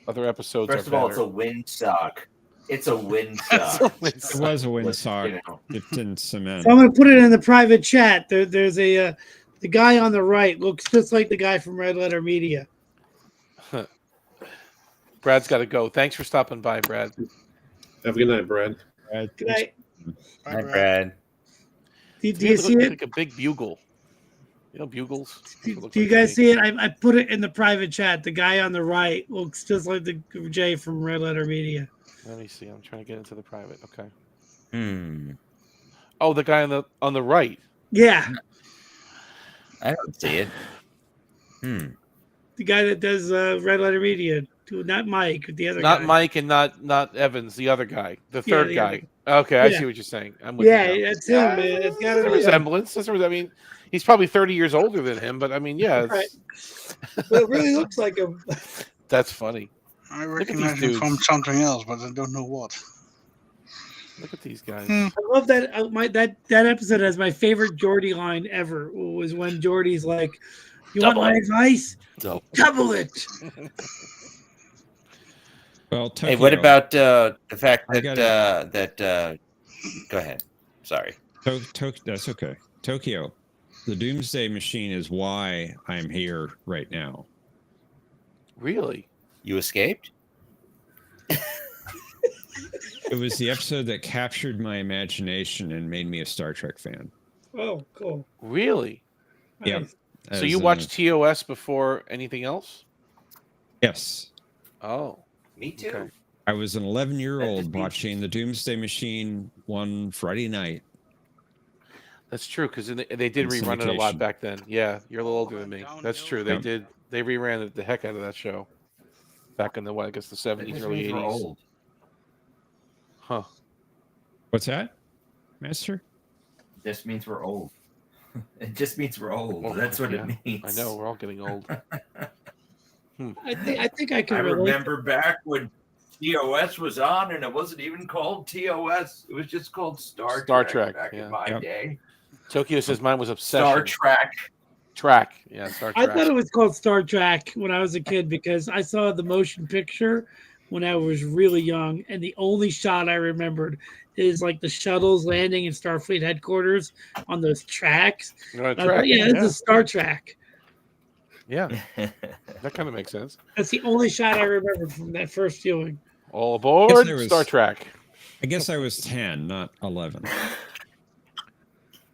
Other episodes First are of all, better. it's a windsock. It's a windsock. It was a windsock. You know. It didn't cement. So I'm gonna put it in the private chat. There's a the guy on the right looks just like the guy from Red Letter Media. Brad's got to go. Thanks for stopping by, Brad. Have a good night, Brad. Good night. Hi, Brad. Do He you looks see it? like a big bugle. You know, bugles. Do you guys see it? I put it in the private chat. The guy on the right looks just like the Jay from Red Letter Media. Let me see. I'm trying to get into the private. Okay. Oh, the guy on the right. Yeah. I don't see it. The guy that does Red Letter Media, not Mike, the other guy. Not Mike and not Evans, the other guy, the third the guy. other. Okay, I see what you're saying. I'm with you now. That's him, man. It's got a resemblance. I mean, he's probably 30 years older than him, but I mean, yeah. Right. But it really looks like him. That's funny. I recognize him from something else, but I don't know what. Look at these guys. I love that. That episode has my favorite Geordie line ever. Was when Geordie's like, "You want my advice? Double it." Well, Tokyo, hey, what about the fact that go ahead. Sorry. That's okay. Tokyo, the Doomsday Machine is why I'm here right now. Really? You escaped? It was the episode that captured my imagination and made me a Star Trek fan. Oh, cool. Really? Yeah. Nice. So you watched TOS before anything else? Yes. Oh. Me too. Okay. I was an 11-year-old watching the Doomsday Machine one Friday night. That's true, because they did rerun it a lot back then. Yeah, you're a little older than me. That's true. They did. They reran the heck out of that show back in the I guess the 70s, early 80s. Old. Huh. What's that, Master? Just means we're old. It just means we're old. That's what it means. I know, we're all getting old. I think I can. I relate. remember back when TOS was on, and it wasn't even called TOS. It was just called Star Trek back in my day. Tokyo says mine was Obsession. Star Trek. Yeah, Star I Trek. thought it was called Star Trek when I was a kid because I saw the motion picture when I was really young, and the only shot I remembered is like the shuttles landing in Starfleet headquarters on those tracks. Thought, it's a Star Trek. Yeah, that kind of makes sense. That's the only shot I remembered from that first viewing. All aboard Star Trek. I guess I was 10, not 11.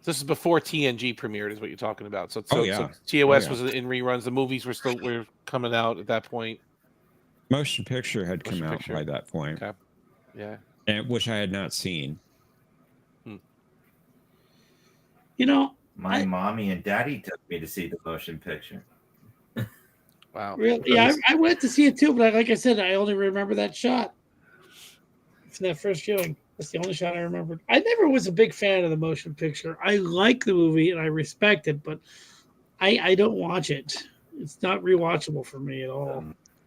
This is before TNG premiered, is what you're talking about. So, so TOS was in reruns. The movies were coming out at that point. Motion picture had come out by that point. Okay. Yeah. And which I had not seen. You know, my mommy and daddy took me to see the motion picture. Wow. Really? Yeah, I went to see it too, but like I said, I only remember that shot from that first viewing. That's the only shot I remembered. I never was a big fan of the motion picture. I like the movie and I respect it, but I don't watch it. It's not rewatchable for me at all.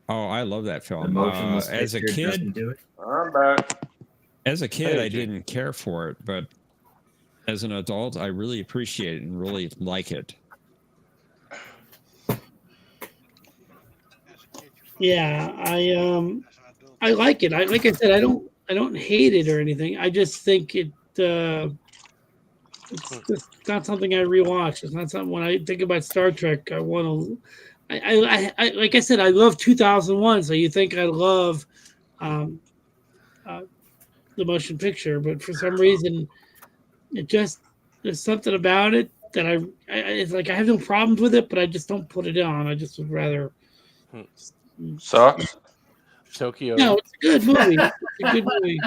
Oh, I love that film. As a kid, I'm back. As a kid, I didn't care for it, but as an adult, I really appreciate it and really like it. Yeah, I like it. Like I said, I don't hate it or anything. I just think it's just not something I rewatch. It's not something when I think about Star Trek, I want to. I like I said, I love 2001, so you think I love the motion picture, but for some reason, there's something about it that it's like I have no problems with it, but I just don't put it on. I just would rather. Sucks. Tokyo. No, it's a good movie. It's a good movie.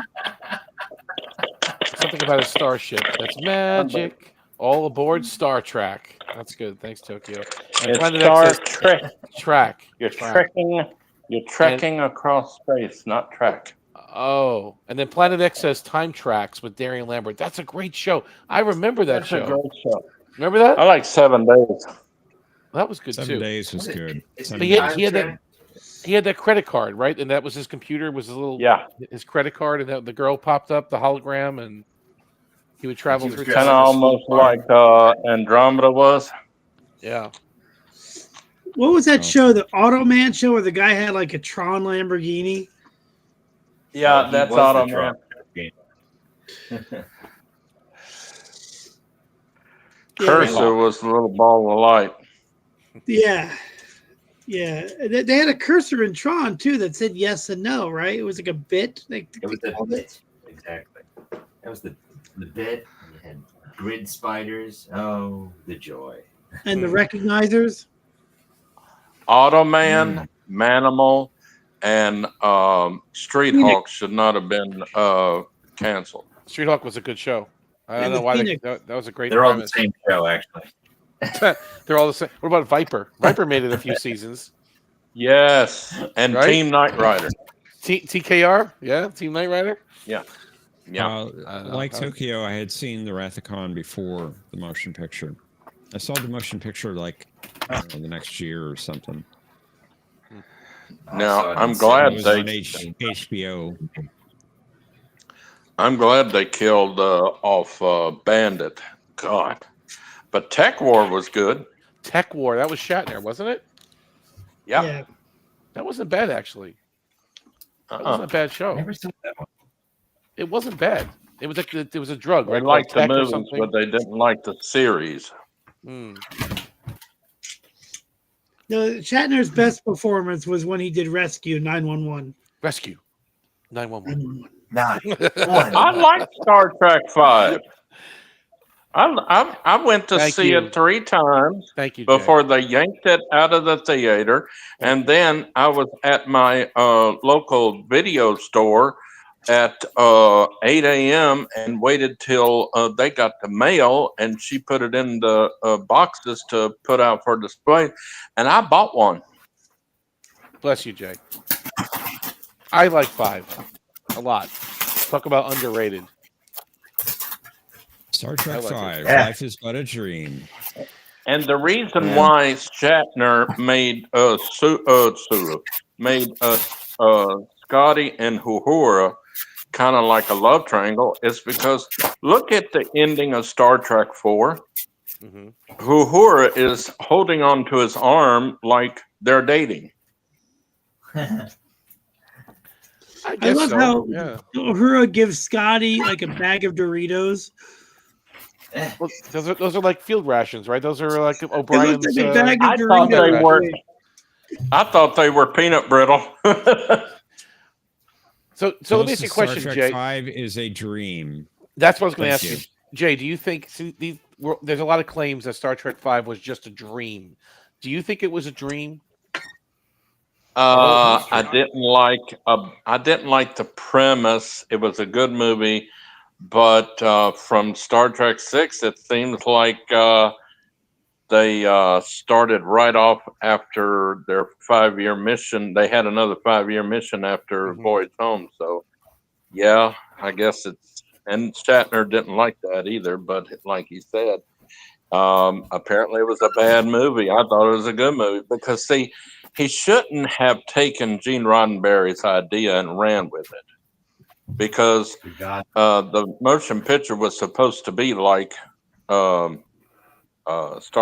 Something about a starship. That's magic. All aboard Star Trek. That's good. Thanks, Tokyo. And It's Planet Star X says Trek. Track. You're trekking across space, not track. Oh, and then Planet X says Time Tracks with Darian Lambert. That's a great show. I remember that show. That's a great show. Remember that? I like 7 Days. That was good 7 too. Days was good. But he had that credit card, right? And that was his computer. Was his credit card, and the girl popped up, the hologram, and he would travel through. Kind of almost like Andromeda was. Yeah. What was that show? The Automan show where the guy had like a Tron Lamborghini? Yeah, that's Automan. Cursor was the little ball of light. Yeah. Yeah. They had a cursor in Tron too that said yes and no, right? It was like a bit. It was a bit. Exactly. That was the bit. You had grid spiders. Oh, the joy. And the recognizers? Automan, Manimal, and Street Phoenix. Hawk should not have been canceled. Street Hawk was a good show. I don't And know the why Phoenix. that was a great They're all the premise. same show, actually. They're all the same. What about Viper? Viper made it a few seasons. Yes, and Right? Team Knight Rider. TKR? Yeah, Team Knight Rider? Yeah. Like Tokyo, I had seen the Wrath of Khan before the motion picture. I saw the motion picture like the next year or something. Now I'm It glad was they on HBO. I'm glad they killed off Bandit. God, but Tech War was good. Tech War. That was Shatner, wasn't it? Yeah. That wasn't bad, actually. That wasn't a bad show. Never saw that one. It wasn't bad. It was like it was a drug, They right? liked the Tech or movies, something. but they didn't like the series. Hmm. No, Shatner's best performance was when he did Rescue 911. Rescue 911. I like Star Trek 5. I went to Thank see you. it 3 times Thank you, Jay. before they yanked it out of the theater, and then I was at my local video store at 8 a.m. and waited till they got the mail, and she put it in the boxes to put out for display, and I bought one. Bless you, Jay. I like 5 a lot. Talk about underrated. Star Trek like it. 5, Yeah. Life is But a Dream. And the reason why Shatner made Scotty and Uhura kind of like a love triangle is because look at the ending of Star Trek 4. Mm-hmm. Uhura is holding on to his arm like they're dating. I love so. how Yeah. Uhura gives Scotty like a bag of Doritos. Well, those are like field rations, right? Those are like It O'Brien's. looks like a bag of I thought they Doritos. were. I thought they were peanut brittle. So let me ask you a question, Star Trek Jay. 5 is a dream. That's what I was going to ask Thank you. Jay, do you think there's a lot of claims that Star Trek 5 was just a dream? Do you think it was a dream? I didn't like the premise. It was a good movie, but from Star Trek 6, it seems like they started right off after their 5-year mission. They had another 5-year mission after Voyage Home. So, yeah, I guess it's. And Shatner didn't like that either. But like he said, apparently it was a bad movie. I thought it was a good movie because see, he shouldn't have taken Gene Roddenberry's idea and ran with it because the motion picture was supposed to be like Star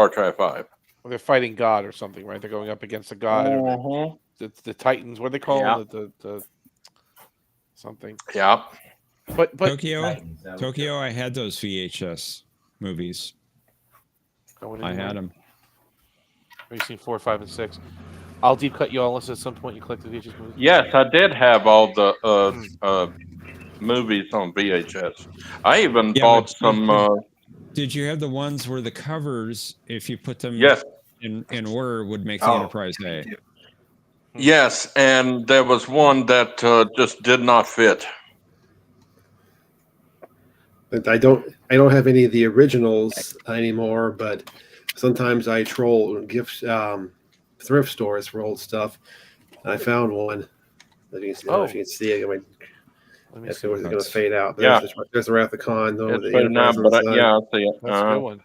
Trek 5. Well, they're fighting God or something, right? They're going up against a god. Or the Titans. What do they call it? The something. Yeah. But Tokyo, I had those VHS movies. I had them. Have you seen 4, 5, and 6? I'll deep cut you all unless at some point you collect the VHS movies. Yes, I did have all the movies on VHS. I even bought some. Did you have the ones where the covers, if you put them in order, would make the Enterprise A? Yes, and there was one that just did not fit. I don't have any of the originals anymore, but sometimes I troll thrift stores for old stuff. I found one. If you can see it, it's going to fade out. But there's the Wrath of Khan. Though, It's fading out, but I see it. That's a good one.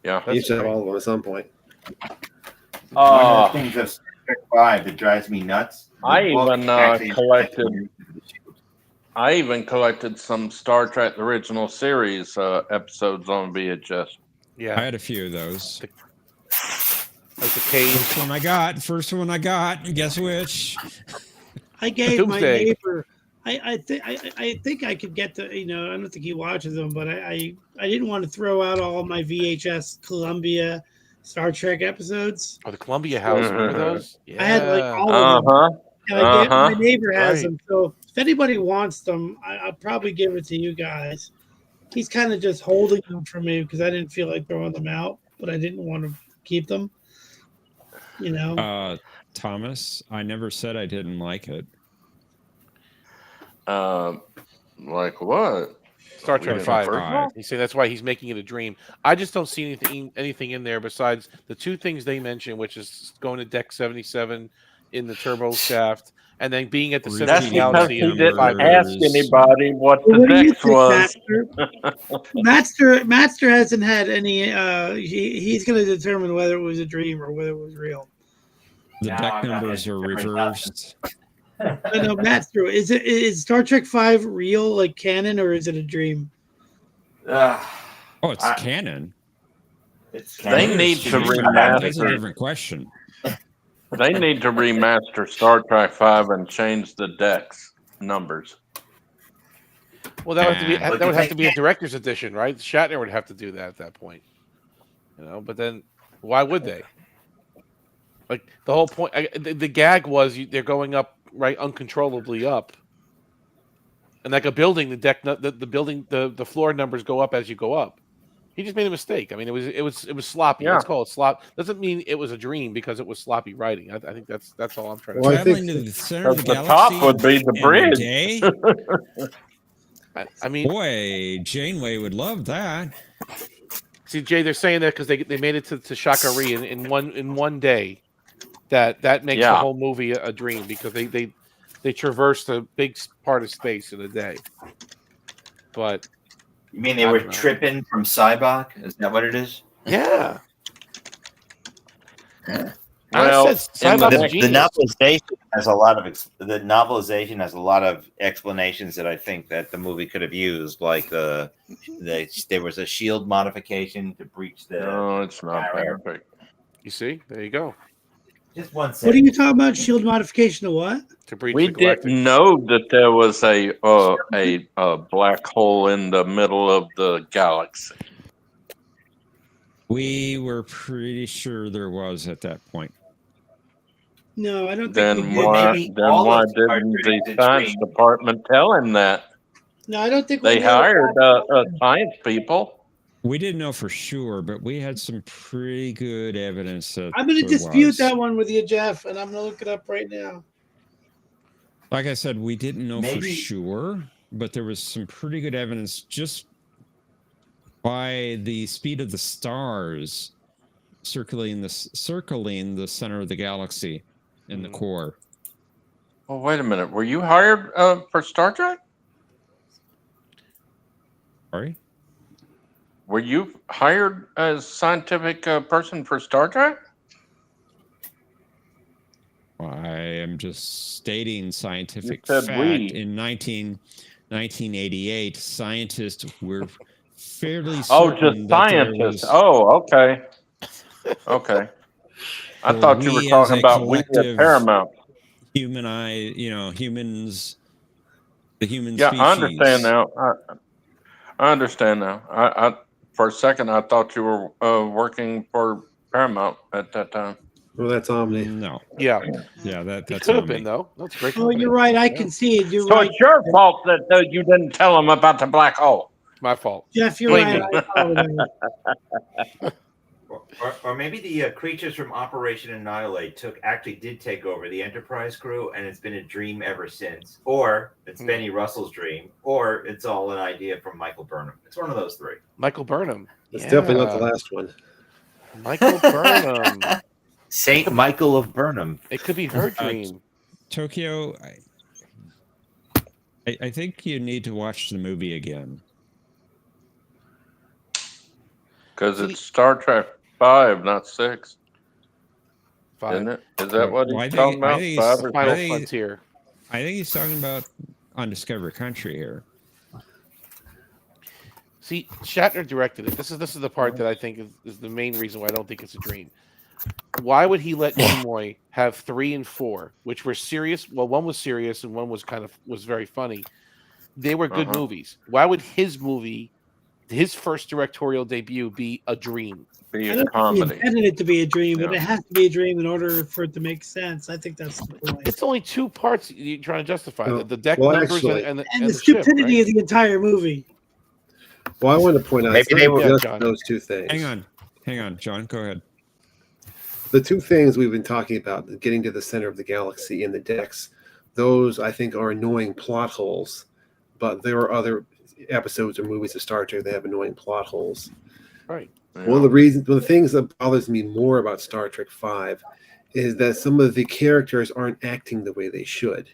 Yeah, you should have all of them at some point. One of the things of Star Trek 5 that drives me nuts. I even collected some Star Trek original series episodes on VHS. Yeah, I had a few of those. Like the cage. First one I got. Guess which? I gave my Doomsday. neighbor. I think I could get to, I don't think he watches them, but I didn't want to throw out all my VHS Columbia Star Trek episodes. Oh, the Columbia House. Remember those? Yeah. I had like all of them. And my neighbor has Right. them. So if anybody wants them, I'll probably give it to you guys. He's kind of just holding them for me because I didn't feel like throwing them out. but I didn't want to keep them. You know, Thomas, I never said I didn't like it. Like what? Star Trek Star Trek 5. Five. He said that's why he's making it a dream. I just don't see anything in there besides the two things they mentioned, which is going to Deck 77 in the turbo shaft, and then being at the center of That's the because galaxy he in didn't 5 ask minutes. anybody what Well, the what do you dex think, was. Master hasn't had any. He's going to determine whether it was a dream or whether it was real. The deck numbers are reversed. No, Master, is Star Trek 5 real, like canon, or is it a dream? Oh, it's canon. They need to That's a remaster. different question. They need to remaster Star Trek 5 and change the dex numbers. Well, that would have to be a director's edition, right? Shatner would have to do that at that point. You know, but then why would they? Like the whole point, the gag was they're going up right uncontrollably up, and like a building, the building, the floor numbers go up as you go up. He just made a mistake. I mean, it was sloppy. Yeah. Let's call it slop. Doesn't mean it was a dream because it was sloppy writing. I think that's all I'm trying to Well, say. Traveling to the center of the The galaxy. top would be the in a bridge. day? I mean, boy, Janeway would love that. See, Jay, they're saying that because they made it to Shakari in one day. That makes the whole movie a dream because they traversed a big part of space in a day. But you mean they were tripping from Cybok? Is that what it is? Yeah. Well, the novelization has a lot of explanations that I think that the movie could have used, like there was a shield modification to breach the. No, it's not perfect. You see, there you go. Just one What second. are you talking about? Shield modification to what? To breach We the galactic. didn't know that there was a black hole in the middle of the galaxy. We were pretty sure there was at that point. No, I don't think. Then we did. why didn't the science department tell him that? No, I don't think They we knew. hired science people. We didn't know for sure, but we had some pretty good evidence that I'm going to there dispute was. that one with you, Jeff, and I'm going to look it up right now. Like I said, we didn't know for Maybe- sure, but there was some pretty good evidence just by the speed of the stars circling the center of the galaxy in the core. Oh, wait a minute. Were you hired for Star Trek? Sorry? Were you hired as scientific person for Star Trek? I am just stating scientific You said fact. we. In 1988, scientists were fairly Oh, certain just that there scientists. was- Oh, okay. Okay. I Well, thought you were we talking as a about we at collective Paramount. humans, the human Yeah, species. I understand now. I understand now. I for a second I thought you were working for Paramount at that time. Well, that's Omni. No. Yeah. Yeah, It that's could have Omni. been though. That's a great. Oh, company. you're right. I Yeah. can see it. You're So right. it's your fault that you didn't tell them about the black hole. My fault. Jeff, you're Blame right. me. I apologize. Or maybe the creatures from Operation Annihilate actually did take over the Enterprise crew, and it's been a dream ever since. Or it's Benny Russell's dream, or it's all an idea from Michael Burnham. It's one of those three. Michael Burnham. It's definitely not the last one. Michael Burnham. Saint Michael of Burnham. It could be her dream. Tokyo, I think you need to watch the movie again. Because it's Star Trek 5, not 6. Isn't it? Is that what Well, I he's think- talking about? I think 5 he's- or Final 6? Frontier. I think he's talking about on Discovery Country here. See, Shatner directed it. This is the part that I think is the main reason why I don't think it's a dream. Why would he let Nimoy have 3 and 4, which were serious? Well, one was serious and one was was very funny. They were good movies. Why would his movie, his first directorial debut, be a dream? Be I a don't think he comedy. intended it to be a dream, but Yeah. it has to be a dream in order for it to make sense. I think that's the point. It's only 2 parts you're trying to justify. No. The deck Well, numbers actually- and the And the ship, stupidity right? of the entire movie. Well, I wanted to point out Maybe it's they not were- just Yeah, John. those two things. Hang on. hang on, John. Go ahead. The two things we've been talking about, getting to the center of the galaxy and the decks, those I think are annoying plot holes. But there are other episodes or movies of Star Trek that have annoying plot holes. Right. One of the things that bothers me more about Star Trek V is that some of the characters aren't acting the way they should.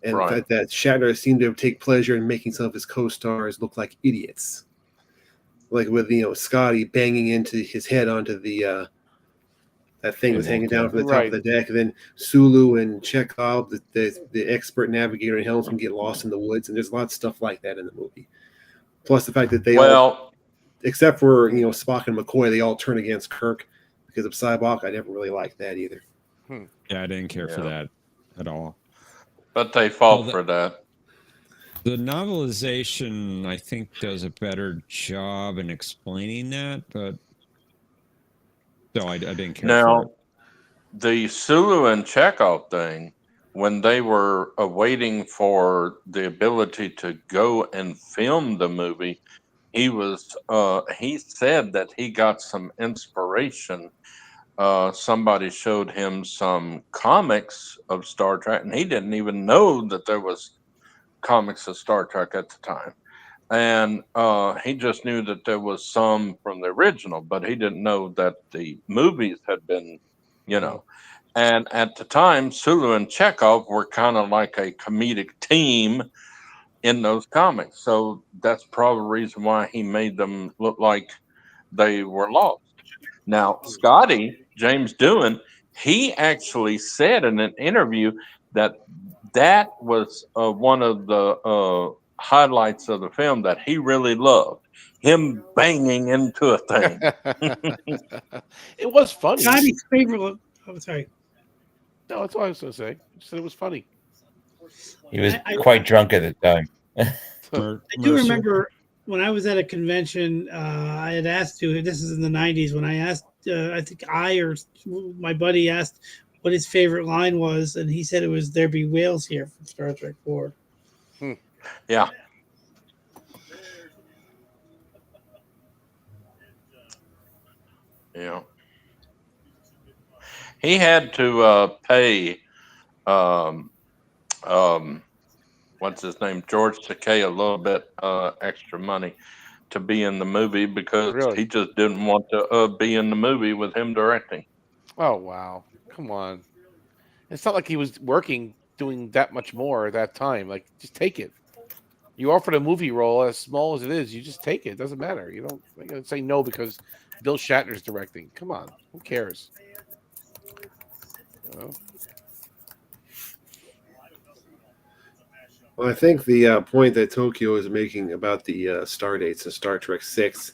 And the fact that Shatner seemed to take pleasure in making some of his co-stars look like idiots. Like with, Scotty banging into his head onto the that thing was hanging down from the top of the deck. And then Sulu and Chekhov, the expert navigator and helmsman, get lost in the woods. And there's lots of stuff like that in the movie. Plus the fact that they all, except for, Spock and McCoy, they all turn against Kirk because of Cybok. I never really liked that either. Yeah, I didn't care for that at all. But they fought for that. The novelization, I think, does a better job in explaining that, but no, I didn't care for it. Now, the Sulu and Chekhov thing, when they were waiting for the ability to go and film the movie, he said that he got some inspiration. Somebody showed him some comics of Star Trek, and he didn't even know that there was comics of Star Trek at the time. And he just knew that there was some from the original, but he didn't know that the movies had been, And at the time, Sulu and Chekhov were kind of like a comedic team in those comics. So that's probably the reason why he made them look like they were lost. Now, Scotty, James Doohan, he actually said in an interview that was one of the highlights of the film that he really loved. Him banging into a thing. It was funny. Scotty's favorite. Oh, sorry. No, that's what I was going to say. He said it was funny. He was quite drunk at the time. I do remember when I was at a convention, I had asked to, this is in the 90s, when I asked, I think my buddy asked what his favorite line was, and he said it was "There be whales here" from Star Trek 4. Yeah. Yeah. He had to pay what's his name, George Takei, a little bit extra money to be in the movie because he just didn't want to be in the movie with him directing. Oh, wow. Come on. It's not like he was doing that much more at that time. Like, just take it. You offered a movie role as small as it is. You just take it. It doesn't matter. You don't say no because Bill Shatner's directing. Come on. Who cares? Well, I think the point that Tokyo is making about the star dates of Star Trek 6,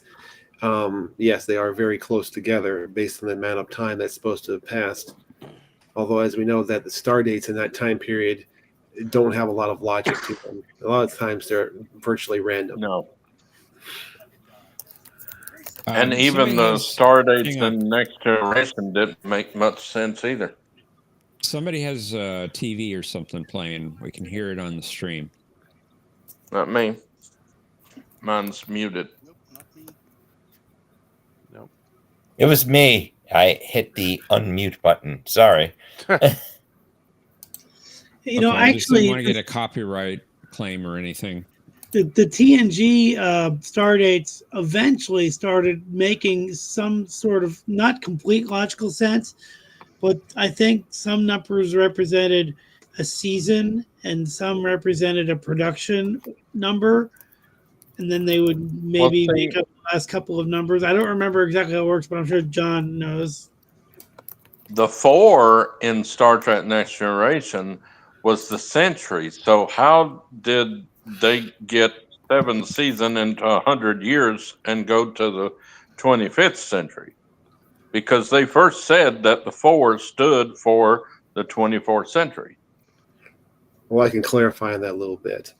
yes, they are very close together based on the amount of time that's supposed to have passed. Although, as we know, that the star dates in that time period don't have a lot of logic to them. A lot of times they're virtually random. No. And even the star dates in Next Generation didn't make much sense either. Somebody has a TV or something playing. We can hear it on the stream. Not me. Mine's muted. Nope. It was me. I hit the unmute button. Sorry. You know, I just didn't actually, want to get a copyright claim or anything. the TNG star dates eventually started making some sort of not complete logical sense, but I think some numbers represented a season and some represented a production number. And then they would maybe make up the last couple of numbers. I don't remember exactly how it works, but I'm sure John knows. The 4 in Star Trek Next Generation was the century. So how did they get 7th season into 100 years and go to the 25th century? Because they first said that the 4 stood for the 24th century. Well, I can clarify on that a little bit.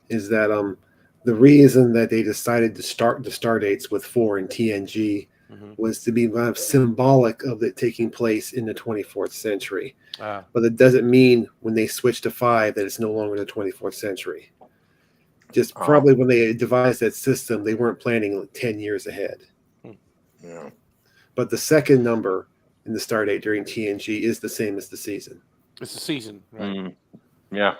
Is that the reason that they decided to start the star dates with 4 in TNG was to be kind of symbolic of it taking place in the 24th century. But it doesn't mean when they switch to 5 that it's no longer the 24th century. Just probably when they devised that system, they weren't planning 10 years ahead. Yeah. but the second number in the star date during TNG is the same as the season. It's a season, right? Yeah.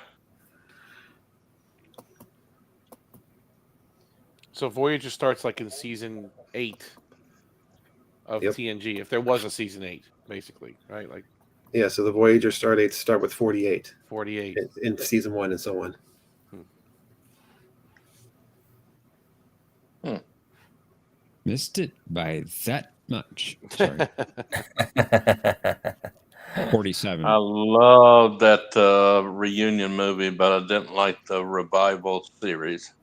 So Voyager starts like in season 8 of TNG, if there was a season 8, basically, right? Like Yeah, so the Voyager star dates start with 48. 48 in season 1 and so on. Missed it by that much. Sorry. 47. I love that reunion movie, but I didn't like the revival series.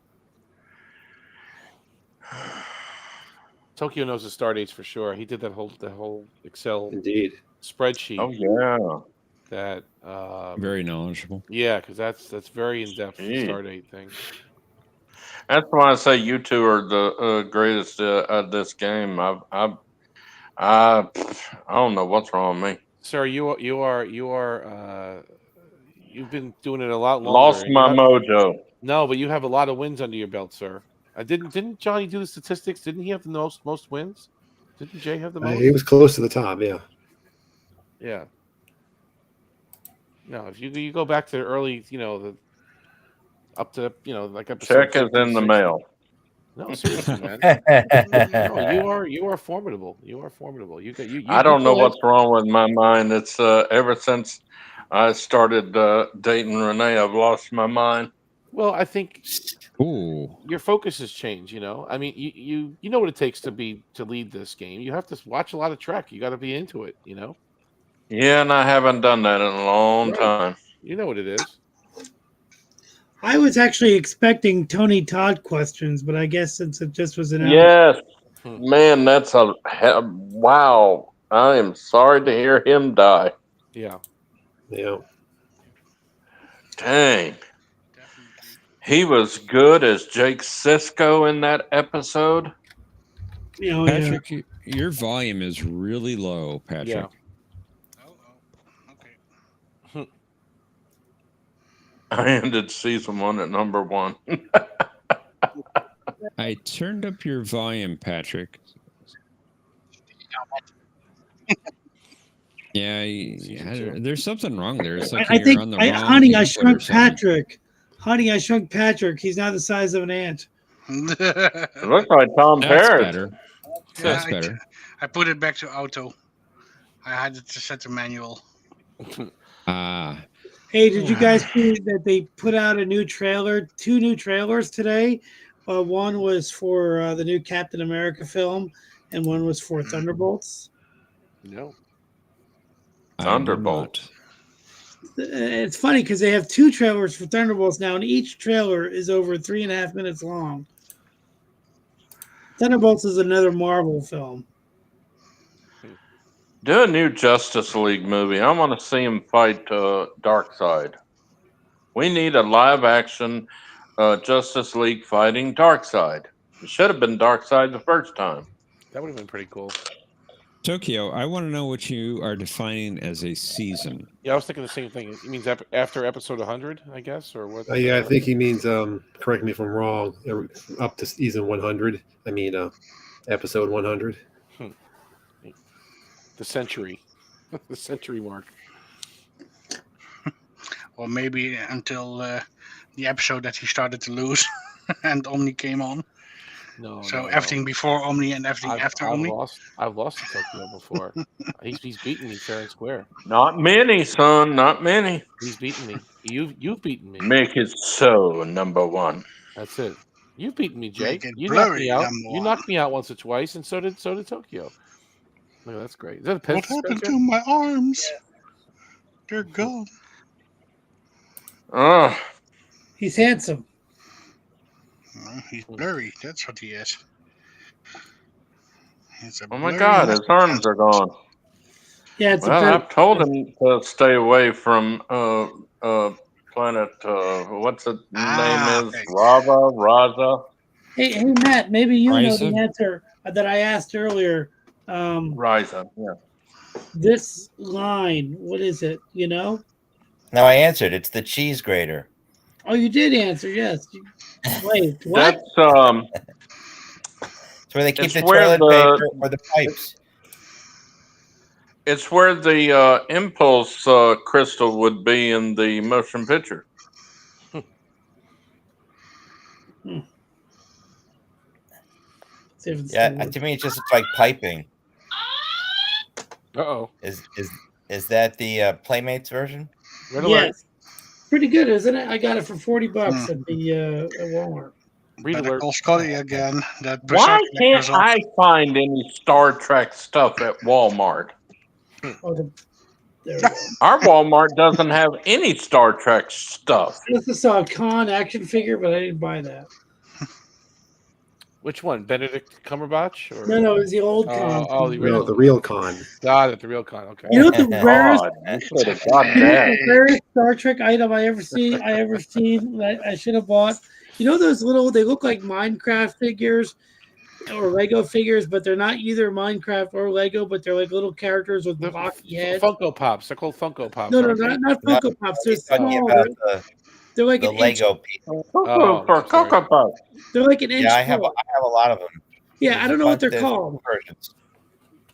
Tokyo knows the star dates for sure. He did the whole Excel spreadsheet. Oh yeah, that very knowledgeable. Yeah, because that's very in depth star date thing. That's why I say you two are the greatest at this game. I don't know what's wrong with me. Sir, you've been doing it a lot longer. Lost my mojo. No, but you have a lot of wins under your belt, sir. Didn't Johnny do the statistics? Didn't he have the most wins? Didn't Jay have the most? He was close to the top, yeah. Yeah. No, if you go back to the early, up to like episode. Check is in the mail. No, seriously, man. No, you are formidable. You are formidable. I don't know what's wrong with my mind. It's ever since I started dating Renee, I've lost my mind. Well, I think Ooh. your focus has changed. I mean, you know what it takes to lead this game. You have to watch a lot of Trek. You got to be into it. Yeah, and I haven't done that in a long time. You know what it is. I was actually expecting Tony Todd questions, but I guess since it just was announced. Yes, man, that's wow. I am sorry to hear him die. Yeah. Yeah. Dang. He was good as Jake Sisko in that episode. Patrick, your volume is really low, Patrick. Yeah. I ended season 1 at number 1. I turned up your volume, Patrick. Yeah, there's something wrong there. It's like I think, on the wrong Honey, I input or Shrunk something. Patrick. Honey, I Shrunk Patrick. He's now the size of an ant. It looks like Tom That's Paris. better. That's better. I put it back to auto. I had it to set to manual. Hey, did you guys see that they put out a new trailer? 2 new trailers today. One was for the new Captain America film, and one was for Thunderbolts. No. Thunderbolt. It's funny because they have 2 trailers for Thunderbolts now, and each trailer is over 3.5 minutes long. Thunderbolts is another Marvel film. Do a new Justice League movie. I want to see him fight Darkseid. We need a live action Justice League fighting Darkseid. It should have been Darkseid the first time. That would have been pretty cool. Tokyo, I want to know what you are defining as a season. Yeah, I was thinking the same thing. He means after episode 100, I guess, or what? Yeah, I think he means, correct me if I'm wrong, up to season 100. I mean, episode 100. The century. The century mark. Or maybe until the episode that he started to lose and Omni came on. No. Everything before Omni and everything after Omni. I've lost to Tokyo before. he's beaten me fair and square. Not many, son. Not many. He's beaten me. You've beaten me. Make it so, number 1. That's it. You've beaten me, Jake. You blurry, knocked me out. number You 1. knocked me out once or twice, and so did Tokyo. Look, that's great. Is that a pen What happened dispenser? to my arms? They're gone. He's handsome. He's blurry. That's what he is. Oh my God, his arms are gone. Yeah, it's well, I've told him to stay away from planet. What's the name is? okay. Raza. Hey, Matt, maybe you know Ryza? the answer that I asked earlier. Ryza. Yeah. This line, what is it? You know? No, I answered. It's the cheese grater. Oh, you did answer. Yes. Wait, what? That's It's where they keep It's the where toilet the- paper or the pipes. It's where the impulse crystal would be in the motion picture. Yeah, to me, it just looks like piping. Uh-oh. Is that the Playmates version? Red alert. Yes. Pretty good, isn't it? I got it for $40 at the at Walmart. Read Better alert. call Scotty again. That Why berserk can't goes off. I find any Star Trek stuff at Walmart? Oh, there we go. Our Walmart doesn't have any Star Trek stuff. I just saw a Khan action figure, but I didn't buy that. Which one? Benedict Cumberbatch? Or... No, it was the old Khan. Oh, the No, original. the real con. Got it, the real con. Okay. You know what the rarest, God, you should have got you know that. the rarest Star Trek item I ever seen that I should have bought? You know those little, they look like Minecraft figures or Lego figures, but they're not either Minecraft or Lego, but they're like little characters with blocky heads. Funko Pops. They're called Funko Pops. No, aren't they? not Funko Pops. They're small. They're like the an inch. Lego piece. They're like an inch. Yeah, I have tall. a lot of them. Yeah, I don't know what they're called. Versions.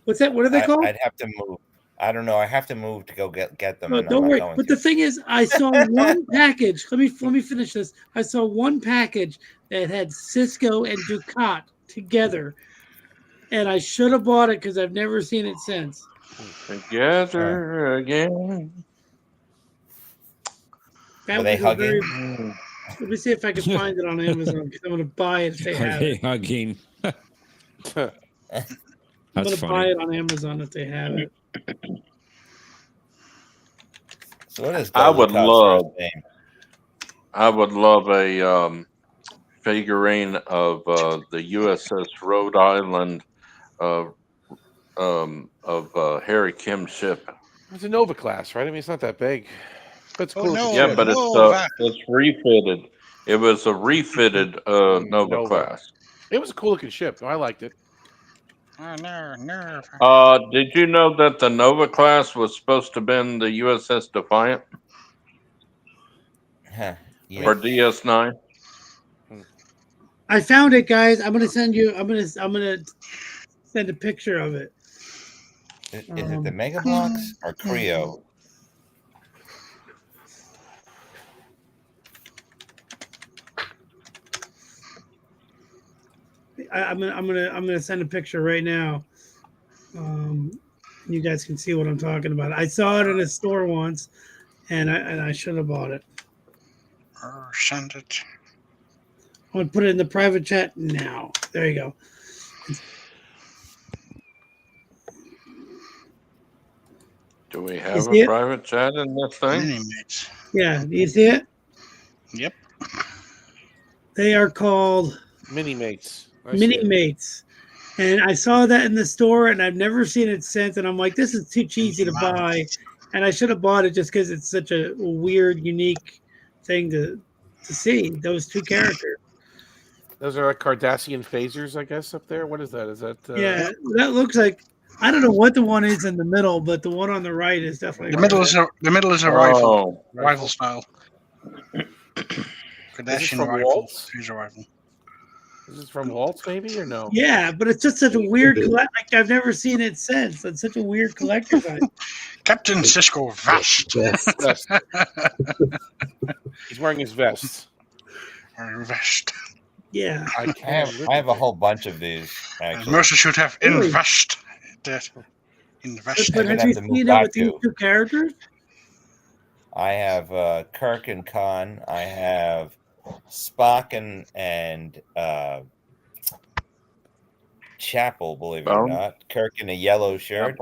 What's that? What are they called? I'd have to move. I don't know. I have to move to go get them. No, and I'm don't not worry. going But to. the thing is, I saw one package. Let me finish this. I saw one package that had Cisco and Ducat together, and I should have bought it because I've never seen it since. Together again. That Were they was a very- hugging? Let me see if I can find it on Amazon because I'm going to buy it if they Are have they it. hugging? I'm That's going to buy funny. it on Amazon if they have it. So what is I would Golden Cub's love. first name? I would love a figurine of the USS Rhode Island of Harry Kim's ship. It's a Nova class, right? I mean, it's not that big. But it's cool. no. Yeah, but Nova. it's refitted. It was a refitted Nova Nova. class. It was a cool looking ship. I liked it. Oh, no. Did you know that the Nova class was supposed to have been the USS Defiant Huh, yeah. or DS9? I found it, guys. I'm going to send you. I'm going to send a picture of it. Is it the Mega Blocks or Creo? I'm gonna send a picture right now. You guys can see what I'm talking about. I saw it in a store once, and I should have bought it. Send it. I'm gonna put it in the private chat now. There you go. Do we have see a it? private chat in this thing? Mini-mates. Yeah, do you see it? Yep. They are called Mini Mates. Mini Mates. And I saw that in the store, and I've never seen it since. And I'm like, this is too cheesy to buy. And I should have bought it just because it's such a weird, unique thing to see. Those two characters. Those are like Cardassian phasers, I guess, up there. What is that? Is that? Yeah, that looks like. I don't know what the one is in the middle, but the one on the right is definitely. The middle is a rifle. Rifle style. Kardashian from rifle. Waltz? Here's a rifle. Is this from Waltz, maybe, or no? Yeah, but it's just such a weird collect. Like I've never seen it since. It's such a weird collector's item. Captain Cisco Vest. Vest. He's wearing his vest. Vest. Yeah. I have a whole bunch of these, actually. Mercer should have Really? invest. Invest. But have you seen it with these two characters? I have Kirk and Khan. I have Spock and Chapel, believe it or not. Kirk in a yellow shirt.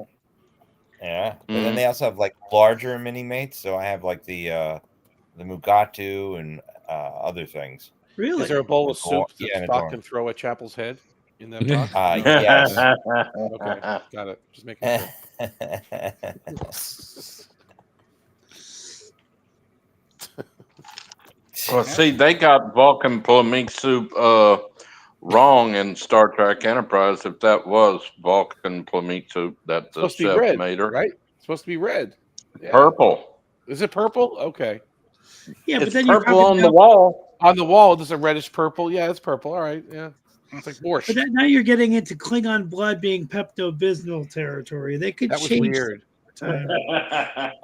Yeah. But then they also have like larger mini mates. So I have like the Mugatu and other things. Really? Is there a bowl of soup that Yeah, Spock can throw at Chapel's head in that box? Yes. Okay, got it. Just making sure. Well, see, they got Vulcan Plumink soup wrong in Star Trek Enterprise. If that was Vulcan Plumink soup that the Supposed to be chef red, made her, right? It's supposed to be red. Yeah. Purple. Is it purple? Okay. Yeah, but It's then you're purple talking on the about- wall. On the wall, there's a reddish purple. Yeah, it's purple. All right. Yeah. It's like But borscht. now you're getting into Klingon blood being Pepto-Bismol territory. They could That was change weird. time.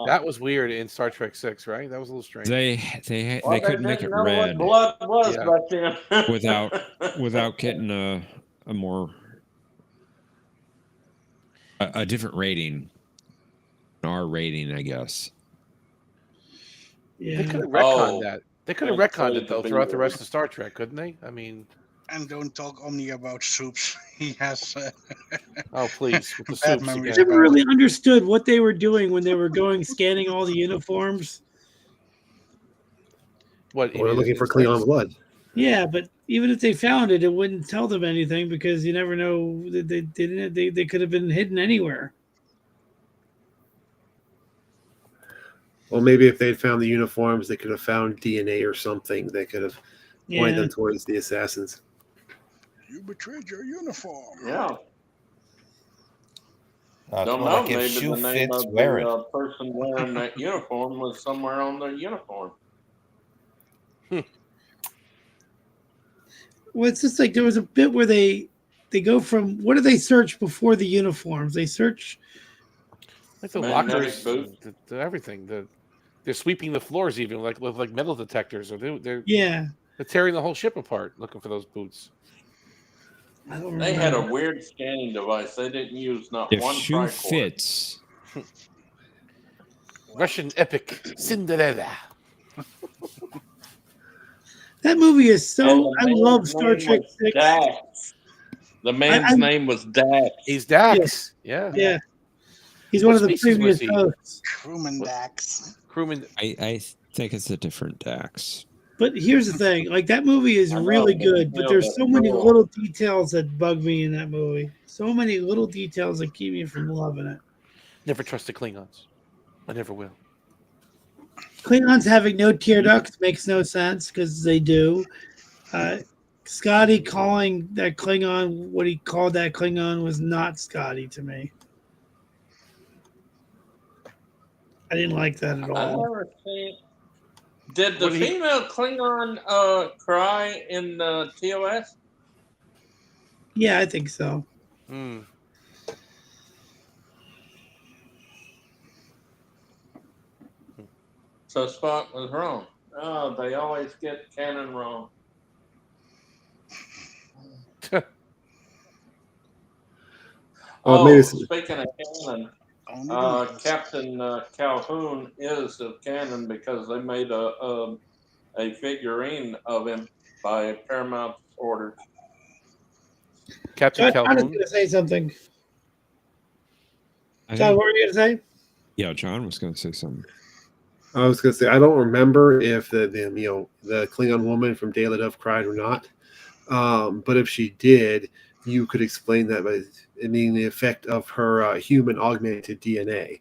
That was weird in Star Trek 6, right? That was a little strange. They Well, couldn't make didn't it know red what blood was Yeah. back then. without getting a more a different rating, an R rating, I guess. They could Yeah. have retconned Oh, that. They could have that's retconned way it though to be throughout the weird. rest of Star Trek, couldn't they? I mean, And don't talk Omni about soups. He has oh please, with the bad soups memories again. Never about really it. understood what they were doing when they were going scanning all the uniforms. What? you We're mean looking in for Star- Klingon blood. Yeah, but even if they found it, it wouldn't tell them anything because you never know. They could have been hidden anywhere. Well, maybe if they'd found the uniforms, they could have found DNA or something that could have pointed Yeah. them towards the assassins. You betrayed your uniform. Yeah. Come Don't on, know. like if Maybe shoe the name fits, of wear it. the person wearing that uniform was somewhere on the uniform. Well, it's just like there was a bit where they go from what do they search before the uniforms? They search. like the Magnetic lockers, boots. the everything. They're sweeping the floors even like with like metal detectors, or they're Yeah, tearing the whole ship apart looking for those boots. I don't They had a remember. weird scanning device. They didn't use not If one shoe tricorder. fits, Russian epic Cinderella. That movie is And so. the I man's love Star name Trek was 6. Dax. The man's I- name was Dax. He's Dax. Yeah. Yeah, he's What one of the species was previous he? hosts. Crewman Dax. Crewman. I think it's a different Dax. But here's the thing: like that movie is I know, really but good, but still, there's that's so many cool. little details that bug me in that movie. So many little details that keep me from loving it. Never trust the Klingons. I never will. Klingons having no tear ducts makes no sense because they do. Scotty calling that Klingon what he called that Klingon was not Scotty to me. I didn't like that at I all. never seen. Did the What did he- female Klingon cry in TOS? Yeah, I think so. Hmm. So Spock was wrong. Oh, they always get canon wrong. Well, Oh, maybe it's- speaking of canon, Only the movies. Captain Calhoun is of canon because they made a figurine of him by Paramount orders. Captain John was Calhoun. going to say something. I John, think, what were you going to say? yeah, John was going to say something. I was going to say I don't remember if the Klingon woman from Day of the Dove cried or not, but if she did, you could explain that by meaning the effect of her human augmented DNA,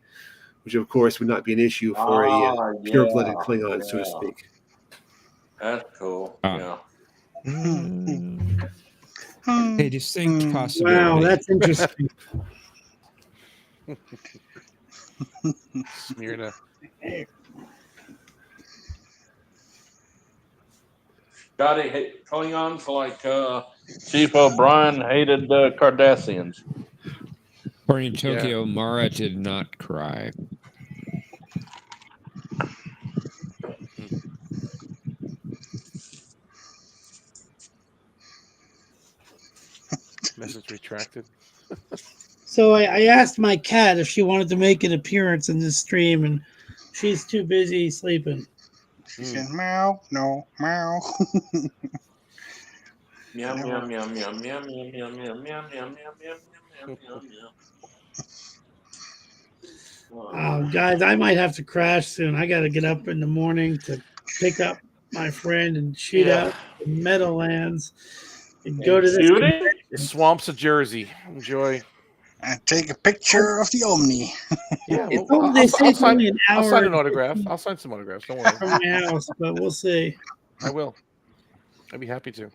which of course would not be an issue for a pure-blooded yeah, Klingon, so to yeah. speak. That's cool. Ah. Yeah. A distinct possibility. Wow, that's interesting. Smyrna. Scotty Klingons like Chief O'Brien hated Cardassians. According to Tokyo, Mara did not cry. Message retracted. So I asked my cat if she wanted to make an appearance in this stream, and she's too busy sleeping. She said, meow, no, meow. Meow meow meow meow meow meow meow meow meow meow meow meow meow meow meow. Guys, I might have to crash soon. I got to get up in the morning to pick up my friend and shoot out the Meadowlands and go to this. The swamps of Jersey. Enjoy. And take a picture of the Omni. Yeah, It's well, only- they say it's only an I'll hour sign an and autograph. 15 I'll sign some autographs. Don't worry. from my house, but we'll see. I will. I'd be happy to.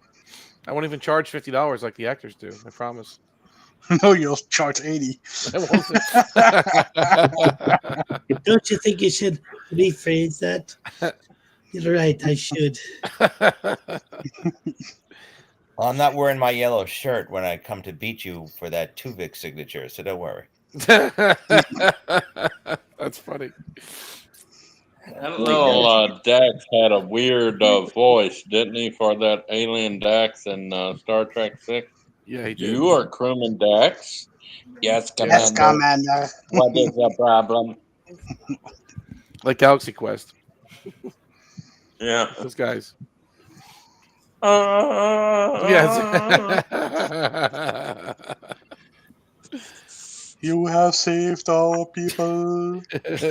I won't even charge $50 like the actors do. I promise. No, you'll charge 80. I won't. Don't you think you should rephrase that? You're right, I should. Well, I'm not wearing my yellow shirt when I come to beat you for that Tuvik signature, so don't worry. That's funny. That little Dax had a weird voice, didn't he, for that alien Dax in Star Trek 6? Yeah, he did. You are crewman Dax? Yes, Commander. Yes, Commander. What is the problem? Like Galaxy Quest. Yeah. Those guys. Yes. You have saved our people. We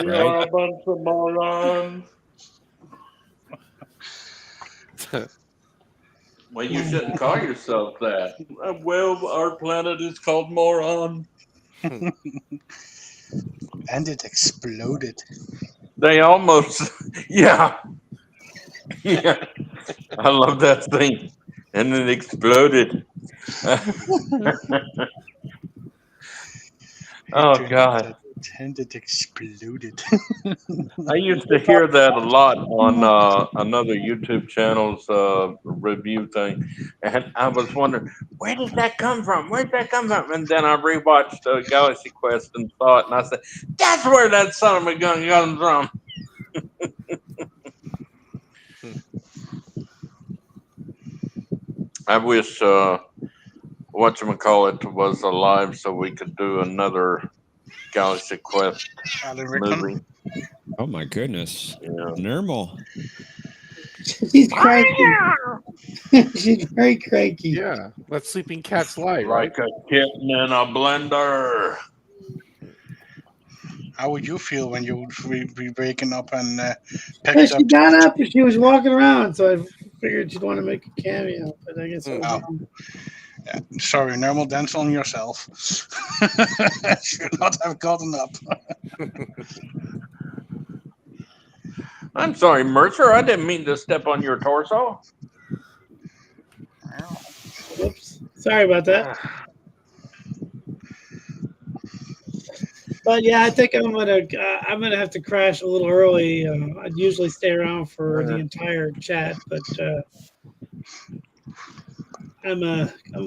are a bunch of morons. Well, you shouldn't call yourself that. Well, our planet is called Moron. And it exploded. They almost, yeah. Yeah. I love that thing. And it exploded. Oh, God. And it exploded. I used to hear that a lot on another YouTube channel's review thing, and I was wondering, where does that come from? Where'd that come from? And then I rewatched Galaxy Quest and saw it, and I said, that's where that son of a gun comes from. I wish whatchamacallit was alive so we could do another Galaxy Quest movie. Oh my goodness. Yeah. Normal. She's cranky. She's very cranky. Yeah. Let sleeping cats lie, right? Like a kitten in a blender. How would you feel when you would be waking up and Well, picked up? she got up and she was walking around, so I figured she'd want to make a cameo. But I guess it was wrong. Yeah, sorry, normal dance on yourself. Should not have gotten up. I'm sorry, Mercer. I didn't mean to step on your torso. Whoops. Sorry about that. But yeah, I think I'm gonna have to crash a little early. I'd usually stay around for the entire chat, but I'm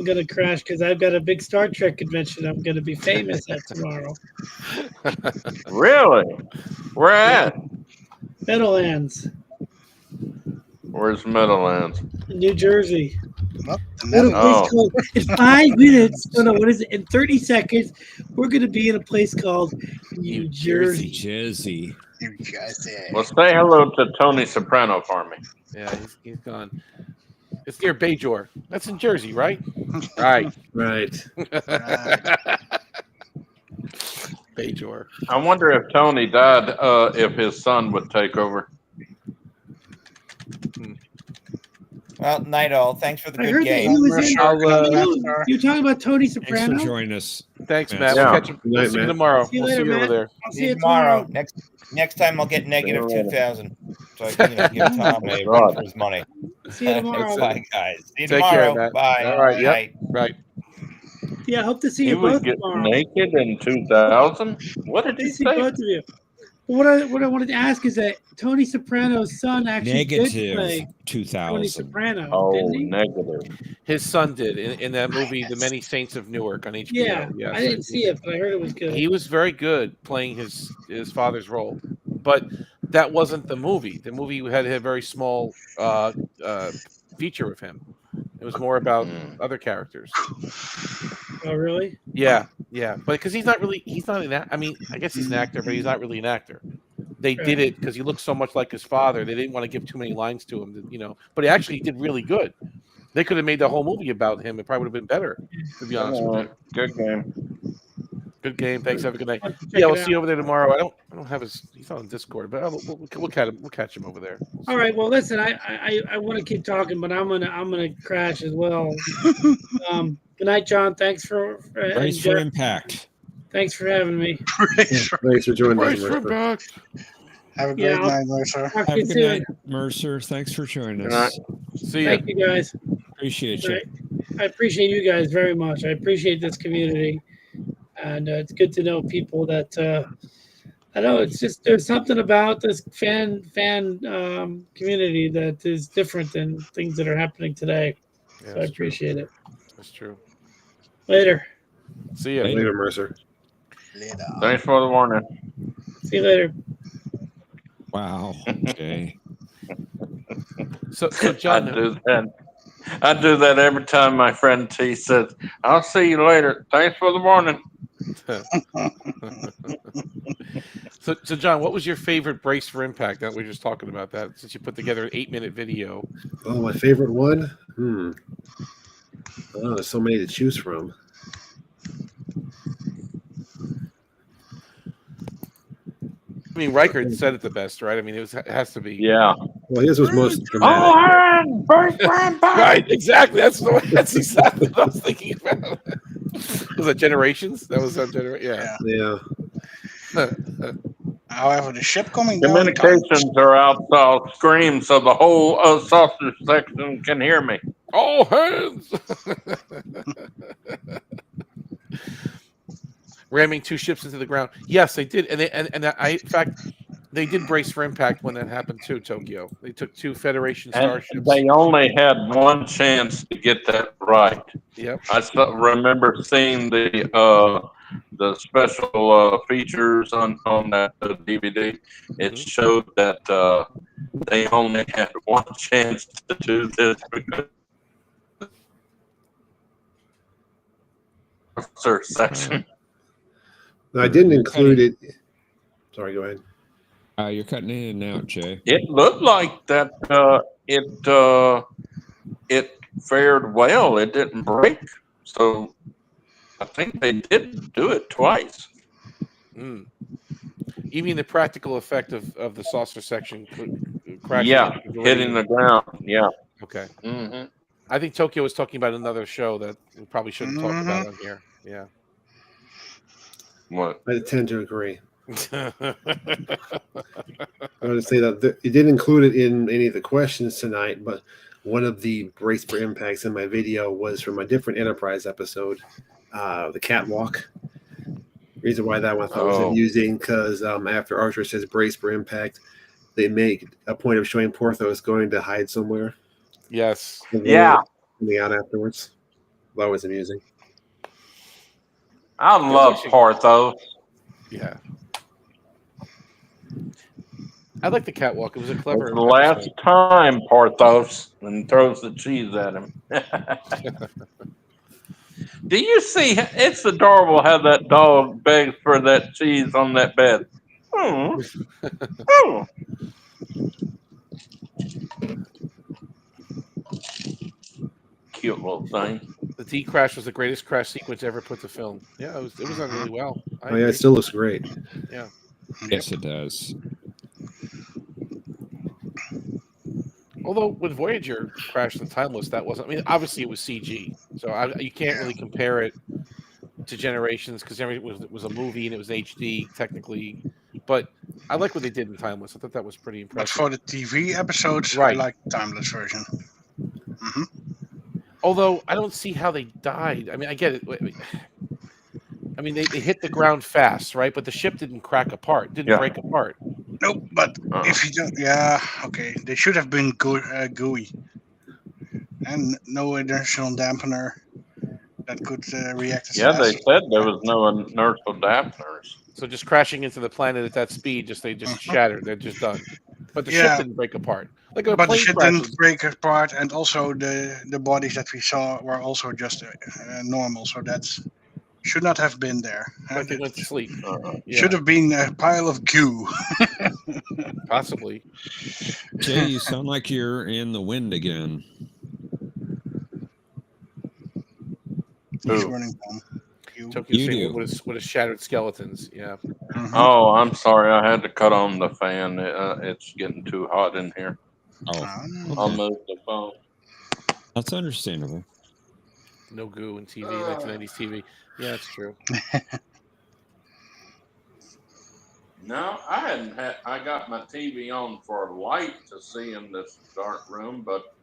gonna crash because I've got a big Star Trek convention I'm gonna be famous at tomorrow. Really? Where at? Meadowlands, Where's Meadowlands? in New Jersey. What? Little place called, in 5 minutes. No, what is it? In 30 seconds, we're gonna be in a place called New Jersey. Jersey. New Jersey. Well, say hello to Tony Soprano for me. Yeah, he's gone. It's near Bajor. That's in Jersey, right? Right. Right. Bajor. I wonder if Tony died, if his son would take over. Well, night all. Thanks for the I good heard that game. he was in. You're talking about Tony Soprano? Thanks for joining us. Thanks, Matt. Matt. Yeah. We'll catch you, we'll see you tomorrow. See you We'll later, see you over Matt. there. I'll See see you you tomorrow. tomorrow. Next time I'll get negative See you later. 2,000, so I can give Tom a run for his money. See you tomorrow. Bye, guys. See you Take tomorrow. care, Matt. Bye. All right. Yep. Night. Right. Yeah, I hope to see He you would both get tomorrow. naked in 2000? What did Hope he to see say? both of you. What I wanted to ask is that Tony Soprano's son actually did Negative play Tony 2000. Soprano, Oh, didn't he? negative. His son did in that movie, The Many Saints of Newark on HBO. Yeah, Yes. I didn't see it, but I heard it was good. He was very good playing his father's role, but that wasn't the movie. The movie had a very small feature of him. It was more about other characters. Oh, really? Yeah, but because he's not an actor. I mean, I guess he's an actor, but he's not really an actor. They did it because he looked so much like his father. They didn't want to give too many lines to him, but he actually did really good. They could have made the whole movie about him. It probably would have been better, to be honest with you. Good game. Good game. Thanks. Have a good night. Check Yeah, we'll it see you out. over there tomorrow. I don't have his. He's on Discord, but we'll catch him. We'll catch him over there. All right. Well, listen, I want to keep talking, but I'm gonna crash as well. Good night, John. Thanks for Brace for impact. Thanks for having me. Thanks for joining us. Brace for Mercer. back. Have a great Yeah, night, Mercer. Talk Have to a you good soon. night, Mercer. Thanks for joining Good us. See ya. Thank you, guys. Appreciate you. I appreciate you guys very much. I appreciate this community, and it's good to know people that I know it's just there's something about this fan community that is different than things that are happening today. Yeah, So I that's true. appreciate it. That's true. Later. See ya. Later, Mercer. Later. Thanks for the warning. See you later. Wow. Okay. So John, I do that every time my friend T says, "I'll see you later. Thanks for the warning." so John, what was your favorite brace for impact? That we were just talking about that since you put together an 8-minute video. Oh, my favorite one? Oh, there's so many to choose from. I mean, Riker said it the best, right? I mean, it has to be. Yeah. Well, his was most dramatic. Right, exactly. That's exactly what I was thinking about. Was that Generations? That was on Generation. Yeah. However, the ship coming down. Communications are out scream so the whole sausage section can hear me. All hands. Ramming 2 ships into the ground. Yes, they did, and in fact, they did brace for impact when that happened too. Tokyo. They took 2 Federation And starships. they only had one chance to get that right. Yep. I remember seeing the special features on that DVD. It showed that they only had one chance to do this because section. No, I didn't include it. Sorry, go ahead. You're cutting in and out, Jay. It looked like that it fared well. It didn't break, so I think they did do it twice. Even the practical effect of the saucer section crashing. Yeah, hitting the ground. Yeah. Okay. Mm-hmm. I think Tokyo was talking about another show that we probably shouldn't talk about on here. Yeah. What? I tend to agree. I want to say that it didn't include it in any of the questions tonight, but one of the brace for impacts in my video was from a different Enterprise episode, the catwalk. Reason why that one I thought was amusing because after Archer says brace for impact, they make a point of showing Porthos going to hide somewhere. Yes. Yeah. Coming out afterwards. That was amusing. I love Porthos. Yeah. I like the catwalk. It was a clever. It's the last time Porthos and throws the cheese at him. Do you see? It's adorable how that dog begs for that cheese on that bed. Oh. Oh. Cute little thing. The D crash was the greatest crash sequence ever put to film. Yeah, it was done really well. It still looks great. Yeah. Yes, it does. Although when Voyager crashed in Timeless, that wasn't. I mean, obviously it was CG, so you can't really compare it to Generations because it was a movie and it was HD technically. But I like what they did in Timeless. I thought that was pretty impressive. But for the TV episodes, right. I like the Timeless version. Mm-hmm. Although I don't see how they died. I mean, I get it. I mean, they hit the ground fast, right? But the ship didn't crack apart, didn't break apart. Nope, but if you don't, okay, they should have been gooey, and no additional dampener that could react as fast. They said there was no inertial dampeners. So just crashing into the planet at that speed, they just shattered. They're just done. But the ship didn't break apart. But the ship didn't break apart, and also the bodies that we saw were also just normal. So that's should not have been there. But they went to sleep. Should have been a pile of goo. Possibly. Jay, you sound like you're in the wind again. He's running home. Tokyo with shattered skeletons. Yeah. Mm-hmm. Oh, I'm sorry. I had to cut on the fan. It's getting too hot in here. Oh, I'll move the phone. That's understandable. No goo in TV, 1990s TV. Yeah, that's true. No, I got my TV on for light to see in this dark room, but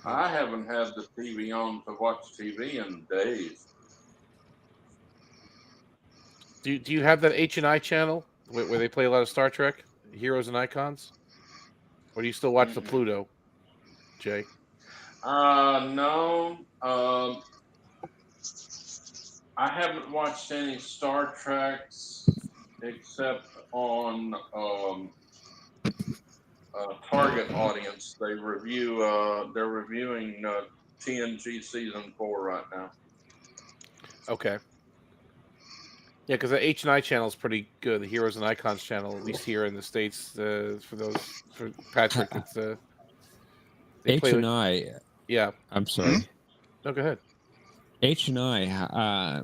I haven't had the TV on to watch TV in days. Do you have that H&I channel where they play a lot of Star Trek, Heroes and Icons? Or do you still watch the Pluto, Jay? No. I haven't watched any Star Treks except on Target Audience. They're reviewing TNG season 4 right now. Okay. Yeah, because the H&I channel is pretty good. The Heroes and Icons channel, at least here in the States, for Patrick, it's they play H&I. Yeah. I'm sorry. No, go ahead. H&I,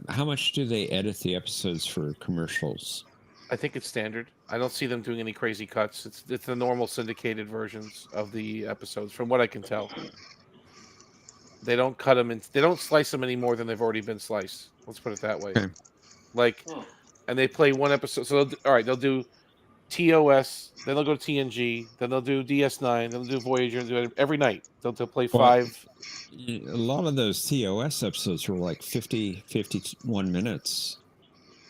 how much do they edit the episodes for commercials? I think it's standard. I don't see them doing any crazy cuts. It's the normal syndicated versions of the episodes, from what I can tell. They don't cut them, they don't slice them any more than they've already been sliced. Let's put it that way. Okay. And they play one episode. So, they'll do TOS, then they'll go to TNG, then they'll do DS9, then they'll do Voyager, and do it every night. They'll play 5. A lot of those TOS episodes were like 51 minutes.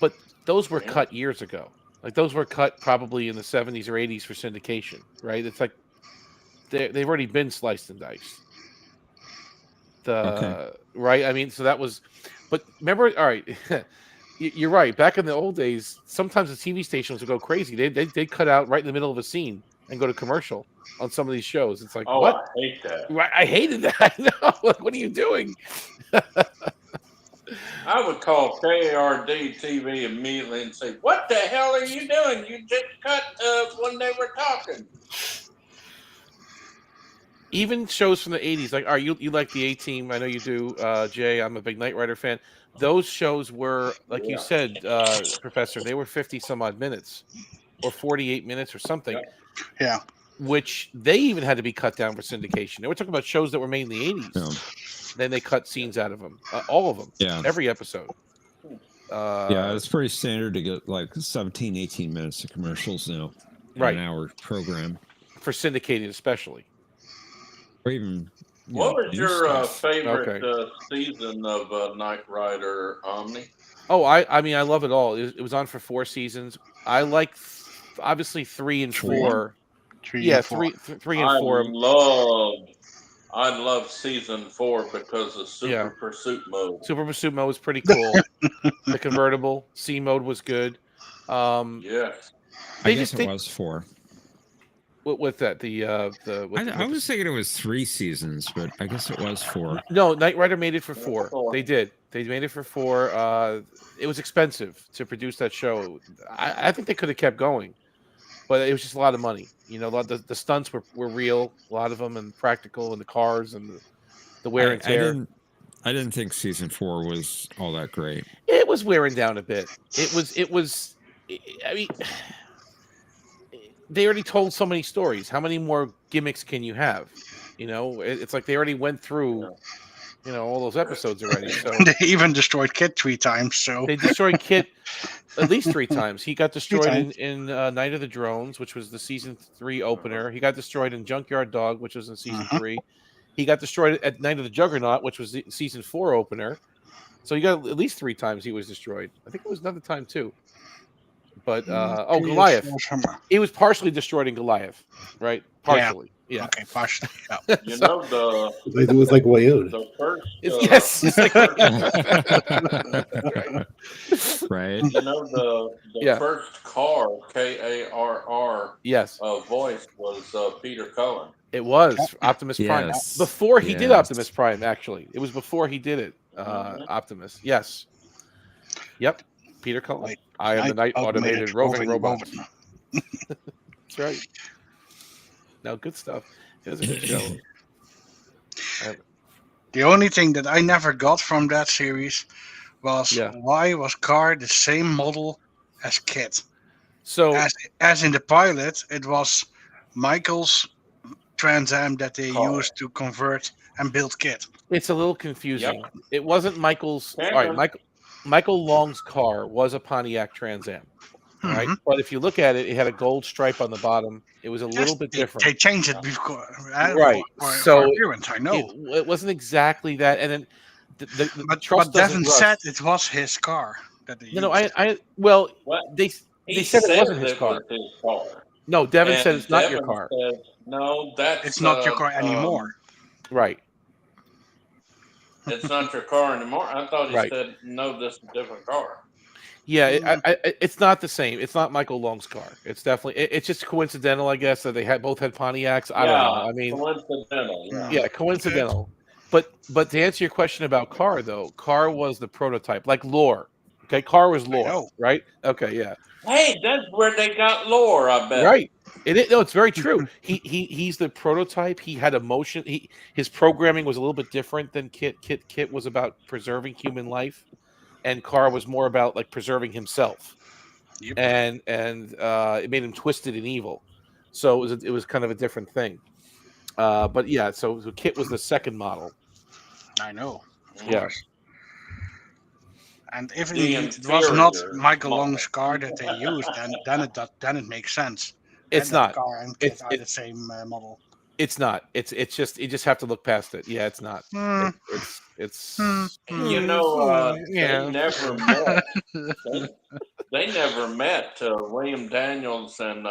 But those were cut years ago. Like, those were cut probably in the 70s or 80s for syndication, right? It's like they've already been sliced and diced. Right? I mean, so that was... But remember, all right... You're right. Back in the old days, sometimes the TV stations would go crazy. They'd cut out right in the middle of a scene and go to commercial on some of these shows. It's like, what? I hate that. Right, I hated that. I know. Like, what are you doing? I would call KARD TV immediately and say, "What the hell are you doing? You just cut when they were talking." Even shows from the 80s, like, all right, you like the A-Team. I know you do, Jay. I'm a big Knight Rider fan. Those shows were, like you said, Professor, they were 50-some-odd minutes or 48 minutes or something. Yeah. Which they even had to be cut down for syndication. They were talking about shows that were made in the 80s. Yeah. Then they cut scenes out of them. All of them. Yeah. Every episode. Yeah, it's pretty standard to get like 17, 18 minutes of commercials now. Right. An hour program. For syndicated especially. Or even... What was your favorite season of Knight Rider, Omni? Oh, I mean, I love it all. It was on for 4 seasons. I like, obviously, 3 and 4. 3 and 4. 3 and 4. I love season 4 because of Super Pursuit Mode. Super Pursuit Mode was pretty cool. The convertible C mode was good. Yes. I guess it was 4. With that, I was thinking it was 3 seasons, but I guess it was 4. No, Knight Rider made it for 4. They did. They made it for 4. It was expensive to produce that show. I think they could have kept going, but it was just a lot of money. You know, the stunts were real, a lot of them, and practical, and the cars and the wear and tear. I didn't think season 4 was all that great. It was wearing down a bit. It was. I mean. They already told so many stories. How many more gimmicks can you have? You know, it's like they already went through, all those episodes already. So they even destroyed Kit 3 times. So they destroyed Kit at least 3 times. He got destroyed in Night of the Drones, which was the season 3 opener. He got destroyed in Junkyard Dog, which was in season 3. He got destroyed at Night of the Juggernaut, which was the season 4 opener. So you got at least 3 times he was destroyed. I think it was another time too. But Goliath. He was partially destroyed in Goliath, right? Partially. Yeah. Okay, partially. Yeah. You know it was like Wayoon. The first. Yes. It's like right. You know the first car KARR. Yes. Voice was Peter Cullen. It was Optimus Prime before he did Optimus Prime. Actually, it was before he did it. Optimus. Yes. Yep. Peter Cullen. I am the Night Automated Roving Robot. That's right. No, good stuff. It was a good show. The only thing that I never got from that series was why was Car the same model as Kit? So, as in the pilot, it was Michael's Trans Am that they used to convert and build Kit. It's a little confusing. Yep. It wasn't Michael's. All right, Michael Long's car was a Pontiac Trans Am, right? But if you look at it, it had a gold stripe on the bottom. It was a little bit different. They changed it before, right? So I know it wasn't exactly that. And then but Devin said it was his car that they used. I well, They said it wasn't his car. was his car. No, Devin said And it's not your Devin car. said, no, that's It's not your car anymore. Right. It's not your car anymore. I thought he Right. said, no, this is a different car. Yeah, it's not the same. It's not Michael Long's car. It's definitely. It's just coincidental, I guess, that they both had Pontiacs. I don't know. I mean, coincidental. yeah, coincidental. But to answer your question about Car, though, Car was the prototype, like Lore. Okay, Car was Lore, right? Okay, yeah. Hey, that's where they got Lore, I bet. Right. No, it's very true. He's the prototype. He had emotion. His programming was a little bit different than Kit. Kit was about preserving human life, and Carr was more about like preserving himself. Yep. And it made him twisted and evil. So it was kind of a different thing. But yeah, so Kit was the second model. I know. Yeah. And if it was not Michael Long's car that they used, then it makes sense. It's that not. Car and Kit are the same model. It's not. It's just you just have to look past it. Yeah, it's not. It's You know, they never met. They never met. William Daniels and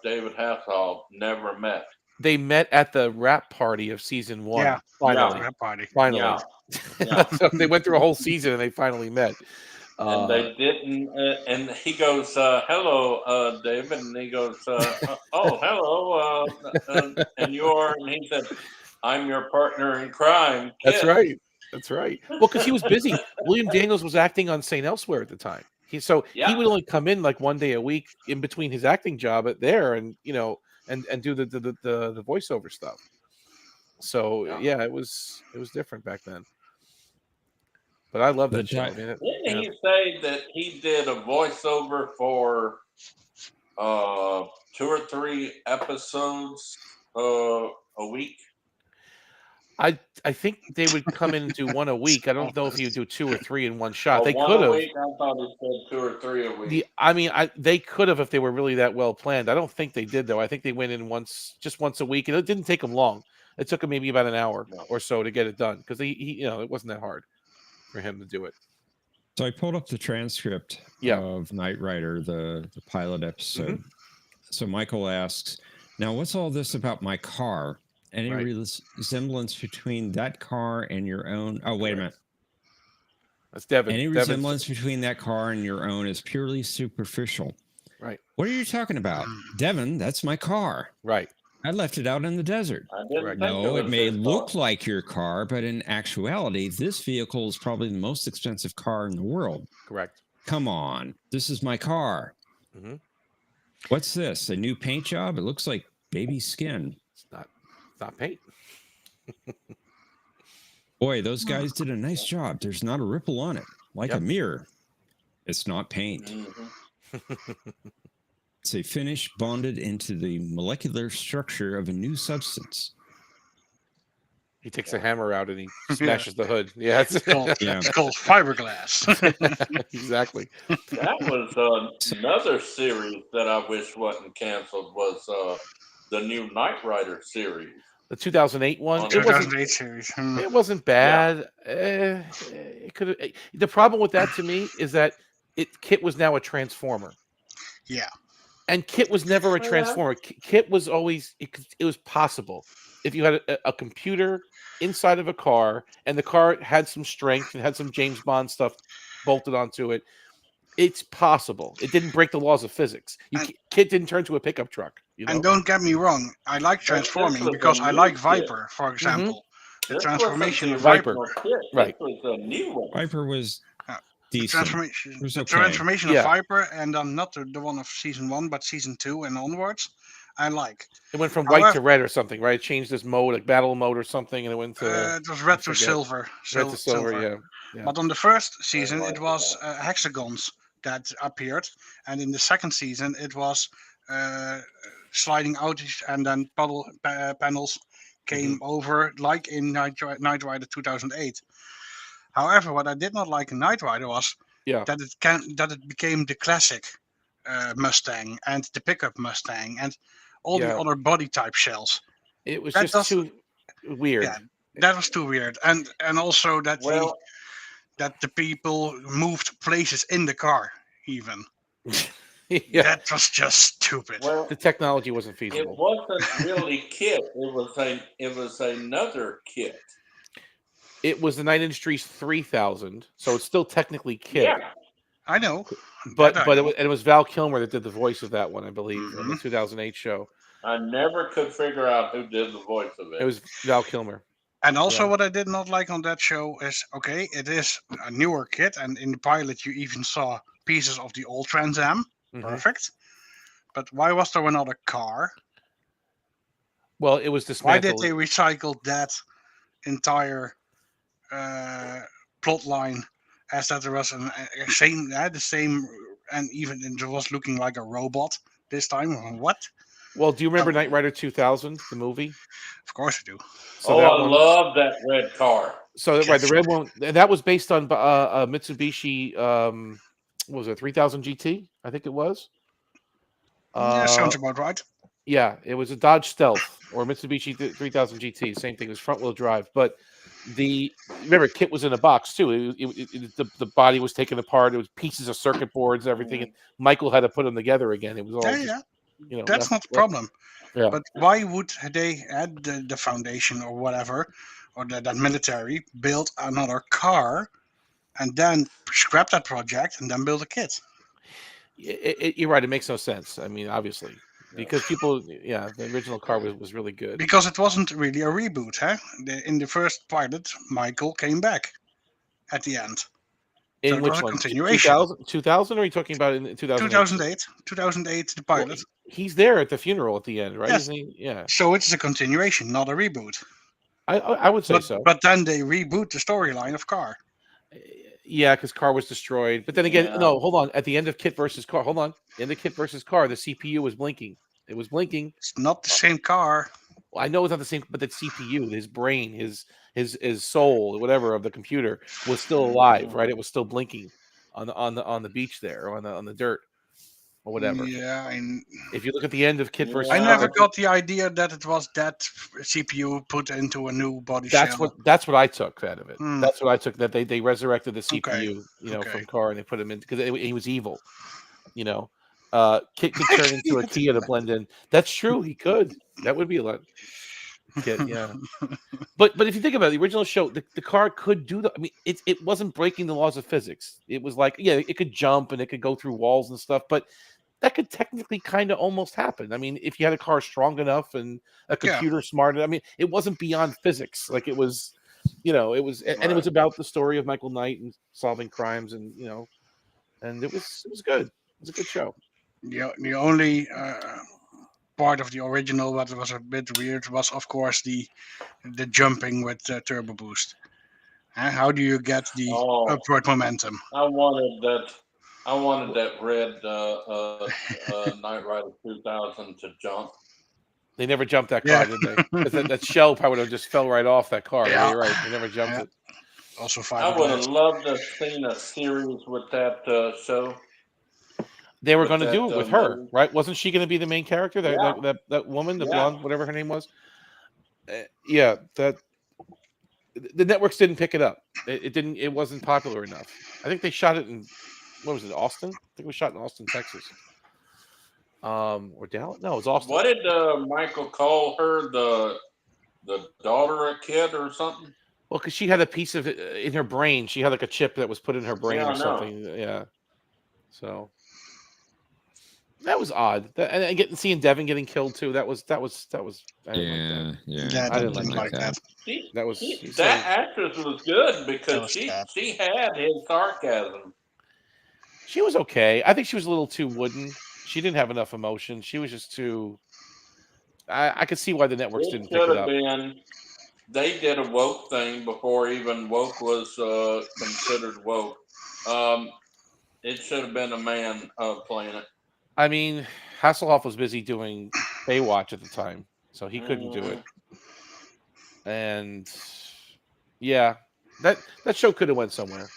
David Hasselhoff never met. They met at the rap party of season 1. Yeah, finally. Rap party. Finally. Yeah. So they went through a whole season and they finally met. And they didn't. And he goes, "Hello, David," and he goes, "Oh, hello." And you are, and he said, "I'm your partner in crime." That's Kit." right. That's right. Well, because he was busy. William Daniels was acting on St. Elsewhere at the time. He would only come in like one day a week in between his acting job there, and and do the voiceover stuff. So yeah, it was different back then. But I love that show. Didn't he say that he did a voiceover for 2 or 3 episodes a week? I think they would come in and do one a week. I don't know if you do 2 or 3 in one shot. They One could a have. week? I thought he said 2 or 3 a week. They could have if they were really that well planned. I don't think they did though. I think they went in just once a week, and it didn't take them long. It took them maybe about an hour or so to get it done because he it wasn't that hard for him to do it. So I pulled up the transcript of Knight Rider, the pilot episode. Mm-hmm. So Michael asks, "Now, what's all this about my car? Any resemblance between that car and your own?" Oh, wait a minute. That's Devin. Any resemblance between that car and your own is purely superficial. Right. What are you talking about? Devin, that's my car. Right. I left it out in the desert. No, it may look like your car, but in actuality, this vehicle is probably the most expensive car in the world. Correct. Come on. This is my car. Mm-hmm. What's this? A new paint job? It looks like baby skin. It's not paint. Boy, those guys did a nice job. There's not a ripple on it, like a mirror. It's not paint. Mm-hmm. It's a finish bonded into the molecular structure of a new substance. He takes a hammer out and he smashes the hood. Yeah, it's called fiberglass. Exactly. That was another series that I wish wasn't canceled. Was the new Knight Rider series? The 2008 one. The 2008 series. It wasn't bad. It could. The problem with that to me is that Kit was now a transformer. Yeah. And Kit was never a transformer. Kit was always, it was possible. If you had a computer inside of a car and the car had some strength and had some James Bond stuff bolted onto it, it's possible. It didn't break the laws of physics. Kit didn't turn to a pickup truck. And don't get me wrong, I like transforming because I like Viper, for example. Mm-hmm. The transformation of Viper. Right. This was a new one. Viper was the transformation of Viper, and then not the one of season 1, but season 2 and onwards. I like. It went from white to red or something, right? It changed this mode, like battle mode or something, and it went to. It was red to silver. Red to silver, yeah. But on the first season, it was hexagons that appeared, and in the second season, it was sliding out, and then panels came over, like in Knight Rider 2008. However, what I did not like in Knight Rider was that it became the classic Mustang and the pickup Mustang and all the other body type shells. It was just too weird. Yeah, that was too weird, and also that the people moved places in the car even. Yeah, That was just stupid. Well, the technology wasn't it feasible. wasn't really Kit. It was another Kit. It was the 9 Industries 3000, so it's still technically Kit. Yeah. I know. But That I but know. it was Val Kilmer that did the voice of that one, I believe, on the Mhm. 2008 show. I never could figure out who did the voice of it. It was Val Kilmer. And also, Yeah. what I did not like on that show is, okay, it is a newer kit, and in the pilot you even saw pieces of the old Trans Am. Mhm. Perfect. But why was there another car? Well, it was Why did dismantled. they recycle that entire plot line as that there was the same, and even it was looking like a robot this time? What? Well, do you remember Knight Rider 2000, the movie? Of course I do. So oh, that I one, love that red car. so right, the red one that was based on Mitsubishi. What was it 3000 GT? I think it was. Yeah, sounds about right. Yeah, it was a Dodge Stealth or Mitsubishi 3000 GT. Same thing. It was front wheel drive, but remember Kit was in a box too. The body was taken apart. It was pieces of circuit boards, everything. And Michael had to put them together again. It was all Yeah, yeah. just, That's not the problem. Yeah. But why would they add the foundation or whatever, or that military build another car, and then scrap that project and then build a kit? You're right. It makes no sense. I mean, obviously, because people, the original car was really good. Because it wasn't really a reboot, huh? In the first pilot, Michael came back at the end. In so it which was a one? continuation. 2000, or are you talking about in 2008? 2008, the pilot. He's there at the funeral at the end, right? Yes. Isn't he? Yeah. So it's a continuation, not a reboot. I would say so. But then they reboot the storyline of Car. Yeah, because Car was destroyed. But then again, Yeah. no, hold on. At the end of Kit versus Car, hold on. In the Kit versus Car, the CPU was blinking. It was blinking. It's not the same car. Well, I know it's not the same, but the CPU, his brain, his soul, whatever of the computer was still alive, right? It was still blinking on the beach there, or on the dirt, or whatever. Yeah, If you look at the end of Kit versus I Car, never got the idea that it was that CPU put into a new body shell. That's what I took out of it. Hmm. That's what I took, that they resurrected the CPU, Okay. from Car, and they put him in because he was evil. Kit could turn into a Kia to blend in. That's true. He could. That would be a lot. Kit, yeah. But if you think about it, the original show, the car could do that. I mean, it wasn't breaking the laws of physics. It was like, it could jump and it could go through walls and stuff, but that could technically kind of almost happen. I mean, if you had a car strong enough and a computer smart, I mean, it wasn't beyond physics. Like it was, it was, and it was about the story of Michael Knight and solving crimes, and and it was good. It was a good show. The only part of the original that was a bit weird was, of course, the jumping with turbo boost. How do you get the upward momentum? I wanted that red Knight Rider 2000 to jump. They never jumped that car, did they? 'Cause that shell probably would have just fell right off that car. Yeah. You're right. They never jumped it. Also, I would have loved to have seen a series with that show. They were With going to do that, it with her, movie. right? Wasn't she going to be the main character? That woman, the blonde, whatever her name was. That the networks didn't pick it up. It didn't. It wasn't popular enough. I think they shot it in, what was it, Austin? I think it was shot in Austin, Texas. Or Dallas? No, it was Austin. What did Michael call her? The daughter of Kid or something? Well, because she had a piece of it in her brain. She had like a chip that was put in her brain Yeah, I or know. something. Yeah. So that was odd. And seeing Devin getting killed too. That was. I didn't Yeah. I didn't like that. That was That actress was good because she had his sarcasm. She was okay. I think she was a little too wooden. She didn't have enough emotion. She was just too. I could see why the networks didn't pick Should it have up. been. They did a woke thing before even woke was considered woke. It should have been a man playing it. I mean, Hasselhoff was busy doing Baywatch at the time, so he couldn't do it. And yeah, that show could have went somewhere.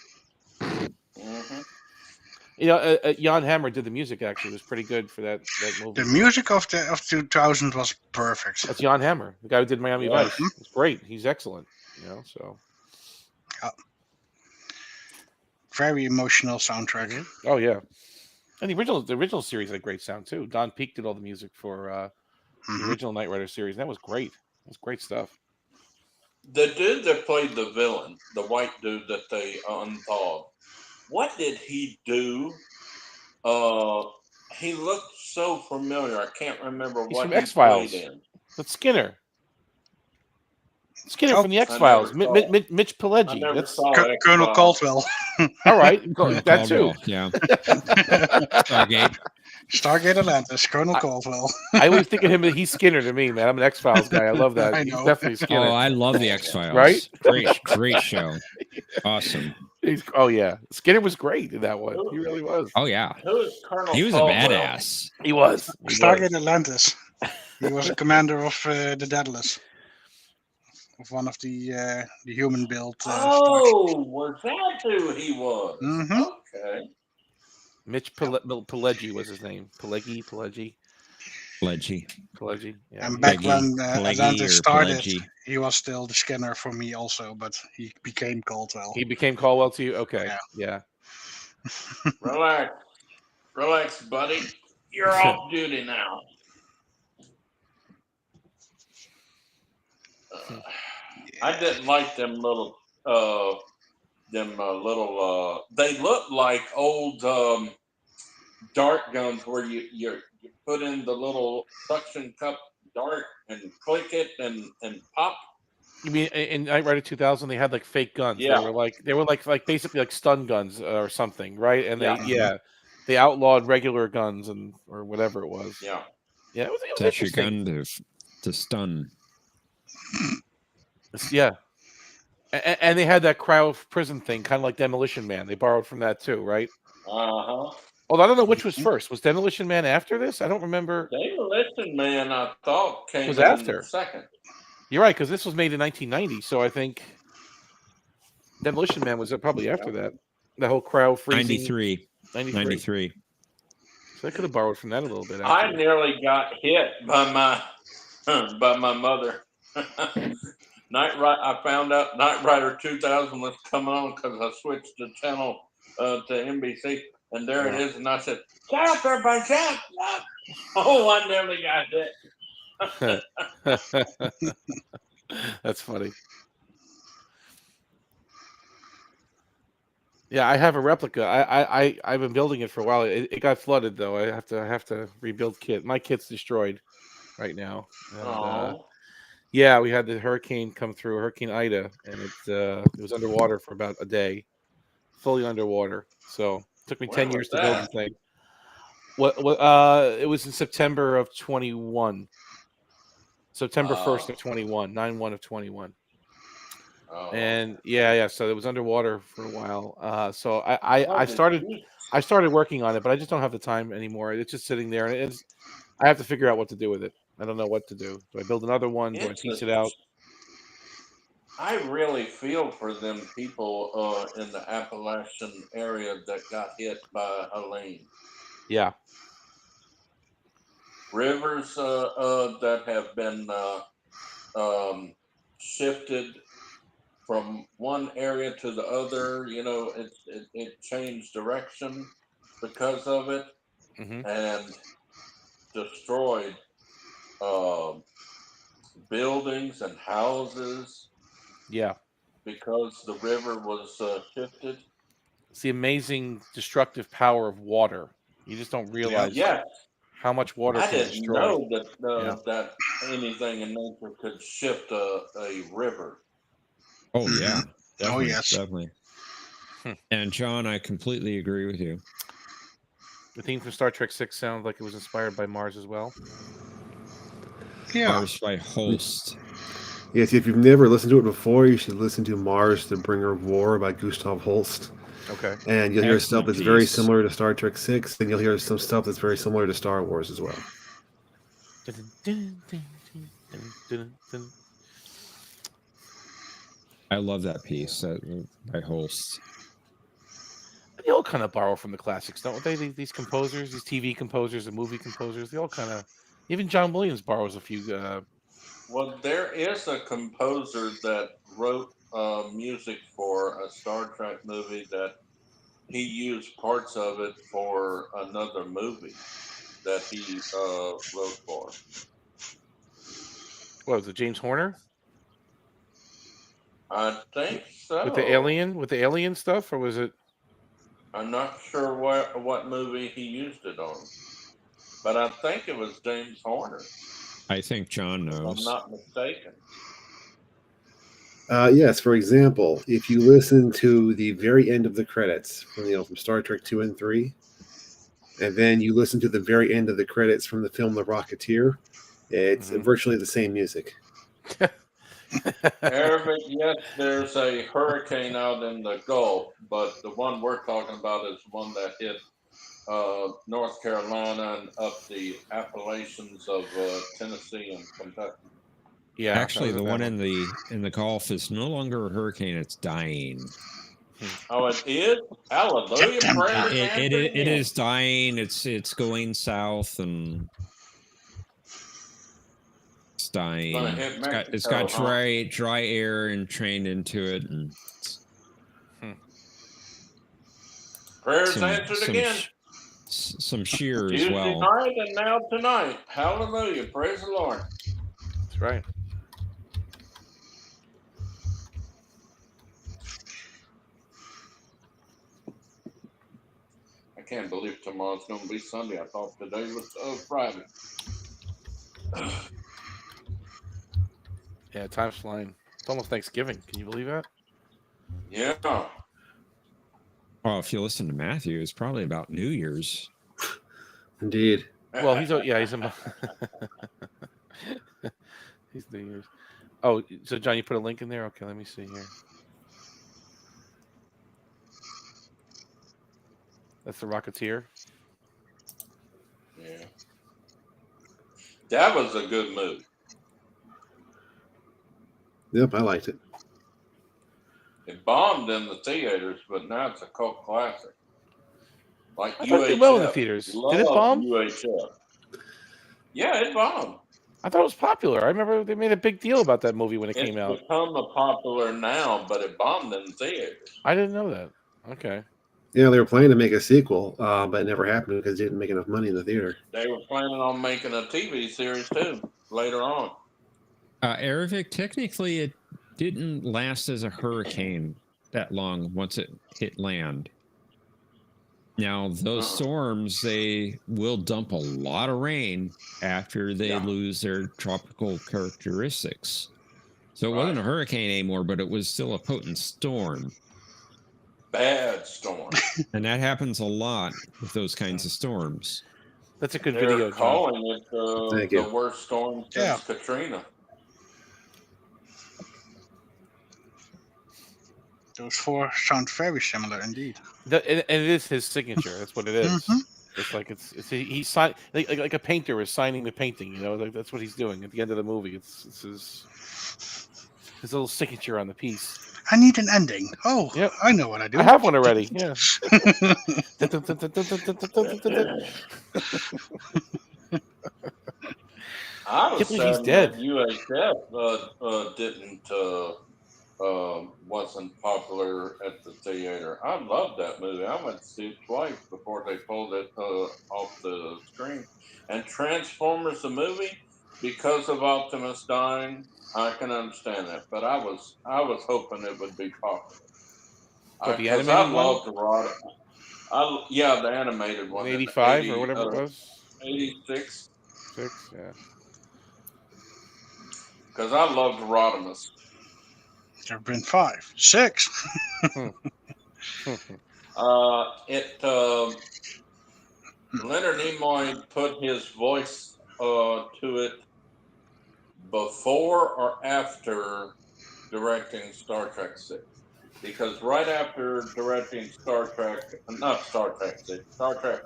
Jan Hammer did the music. Actually, it was pretty good for that movie. The music of 2000 was perfect. That's Jan Hammer, the guy who did Miami Vice. It's great. He's excellent. So. Very emotional soundtrack. Oh yeah. And the original series had great sound too. Don Peake did all the music for the original Knight Rider series. That was great. That was great stuff. The dude that played the villain, the white dude that they unthawed, what did he do? He looked so familiar. I can't remember He's what from he X-Files. played in. That's Skinner. Skinner Oh, from the I X-Files. never saw- Mitch I Pileggi. never That's saw Colonel X-Files. Caldwell. all right. Colonel That too. Caldwell, yeah. Stargate. Stargate Atlantis, Colonel Caldwell. I always think of him as he's Skinner to me, man. I'm an X-Files guy. I love that. I He's know. definitely Skinner. Oh, I love the X-Files. Right? Great show. Awesome. Oh yeah, Skinner was great in that one. He really was. Oh yeah. Who is Colonel He was a Caldwell? badass. He was. Stargate Atlantis. He was a commander of the Daedalus, of one of the human built. Was that who he was? Mhm. Okay. Mitch Pileggi was his name. Pileggi. Yeah. And back when Pileggi Atlantis or started, Pileggi. he was still the Skinner for me also, but he became Caldwell. He became Caldwell to you. Okay. Yeah. Relax, buddy. You're off duty now. I didn't like them little. They look like old dart guns where you put in the little suction cup dart and click it and pop. You mean in Knight Rider 2000 they had like fake guns? Yeah. They were like basically like stun guns or something, right? And Yeah. they outlawed regular guns or whatever it was. Yeah. Yeah, it was That's your interesting. gun to stun. Yeah. And they had that cryo prison thing, kind of like Demolition Man. They borrowed from that too, right? Uh-huh. Although I don't know which was first. Was Demolition Man after this? I don't remember. Demolition Man, I thought came Was in after. second. You're right, because this was made in 1990, so I think Demolition Man was probably after that. The whole cryo freezing. 93. So they could have borrowed from that a little bit. I nearly got hit by my mother. I found out Knight Rider 2000 was coming on because I switched the channel to NBC, and there it is, and I said, "Shut up, everybody! Shut up!" Oh, I nearly got hit. That's funny. Yeah, I have a replica. I've been building it for a while. It got flooded though. I have to rebuild kit. My kit's destroyed right now. And, yeah, we had the hurricane come through, Hurricane Ida, and it was underwater for about a day, fully underwater. So it took me 10 years to build the thing. It was in September of 21. September 1st of 21, 9/1 of 21. And yeah, so it was underwater for a while. So I started working on it, but I just don't have the time anymore. It's just sitting there, and I have to figure out what to do with it. I don't know what to do. Do I build another one? Do I piece it out? I really feel for them people in the Appalachian area that got hit by Helene. Yeah. Rivers that have been shifted from one area to the other, it changed direction because of it, and destroyed buildings and houses. Yeah, because the river was shifted. It's the amazing destructive power of water. You just don't realize how much water can destroy. I didn't know that anything in nature could shift a river. Oh yeah. Oh yes. Definitely. And John, I completely agree with you. The theme from Star Trek 6 sounds like it was inspired by Mars as well. Yeah. Mars by Holst. Yes, if you've never listened to it before, you should listen to Mars, the Bringer of War by Gustav Holst. Okay. And you'll hear stuff that's very similar to Star Trek 6, and you'll hear some stuff that's very similar to Star Wars as well. I love that piece by Holst. They all kind of borrow from the classics, don't they? These composers, these TV composers and movie composers, they all kind of... Even John Williams borrows a few... Well, there is a composer that wrote music for a Star Trek movie that he used parts of it for another movie that he wrote for. What was it, James Horner? I think so. With the alien stuff, or was it? I'm not sure what movie he used it on, but I think it was James Horner, I think John if I'm knows. not mistaken. Yes, for example, if you listen to the very end of the credits from Star Trek 2 and 3, and then you listen to the very end of the credits from the film The Rocketeer, it's virtually the same music. Arabic, yes, there's a hurricane out in the Gulf, but the one we're talking about is one that hit North Carolina and up the Appalachians of Tennessee and Kentucky. Yeah, Actually, the one in the Gulf is no longer a hurricane; it's dying. Oh, it is. Hallelujah! Prayer It is dying. It's going south and it's dying. Gonna hit It's got Mexico, huh? dry air and trained into it, and Prayers answered again. Some shear as Tuesday well. night and now tonight. Hallelujah! Praise the Lord. That's right. I can't believe tomorrow's going to be Sunday. I thought today was Friday. Yeah, time's flying. It's almost Thanksgiving. Can you believe that? Yeah. Oh, if you listen to Matthew, it's probably about New Year's. Indeed. Well, he's New Year's. Oh, so John, you put a link in there? Okay, let me see here. That's the Rocketeer. Yeah. That was a good movie. Yep, I liked it. It bombed in the theaters, but now it's a cult classic. Like I UHF. thought it did well in the theaters. Did it bomb? UHF. Yeah, it bombed. I thought it was popular. I remember they made a big deal about that movie when it came out. It's become a popular now, but it bombed in the theaters. I didn't know that. Okay. Yeah, they were planning to make a sequel, but it never happened because it didn't make enough money in the theater. They were planning on making a TV series too later on. Aravic, technically, it didn't last as a hurricane that long once it hit land. Now, those storms, they will dump a lot of rain after they lose their tropical characteristics. So it wasn't a hurricane anymore, but it was still a potent storm. Bad storm. And that happens a lot with those kinds of storms. That's a good They're video, John. calling it the worst storm since Katrina. Those four sound very similar indeed. And it is his signature. That's what it is. It's like he's sign like a painter is signing the painting. You know, like that's what he's doing at the end of the movie. It's his little signature on the piece. I need an ending. Oh, yep. I know what I do. I have one already. Yeah. I was He's sad dead. that UHF wasn't popular at the theater. I loved that movie. I went to see it twice before they pulled it off the screen. And Transformers the movie, because of Optimus dying, I can understand that. But I was hoping it would be popular. The animated one? Loved Rodimus. Yeah, the animated one. 85 or whatever it was. 86. Yeah. Because I loved Rodimus. There have been 5, 6. Leonard Nimoy put his voice to it before or after directing Star Trek 6. Because right after directing Star Trek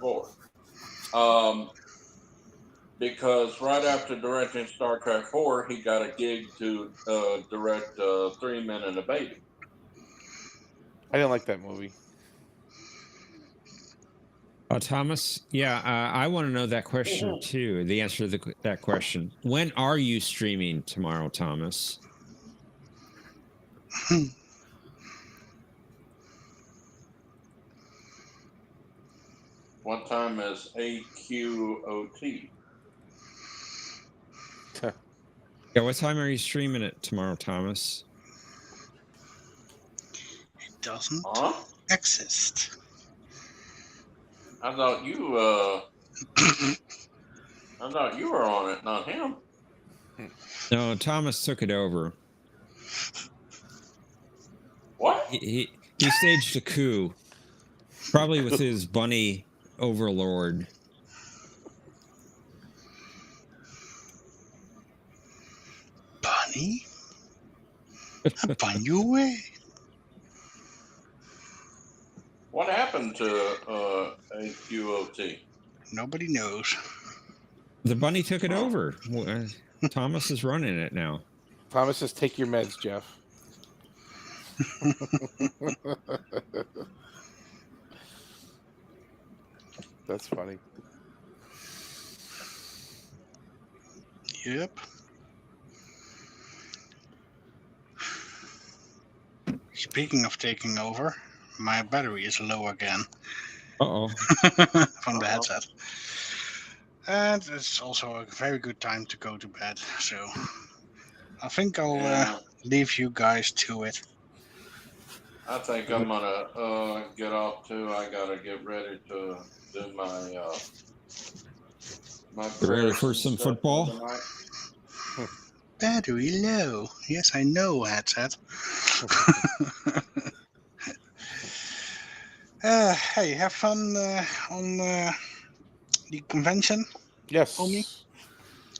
4. Because right after directing Star Trek 4, he got a gig to direct 3 Men and a Baby. I didn't like that movie. Thomas, I want to know that question too. The answer to that question. When are you streaming tomorrow, Thomas? What time is AQOT? Yeah, what time are you streaming it tomorrow, Thomas? It doesn't Huh? exist. I thought you were on it, not him. No, Thomas took it over. What? He staged a coup, probably with his bunny overlord. Bunny? I bun you away. What happened to AQOT? Nobody knows. The bunny took it over. Thomas is running it now. Thomas says, "Take your meds, Jeff." That's funny. Yep. Speaking of taking over, my battery is low again. Uh-oh. From the headset. And it's also a very good time to go to bed, so I think I'll leave you guys to it. I think I'm gonna get off too. I gotta get ready to do my my You ready prayers for and some stuff football? for the night. Battery low. Yes, I know, headset. Hey, have fun on the convention. Yes. Omni?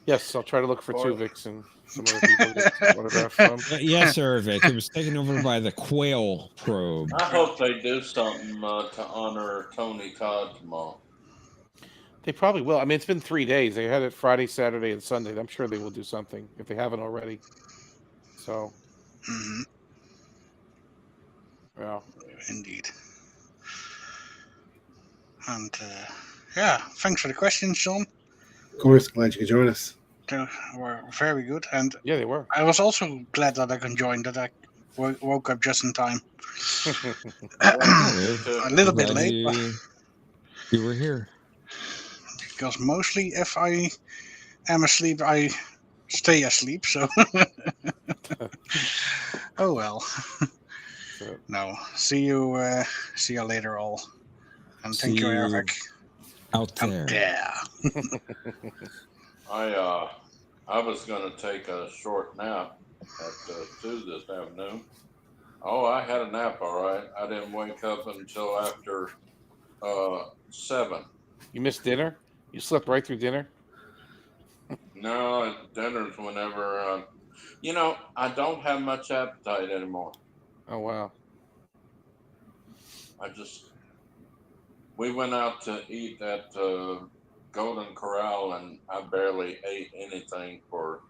Yes, I'll try to look for Tuvix and some other people to autograph from. Yes, sir, Vic. It was taken over by the Quail probe. I hope they do something to honor Tony Todd tomorrow. They probably will. I mean, it's been 3 days. They had it Friday, Saturday, and Sunday. I'm sure they will do something if they haven't already. So, yeah. Indeed. And yeah, thanks for the questions, John. Of course, glad you could join us. They were very good, and yeah, they were. I was also glad that I could join. That I woke up just in time. A little bit late, you were here. Because mostly if I am asleep, I stay asleep. So, oh well. No, see you later, all, and thank you, Eric. Out there. I was gonna take a short nap at 2 this afternoon. Oh, I had a nap, all right. I didn't wake up until after 7. You missed dinner? You slept right through dinner? No, dinner's whenever. I don't have much appetite anymore. Oh, wow. We went out to eat at Golden Corral, and I barely ate anything for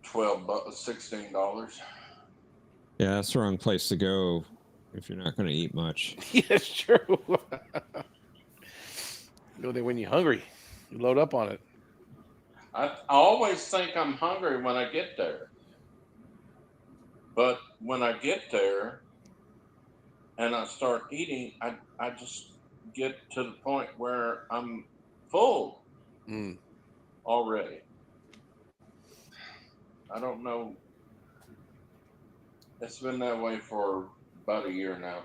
$16. Yeah, that's the wrong place to go if you're not going to eat much. Yeah, it's true. You go there when you're hungry. You load up on it. I always think I'm hungry when I get there. But when I get there and I start eating, I just get to the point where I'm full already. I don't know. It's been that way for about a year now.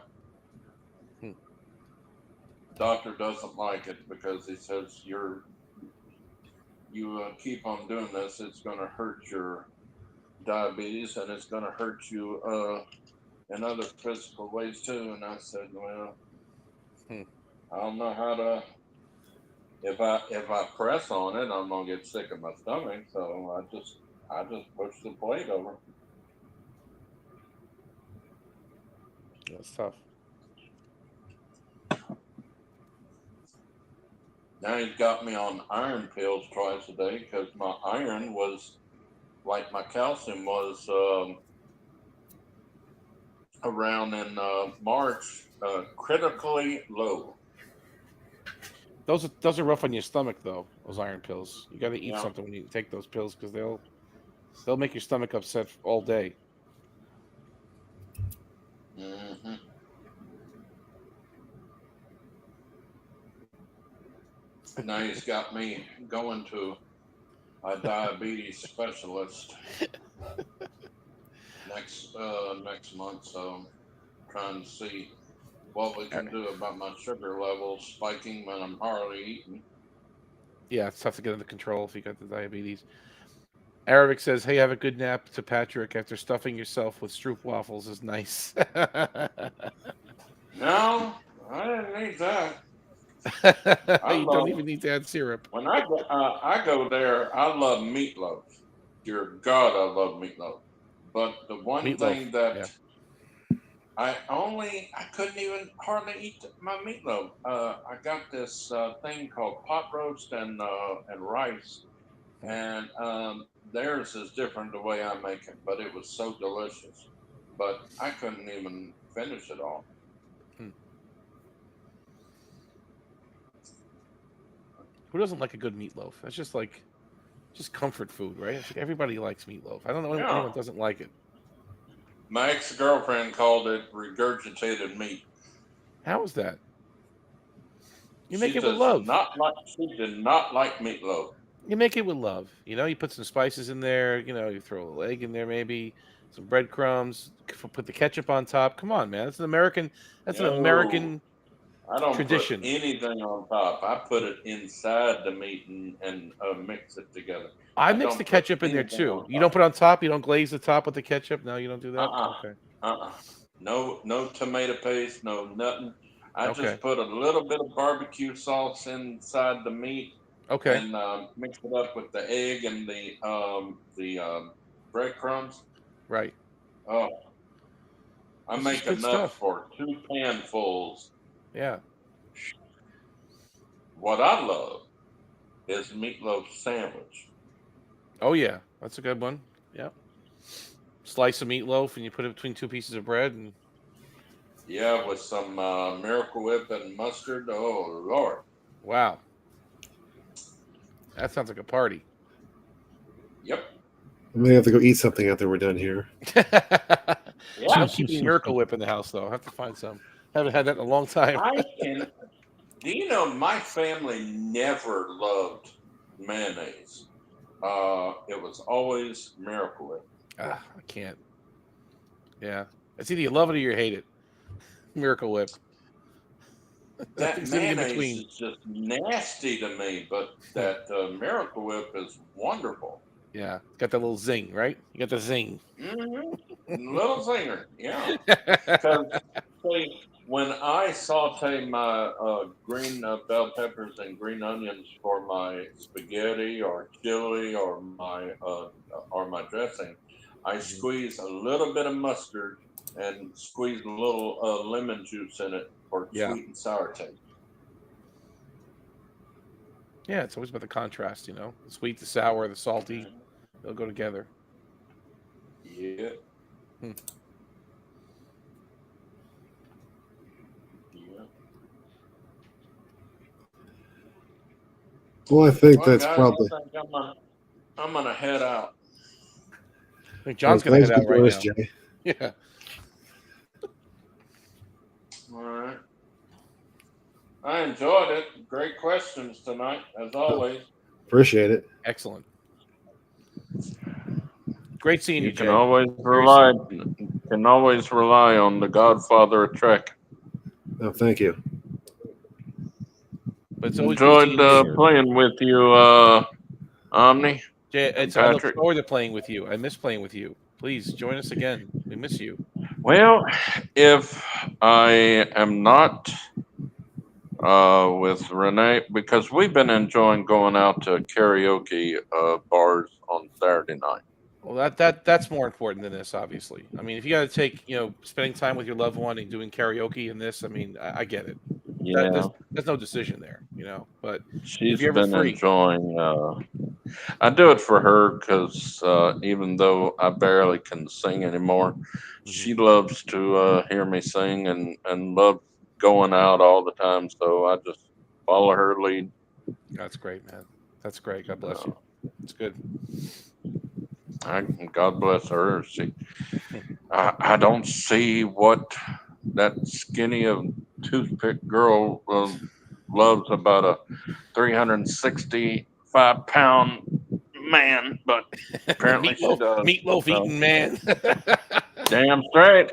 Doctor doesn't like it because he says you keep on doing this, it's going to hurt your diabetes and it's going to hurt you in other physical ways too. And I said, well, I don't know how to. If I press on it, I'm gonna get sick of my stomach. So I just push the plate over. That's tough. Now he's got me on iron pills twice a day because my iron was, like my calcium was, around in March, critically low. Those are rough on your stomach, though. Those iron pills. You got to eat Yeah. something when you take those pills because they'll make your stomach upset all day. Mm-hmm. Now he's got me going to a diabetes specialist next month. So I'm trying to see what we can do about my sugar levels spiking when I'm hardly eating. Yeah, it's tough to get under control if you got the diabetes. Arabic says, "Hey, have a good nap to Patrick after stuffing yourself with stroop waffles is nice." No, I didn't need that. I You don't love even need to add syrup. when I go there. I love meatloaf. Dear God, I love meatloaf. But the one Meatloaf. thing that Yeah. I couldn't even hardly eat my meatloaf. I got this thing called pot roast and rice, and theirs is different the way I make it, but it was so delicious. But I couldn't even finish it all. Who doesn't like a good meatloaf? That's just comfort food, right? It's like everybody likes meatloaf. I don't know Yeah. anyone doesn't like it. My ex-girlfriend called it regurgitated meat. How is that? You She make it with does love. she did not like meatloaf. You make it with love. You put some spices in there. You throw a little egg in there, maybe some breadcrumbs. Put the ketchup on top. Come on, man. That's an American. That's an No, American I don't put tradition. anything on top. I put it inside the meat and mix it together. I I mix the don't put ketchup in there anything too. on You don't top. put on top. You don't glaze the top with the ketchup. No, you don't do that. Uh-uh. Okay. Uh-uh. No tomato paste, no nothing. I Okay. just put a little bit of barbecue sauce inside the meat Okay. and mix it up with the egg and the breadcrumbs. Right. Oh, I This is make good enough stuff. for 2 panfuls. Yeah. What I love is meatloaf sandwich. Oh yeah, that's a good one. Yeah. Slice of meatloaf and you put it between two pieces of bread and Yeah, with some Miracle Whip and mustard. Oh Lord. wow. That sounds like a party. Yep. I may have to go eat something after we're done here. I Yeah. don't keep any Miracle Whip in the house though. I have to find some. Haven't had that in a long time. Do you know my family never loved mayonnaise? It was always Miracle Whip. I can't. Yeah. It's either you love it or you hate it. Miracle Whip. That Nothing's in mayonnaise between. is just nasty to me, but that Miracle Whip is wonderful. Yeah. Got that little zing, right? You got the zing. Little zinger, yeah. Because when I saute my green bell peppers and green onions for my spaghetti or chili or my dressing, I squeeze a little bit of mustard and squeeze a little lemon juice in it for Yeah. sweet and sour taste. Yeah, it's always about the contrast, the sweet, the sour, the salty. They'll go together. Yeah. Yeah. Well, I think Well, that's guys, probably. I think I'm gonna head out. I think John's gonna Thanks head for out right joining us, now. Jay. Yeah. All right. I enjoyed it. Great questions tonight, as always. Appreciate it. Excellent. Great seeing you, You can Jay. always rely on the Godfather of Trek. Oh, thank you. But it's always good Enjoyed seeing you. playing with you, Omni. Jay, and I look Patrick. forward to playing with you. I miss playing with you. Please join us again. We miss you. Well, if I am not with Renee, because we've been enjoying going out to karaoke bars on Saturday night. Well, that's more important than this, obviously. I mean, if you got to take, spending time with your loved one and doing karaoke in this, I mean, I get it. Yeah. There's no decision there, But She's if you're ever been free, enjoying. I do it for her because even though I barely can sing anymore, she loves to hear me sing and loves going out all the time. So I just follow her lead. that's great, man. That's great. God bless you. It's good. God bless her. I don't see what that skinny of toothpick girl loves about a 365-pound man, but apparently she does. Meatloaf So, eating man. damn straight.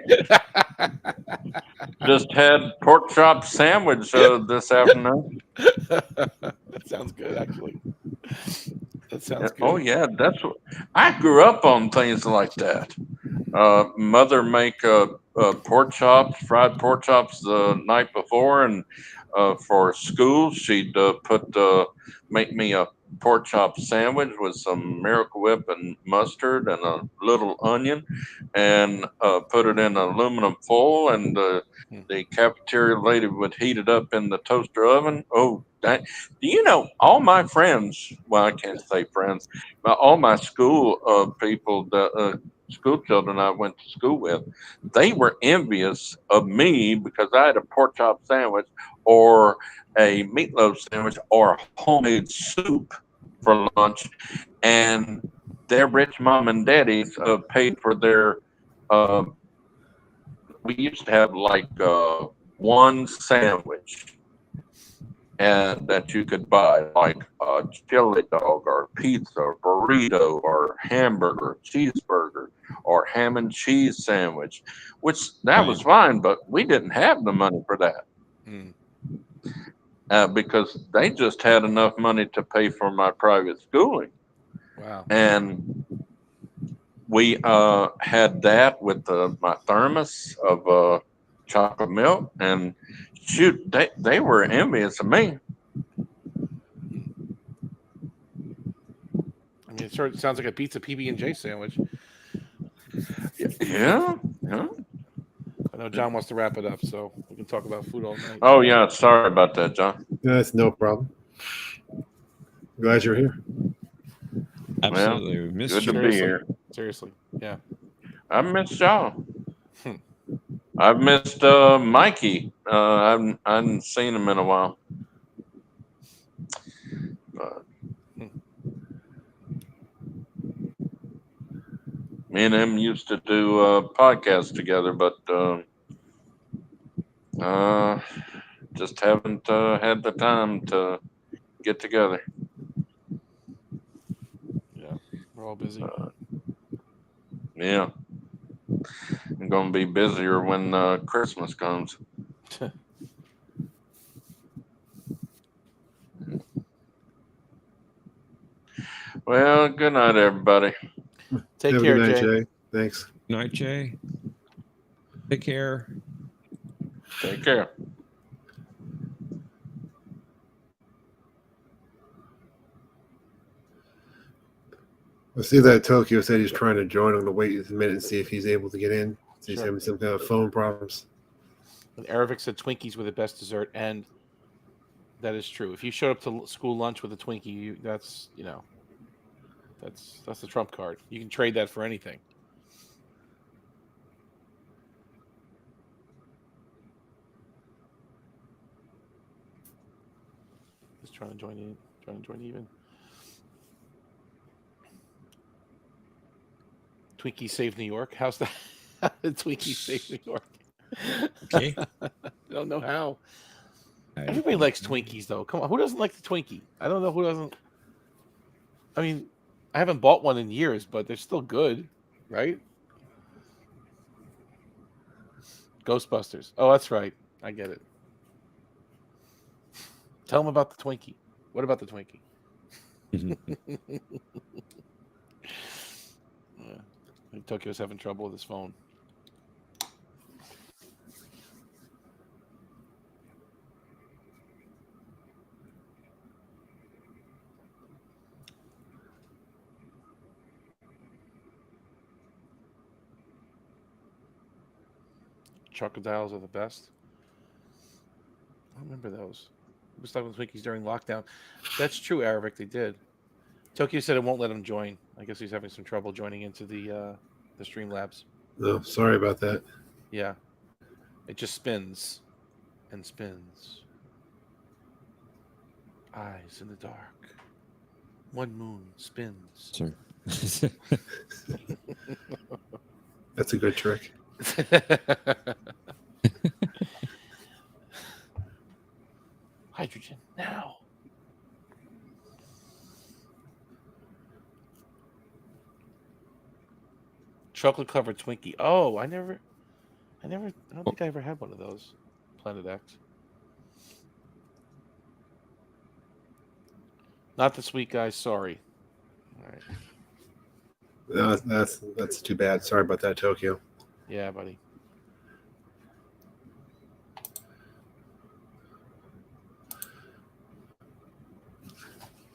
Just had pork chop sandwich this afternoon. That sounds good, actually. That sounds good. Oh yeah, that's what I grew up on, things like that. Mother make pork chops, fried pork chops the night before, and for school she'd make me a pork chop sandwich with some Miracle Whip and mustard and a little onion, and put it in aluminum foil, and the cafeteria lady would heat it up in the toaster oven. Oh, do you know all my friends? Well, I can't say friends, but all my school people, the school children I went to school with, they were envious of me because I had a pork chop sandwich or a meatloaf sandwich or a homemade soup for lunch, and their rich mom and daddies paid for their. Uh, we used to have like one sandwich and that you could buy, like a chili dog or pizza or burrito or hamburger, cheeseburger, or ham and cheese sandwich, which that was fine, but we didn't have the money for that. Because they just had enough money to pay for my private schooling. Wow. And we had that with my thermos of chocolate milk, and shoot, they were envious of me. I mean, it sort of sounds like a pizza PB&J sandwich. Yeah. I know John wants to wrap it up, so we can talk about food all night. Oh yeah, sorry about that, John. That's no problem. Glad you're here. Absolutely. Well, Missed good to you. be here. Seriously, yeah. I missed y'all. I've missed Mikey. I haven't seen him in a while. But me and him used to do podcasts together, but just haven't had the time to get together. Yeah, we're all busy. Yeah. I'm going to be busier when Christmas comes. Well, good night, everybody. Take Have a care, good night, Jay. Jay. Thanks. Night, Jay. Take care. Take care. I see that Tokyo said he's trying to join. I'm going to wait a minute and see if he's able to get in. So he's Sure. having some kind of phone problems. And Aravic said Twinkies were the best dessert, and that is true. If you showed up to school lunch with a Twinkie, that's the trump card. You can trade that for anything. Just trying to join in. Trying to join even. Twinkie Save New York. How's that? How did Twinkie Save New York? Okay. I don't know how. Everybody likes Twinkies, though. Come on, who doesn't like the Twinkie? I don't know who doesn't. I mean, I haven't bought one in years, but they're still good, right? Ghostbusters. Oh, that's right. I get it. Tell them about the Twinkie. What about the Twinkie? Yeah. I think Tokyo's having trouble with his phone. Crocodiles are the best. I remember those. We were stuck with Twinkies during lockdown. That's true, Arabic. They did. Tokyo said it won't let him join. I guess he's having some trouble joining into the Streamlabs. Oh, sorry about that. Yeah. It just spins and spins. Eyes in the dark. One moon spins. Sure. That's a good trick. Hydrogen now. Chocolate covered Twinkie. Oh, I don't think I ever had one of those. Planet X. Not this week, guys. Sorry. All right. No, that's too bad. Sorry about that, Tokyo. Yeah, buddy.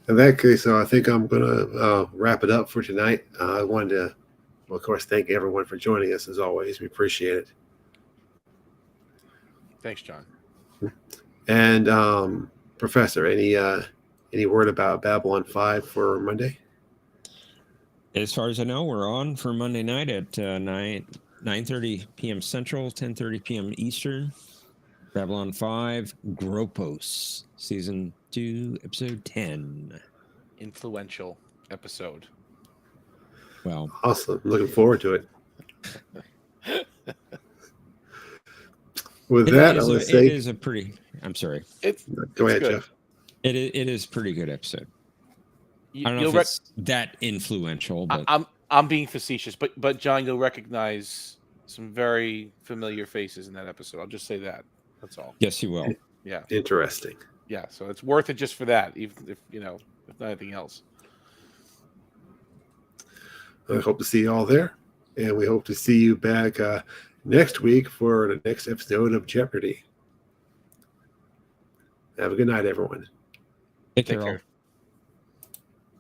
In that case, I think I'm going to wrap it up for tonight. I wanted to, well, of course, thank everyone for joining us as always. We appreciate it. Thanks, John. And Professor, any word about Babylon 5 for Monday? As far as I know, we're on for Monday night at 9:30 p.m. Central, 10:30 p.m. Eastern. Babylon 5, Gropos, Season 2, Episode 10. Influential episode. Well, awesome. Looking forward to it. With that, I would say it is a pretty. I'm sorry. Go ahead, Jeff. It is a pretty good episode. I don't know if it's that influential, but I'm being facetious, but John, you'll recognize some very familiar faces in that episode. I'll just say that. That's all. Yes, you will. Yeah. Interesting. Yeah, so it's worth it just for that, even if if not anything else. I hope to see you all there, and we hope to see you back next week for the next episode of Jeopardy. Have a good night, everyone. Take care.